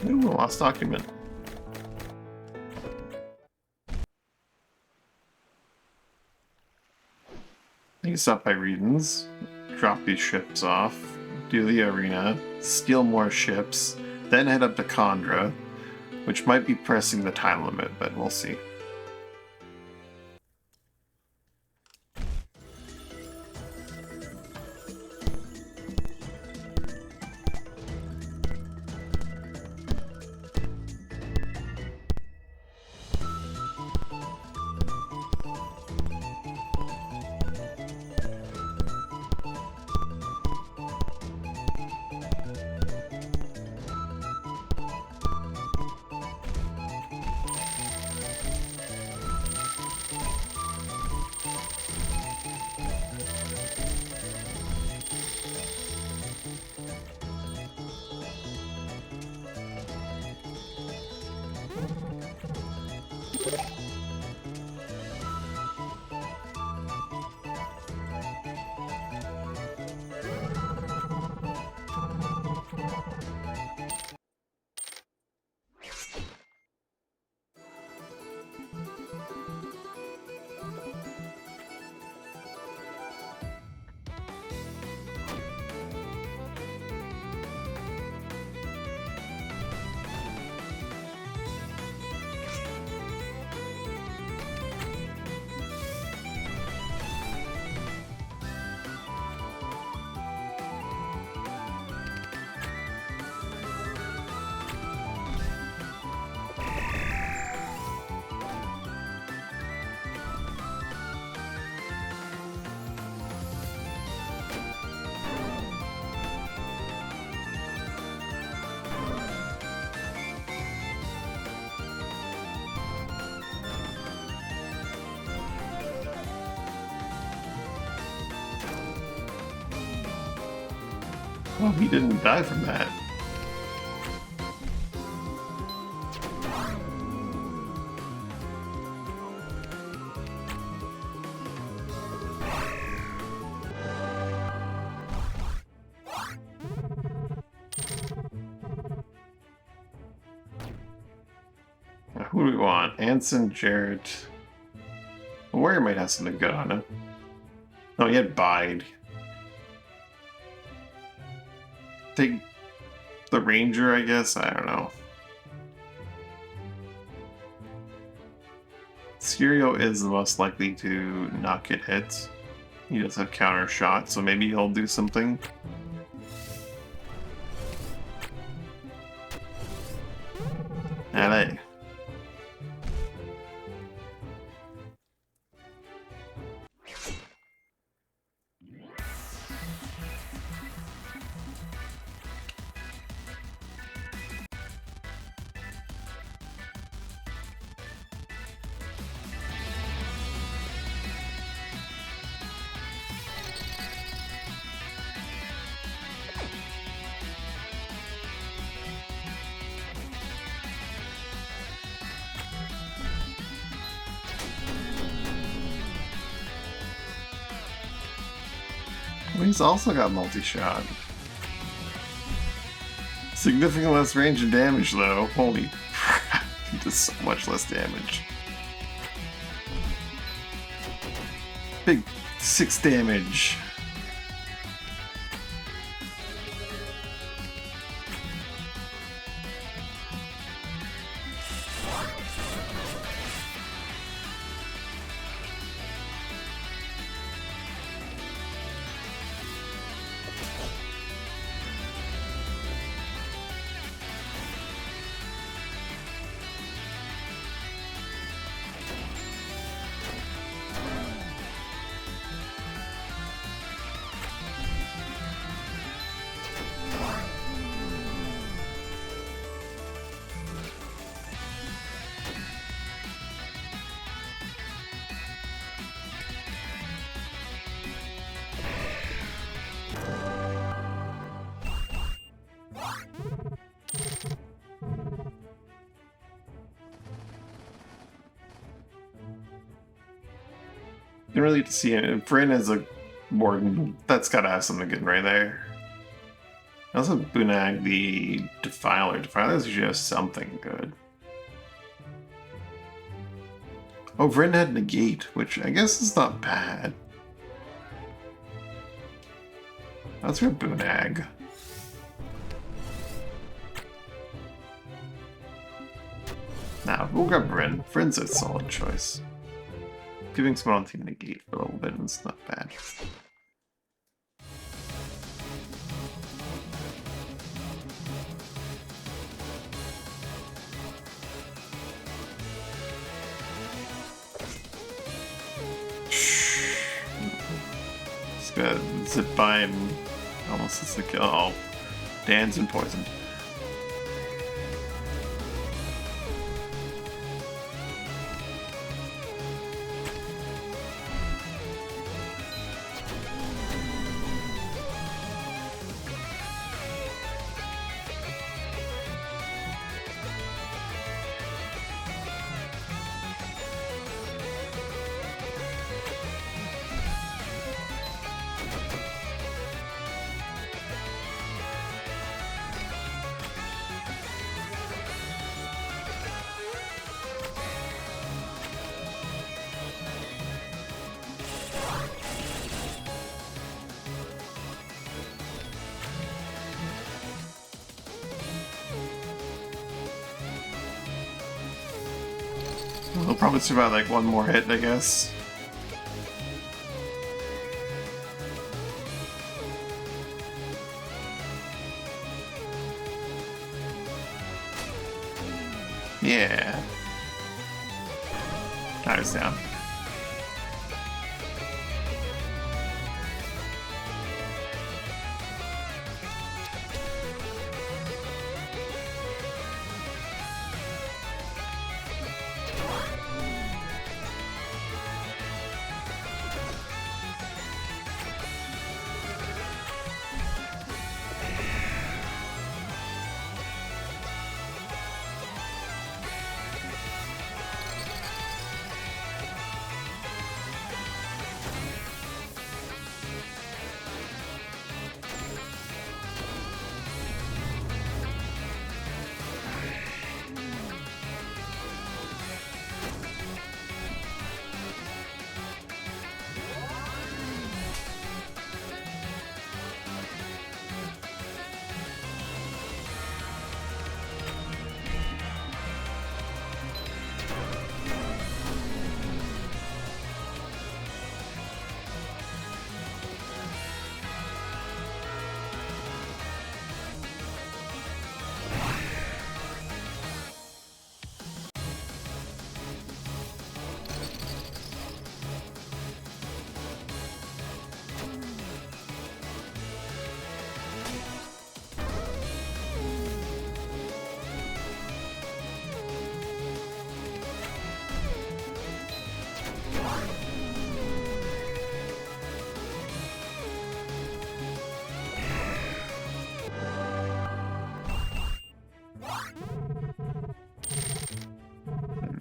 Speaker 1: Ooh, lost document. You can stop by Reedens, drop these ships off, do the arena, steal more ships, then head up to Condra, which might be pressing the time limit, but we'll see. Oh, he didn't die from that. Who do we want? Anson, Jarrett. The Warrior might have something good on him. No, he had Bide. Take the Ranger, I guess? I don't know. Scurio is the most likely to not get hit. He does have counter shot, so maybe he'll do something. LA. He's also got multi-shot. Significantly less range and damage, though. Holy crap, he does so much less damage. Big 6 damage. You don't really get to see it. Bryn is a Warden. That's gotta have something good right there. I also Bunag the Defiler. Defiler's usually has something good. Oh, Vryn had Negate, which I guess is not bad. That's for Bunag. Nah, we'll grab Vryn. Vryn's a solid choice. Giving someone on Negate for a little bit is not bad. Just gotta zip by him. Almost as the kill. Oh, Dan's been poisoned. He'll probably survive like one more hit, I guess. Yeah. I was down.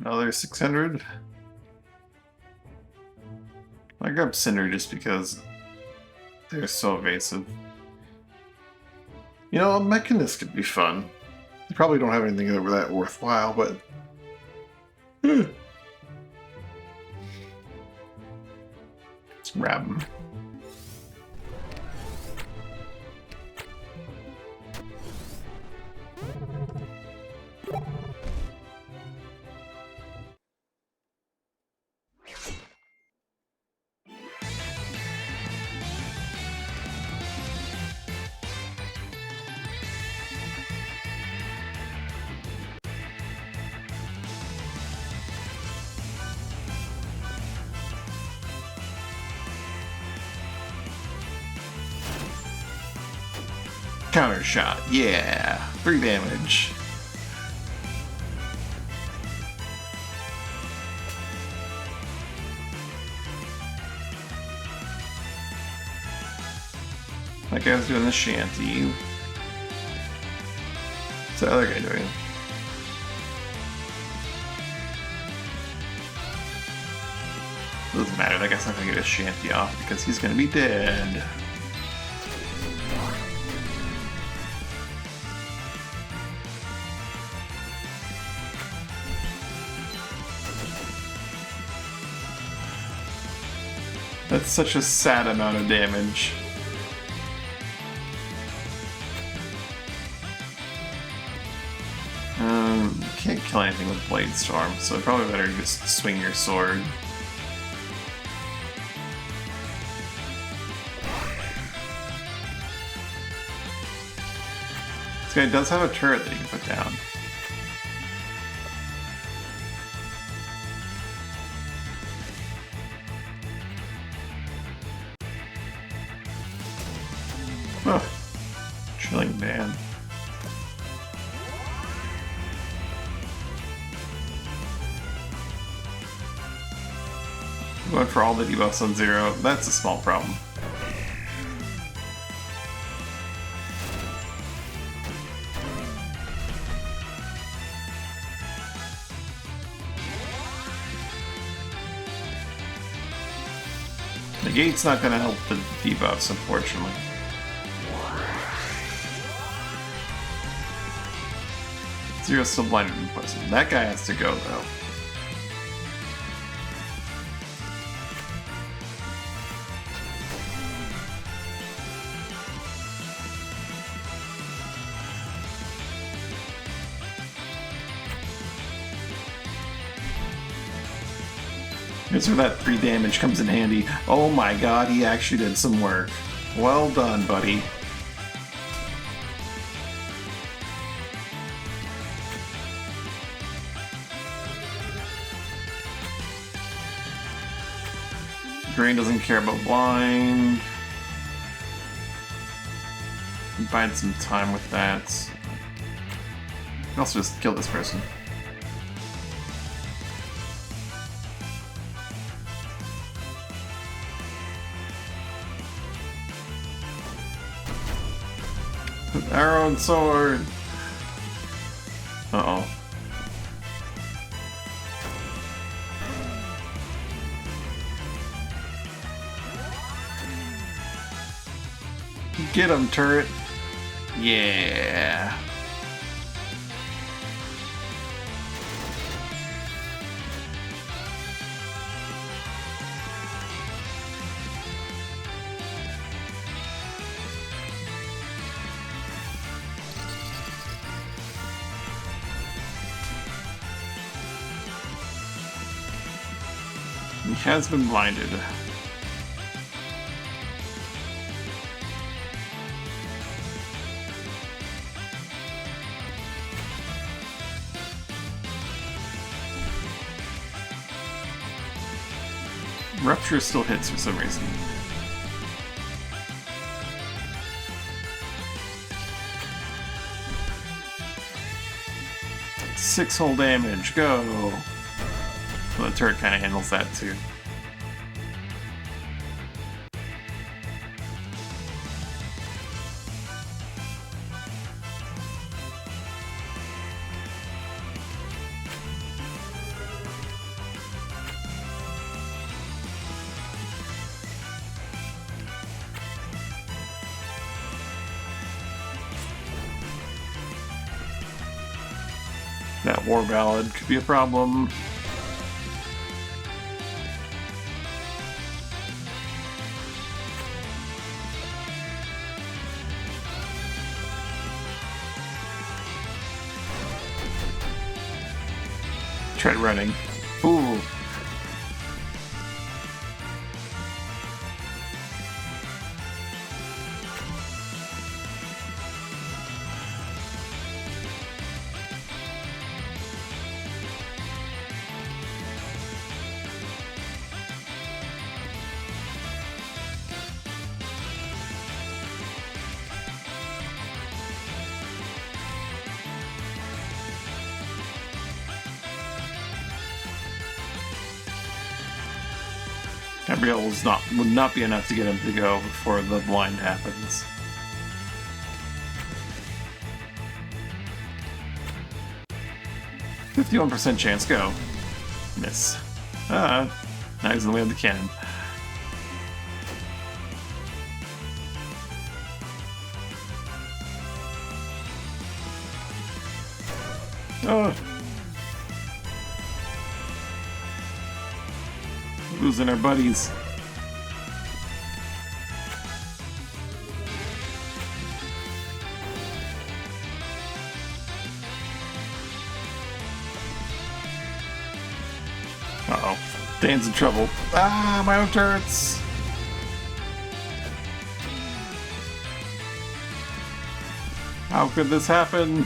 Speaker 1: Another 600. I grabbed Cinder just because they're so evasive. You know, a Mechanist could be fun. They probably don't have anything that worthwhile, but... Let's grab them. Counter shot, yeah! 3 damage. That guy's doing the shanty. What's the other guy doing? Doesn't matter, that guy's not gonna get his shanty off because he's gonna be dead. That's such a sad amount of damage. You can't kill anything with Blade Storm, so probably better just swing your sword. This guy does have a turret that you can put down. Oh, chilling ban. Going for all the debuffs on 0, that's a small problem. The gate's not going to help the debuffs, unfortunately. Zero's still blinded and poisoned. That guy has to go, though. Here's where that 3 damage comes in handy. Oh my god, he actually did some work. Well done, buddy. Green doesn't care about blind. Bide some time with that. You can also just kill this person. Arrow and sword. Uh-oh. Get him, turret. Yeah. He has been blinded. Rupture still hits for some reason. Six whole damage, go! Well, the turret kind of handles that too. That war ballad could be a problem. Tried running. Ooh. Gabrielle's would not be enough to get him to go before the blind happens. "51% chance, go." Miss. Now he's in the way of the cannon. Oh. Losing our buddies. Uh-oh. Dan's in trouble. Ah, my own turrets! How could this happen?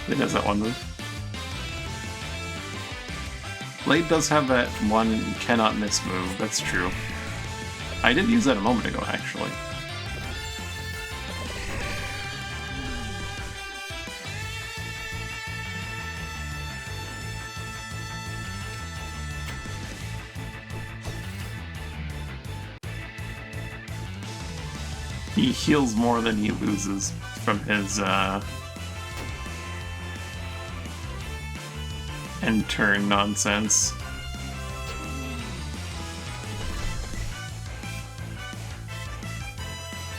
Speaker 1: It has that one move. Blade does have that one cannot miss move, that's true. I did use that a moment ago, actually. He heals more than he loses from his, end turn nonsense.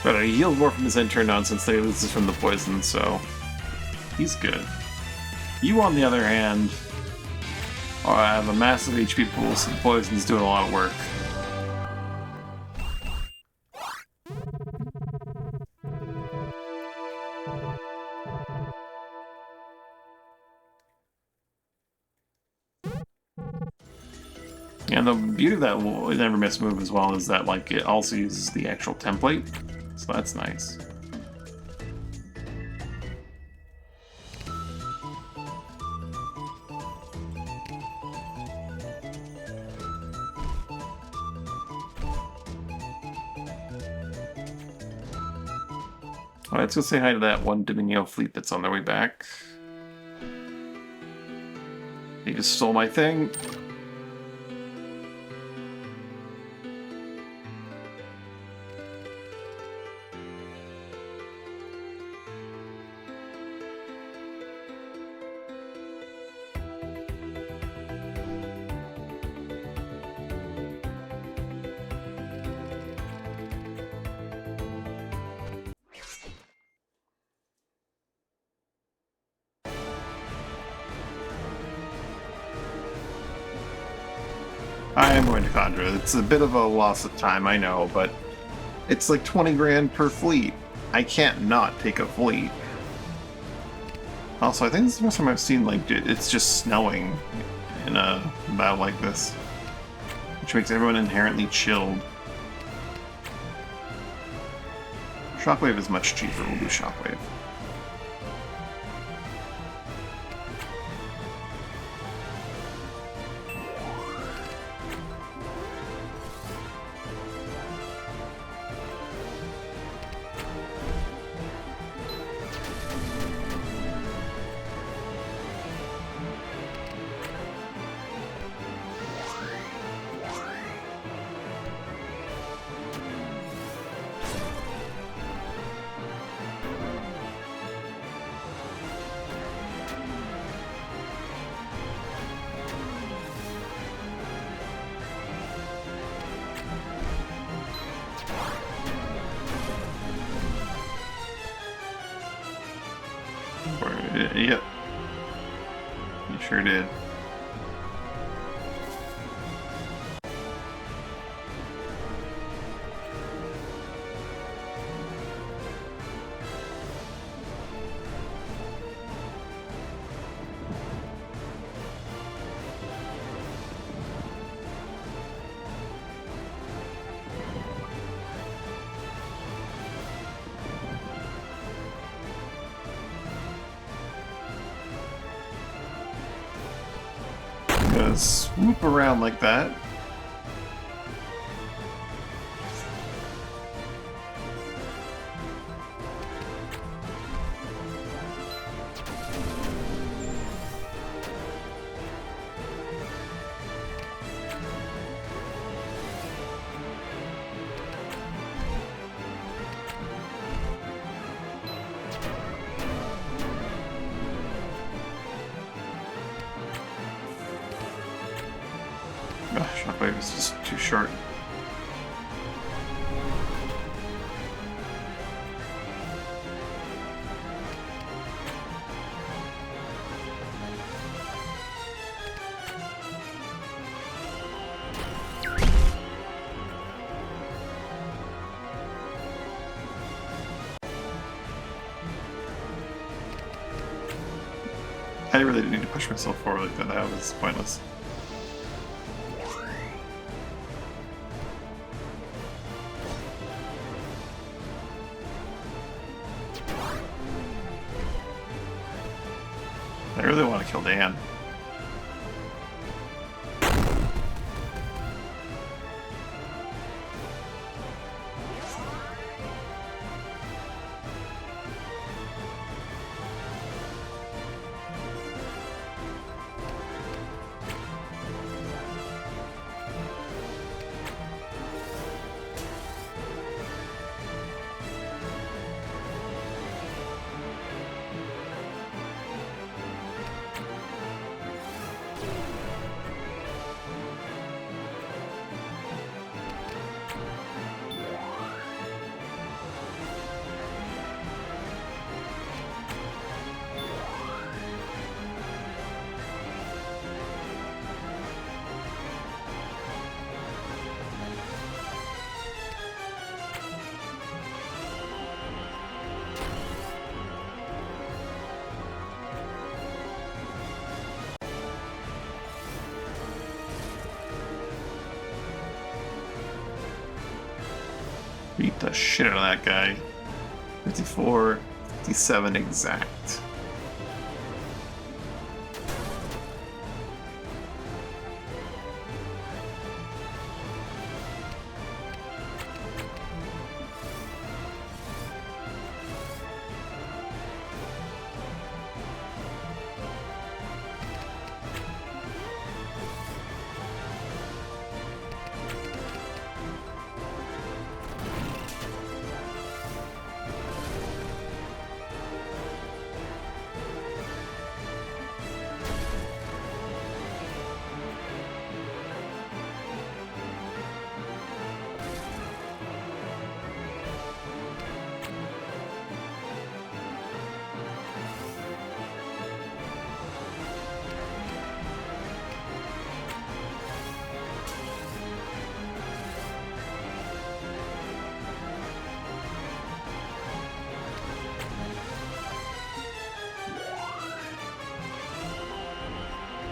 Speaker 1: But he heals more from his end turn nonsense than he loses from the poison, so he's good. You, on the other hand, have a massive HP pool, so the poison's doing a lot of work. And the beauty of that never miss move as well is that, like, it also uses the actual template, so that's nice. Alright, let's go say hi to that one Dominio fleet that's on their way back. He just stole my thing. I am going to Conjure. It's a bit of a loss of time, I know, but it's like 20 grand per fleet. I can't not take a fleet. Also, I think this is the first time I've seen, like, it's just snowing in a battle like this, which makes everyone inherently chilled. Shockwave is much cheaper. We'll do Shockwave. Yep. You sure did. Gonna swoop around like that. Shockwave is just too short. I really didn't need to push myself forward like that. That was pointless. I really want to kill Dan. Beat the shit out of that guy. 54, 57 exact.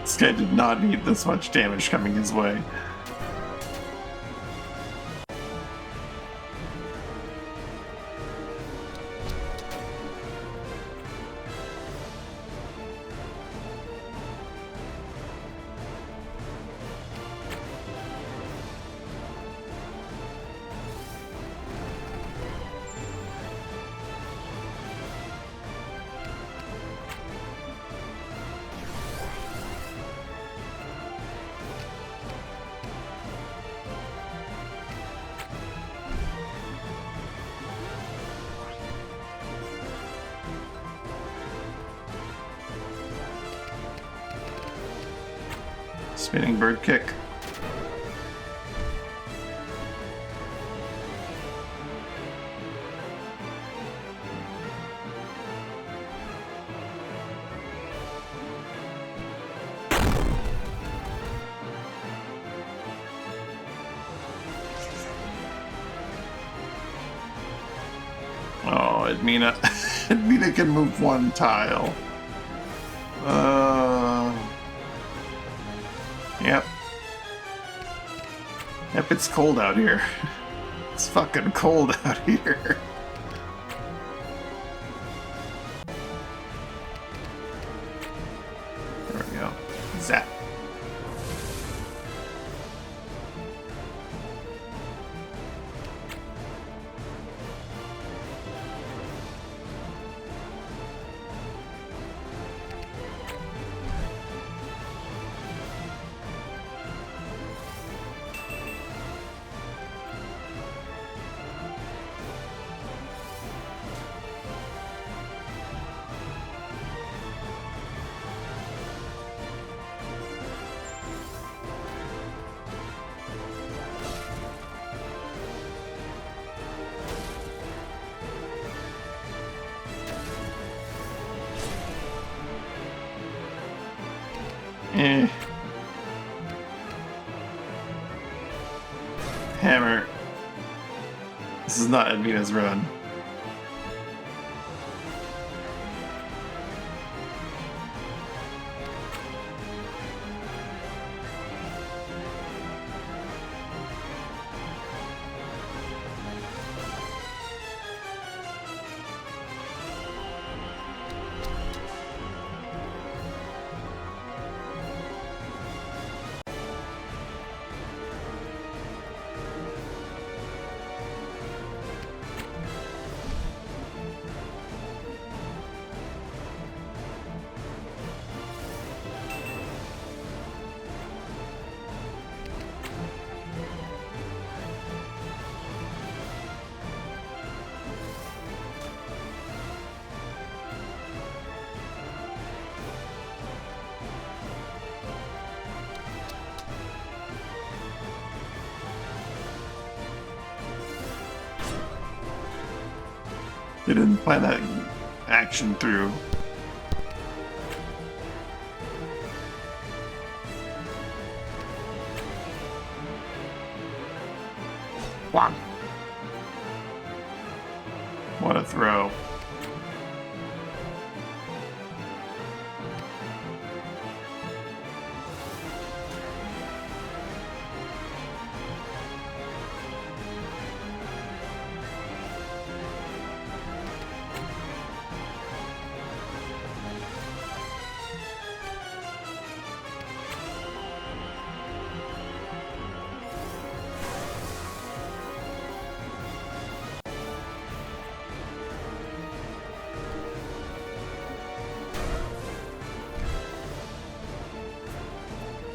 Speaker 1: This guy did not need this much damage coming his way. Spinning bird kick. Edmina. Edmina can move one tile. Yep. Yep, it's cold out here. It's fucking cold out here. There we go. Zap. Hammer. This is not Edmina's run. They didn't plan that action through. Wow. What a throw.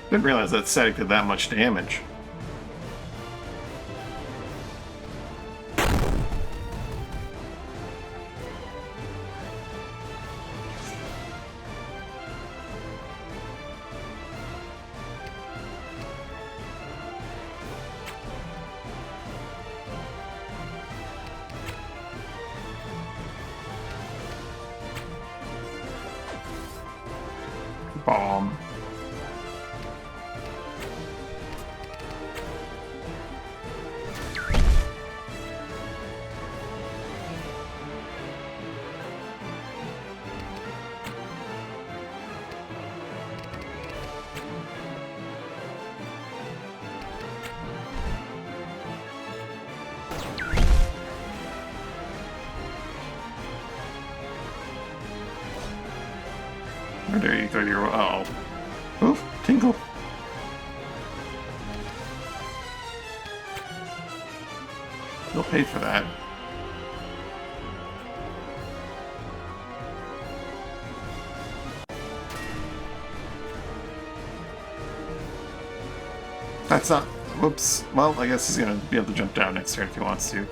Speaker 1: Didn't realize that static did that much damage. Bomb. There you go, you're. Oh. Oof, tinkle. You'll pay for that. That's not. Whoops. Well, I guess he's gonna be able to jump down next turn if he wants to.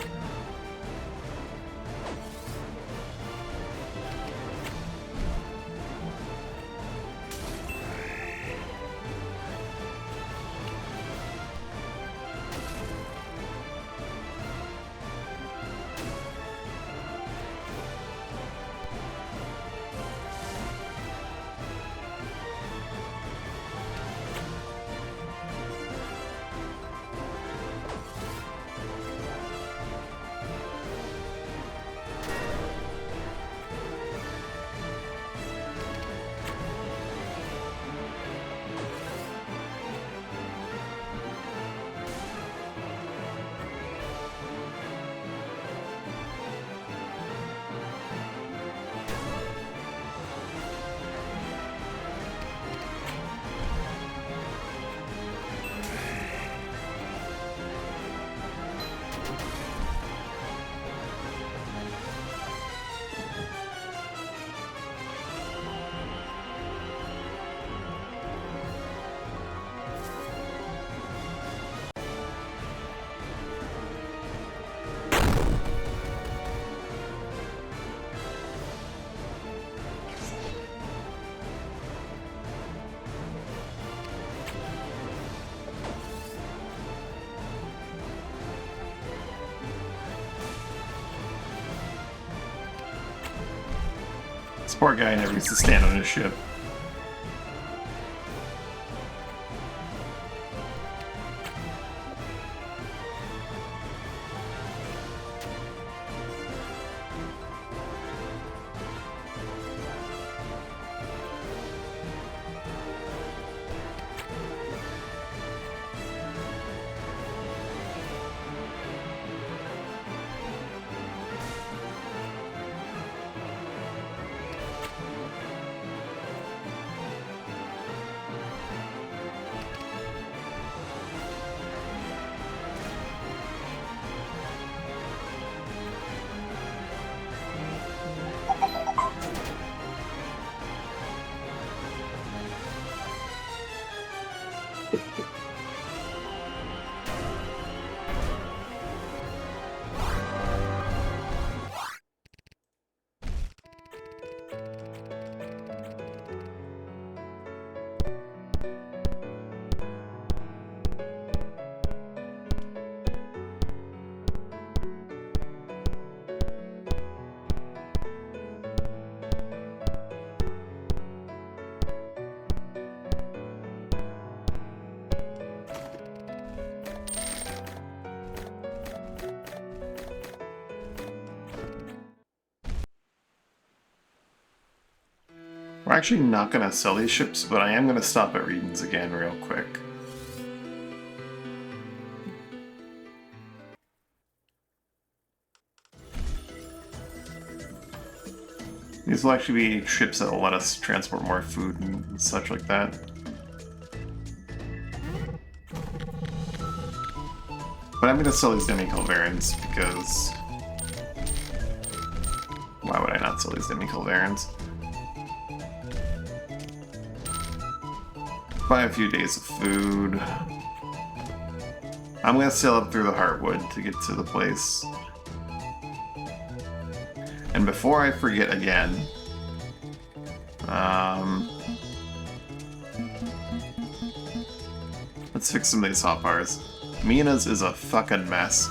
Speaker 1: This poor guy never used to stand on his ship. We're actually not going to sell these ships, but I am going to stop at Reedens again real quick. These will actually be ships that will let us transport more food and such like that. But I'm going to sell these demi-culverins because... why would I not sell these demi-culverins? Buy a few days of food. I'm gonna sail up through the Heartwood to get to the place. And before I forget again, let's fix some of these hotbars. Mina's is a fucking mess.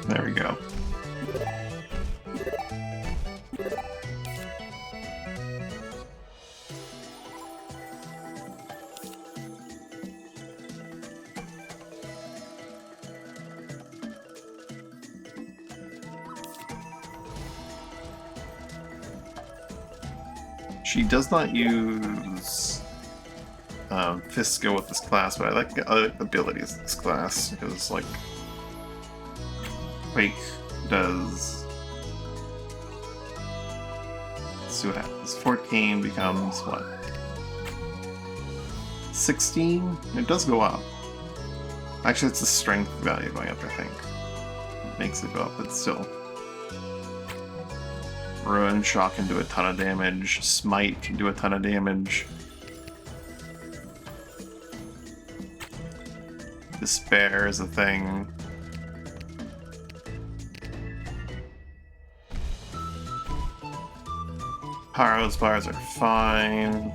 Speaker 1: There we go. She does not use fist skill with this class, but I like the abilities of this class because, like, Quake does. Let's see what happens. 14 becomes what? 16? It does go up. Actually, it's the strength value going up, I think. It makes it go up, but still. Ruin Shock can do a ton of damage. Smite can do a ton of damage. Despair is a thing. Pyro's bars are fine.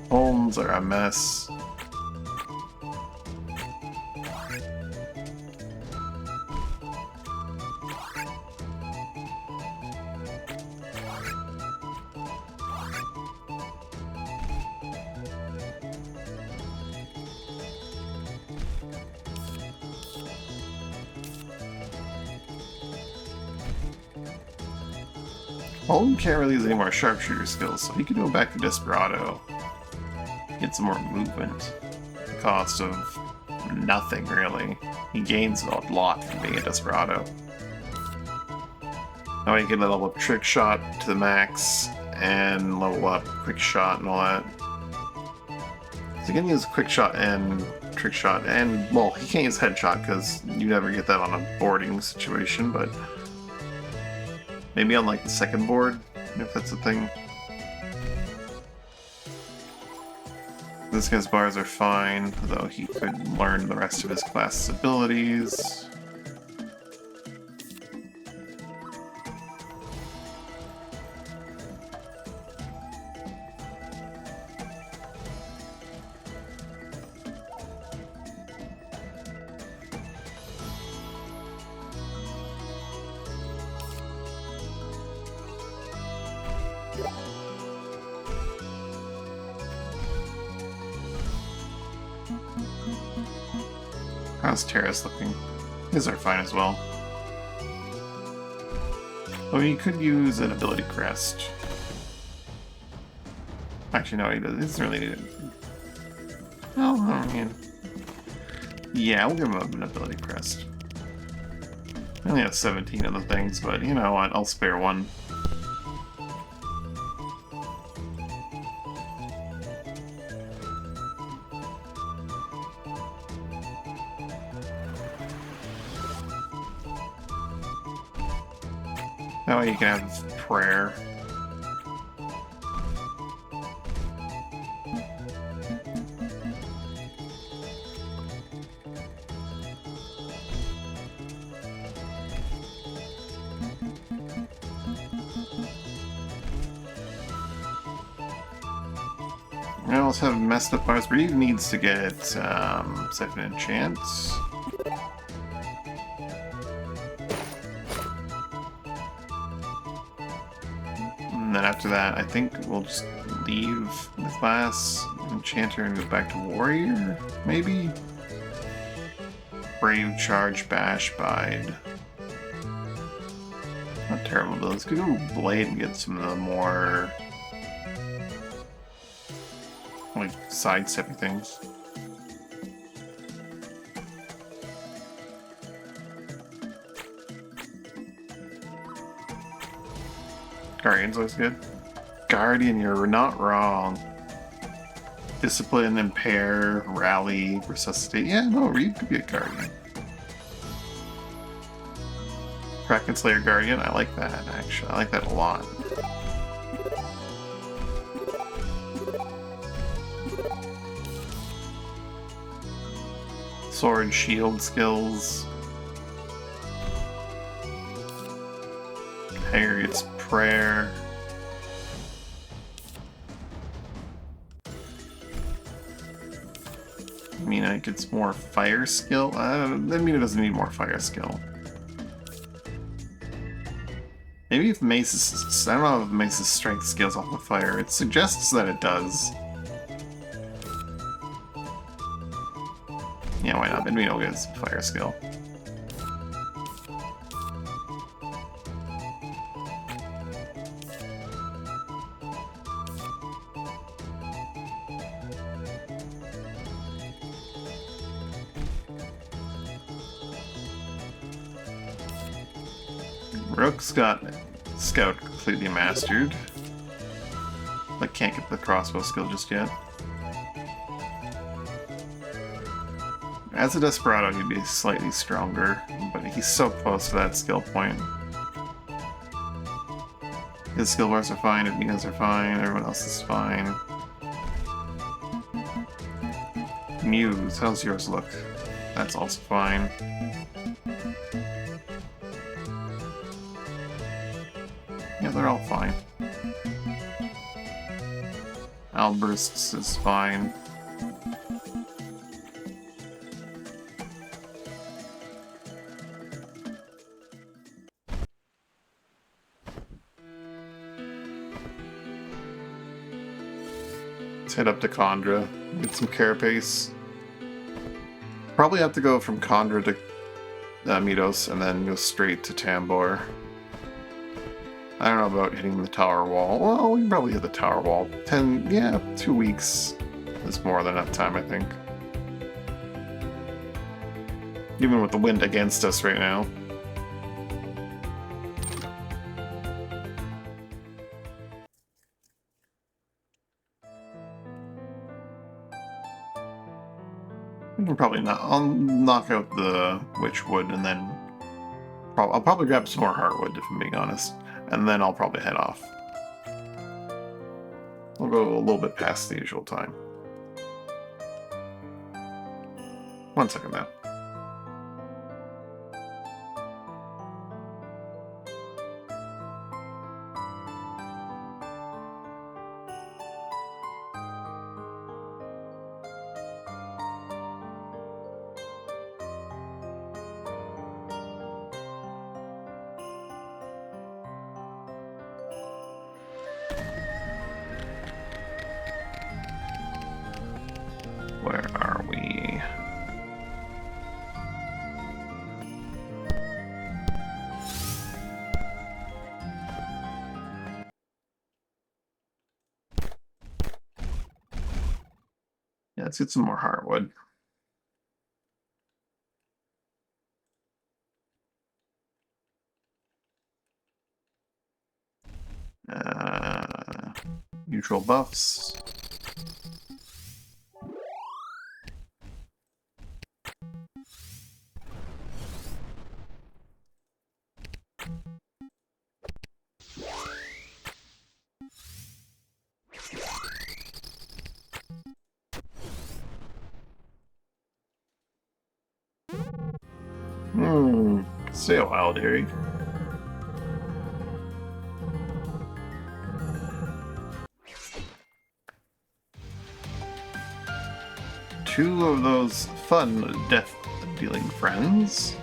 Speaker 1: Homes are a mess. Holden can't really use any more sharpshooter skills, so he could go back to Desperado. Get some more movement. At the cost of nothing, really. He gains a lot from being a Desperado. Now he can level up Trick Shot to the max, and level up Quick Shot and all that. So he can use Quick Shot and Trick Shot, and, well, he can't use Headshot because you never get that on a boarding situation, but maybe on, like, the second board, if that's a thing. This guy's bars are fine, though he could learn the rest of his class's abilities. How's Terrace looking? His are fine as well. Oh, he could use an ability crest. Actually, no, he doesn't really need it. Oh, I mean... Yeah, we'll give him an ability crest. I only have 17 of the things, but you know what, I'll spare one. That way you can have prayer. I also have messed up bars. Reeve needs to get second enchant. And then after that, I think we'll just leave the class, Enchanter, and go back to Warrior, maybe? Brave, Charge, Bash, Bide. Not terrible abilities. Could go Blade and get some of the more... like, sidesteppy things. Guardians looks good. Guardian, you're not wrong. Discipline, Impair, Rally, Resuscitate. Yeah, no, Reed could be a Guardian. Kraken Slayer Guardian, I like that, actually. I like that a lot. Sword, shield skills. Harriet's Prayer. Mina gets more fire skill. Then Mina doesn't need more fire skill. Maybe if Mace's... I don't know if Mace's strength scales off the fire. It suggests that it does. Yeah, why not? Then Mina will get some fire skill. Rook's got Scout completely mastered. Like, can't get the crossbow skill just yet. As a Desperado, he'd be slightly stronger, but he's so close to that skill point. His skill bars are fine, Admina's are fine, everyone else is fine. Muse, how's yours look? That's also fine. Yeah, they're all fine. Albursts is fine. Let's head up to Condra, get some carapace. Probably have to go from Condra to Midos and then go straight to Tambor. I don't know about hitting the tower wall. Well, we can probably hit the tower wall. 2 weeks is more than enough time, I think. Even with the wind against us right now. We can probably not. I'll knock out the Witchwood and then I'll probably grab some more Heartwood, if I'm being honest. And then I'll probably head off. We'll go a little bit past the usual time. One second, though. Where are we? Yeah, let's get some more hardwood. Neutral buffs. Stay a while, Derry. Two of those fun death-dealing friends.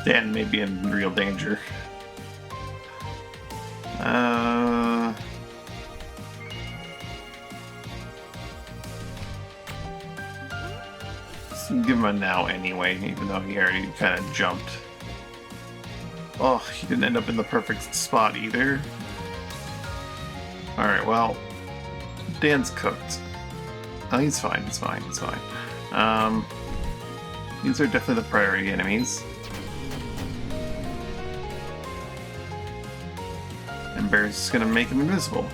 Speaker 1: Dan may be in real danger. Let's give him a now anyway, even though he already kind of jumped. Oh, he didn't end up in the perfect spot either. Alright, well, Dan's cooked. Oh, he's fine, he's fine, he's fine. These are definitely the priority enemies. And Bear's just gonna make him invisible.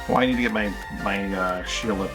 Speaker 1: Well, I need to get my shield up.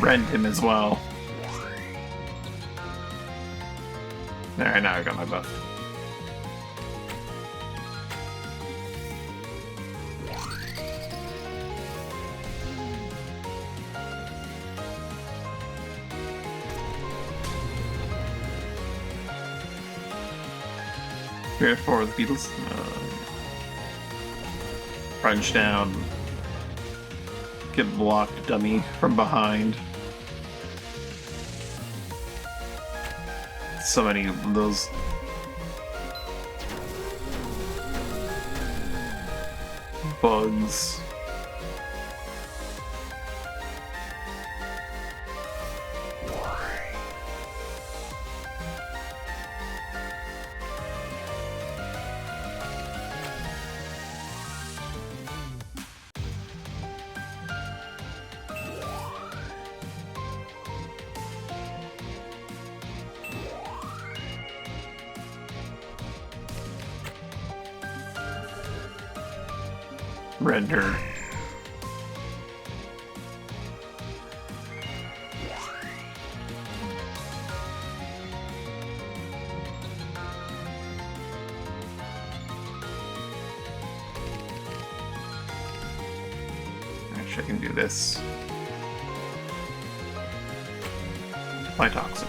Speaker 1: Rend him as well. Alright, now I got my buff. Here for the Beatles. Crunch down. Get blocked, dummy, from behind. so many of those bugs. Render. Actually, I can do this. Toxin.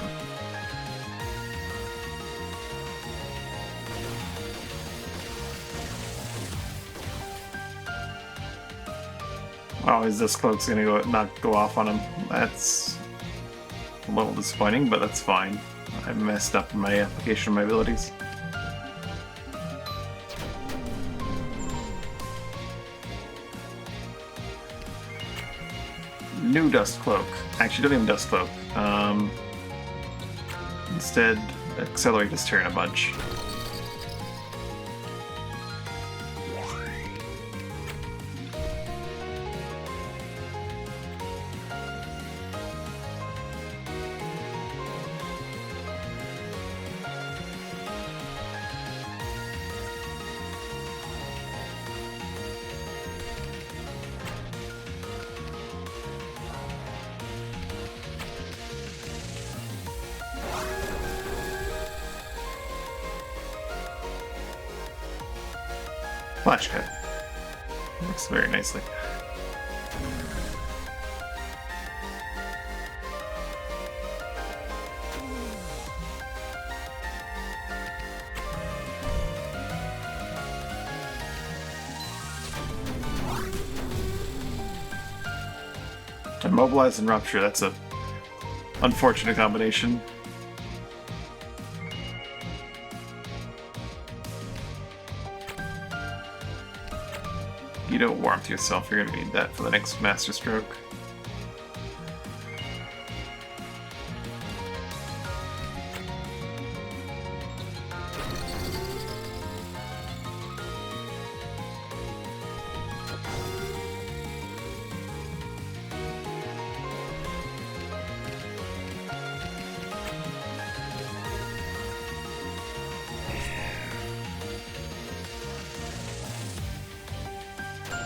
Speaker 1: Oh, is this cloak's gonna not go off on him? That's a little disappointing, but that's fine. I messed up in my application of my abilities. New Dust Cloak. Actually, don't even Dust Cloak. Instead, accelerate his turn a bunch. Flash cut. Works very nicely. Immobilize and Rupture, that's a unfortunate combination. You don't warmth yourself, you're gonna need that for the next Master Stroke.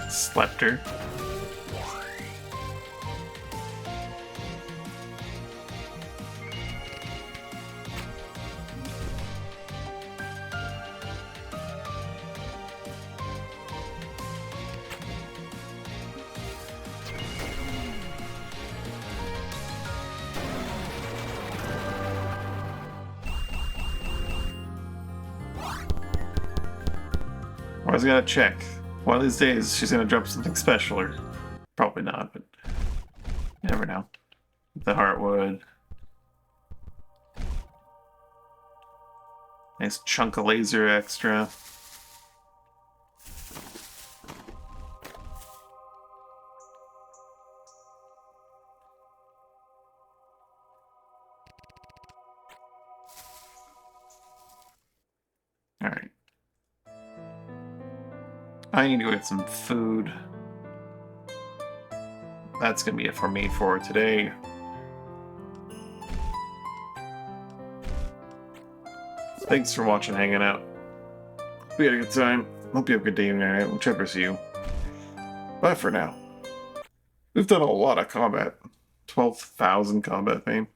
Speaker 1: Slept her. I was gonna check. One of these days, she's gonna drop something special, or probably not, but you never know. The Heartwood. Nice chunk of laser extra. Alright. I need to go get some food. That's gonna be it for me for today. Thanks for watching, hanging out. We had a good time. Hope you have a good day or night, whichever's you. Bye for now. We've done a lot of combat. 12,000 combat fame.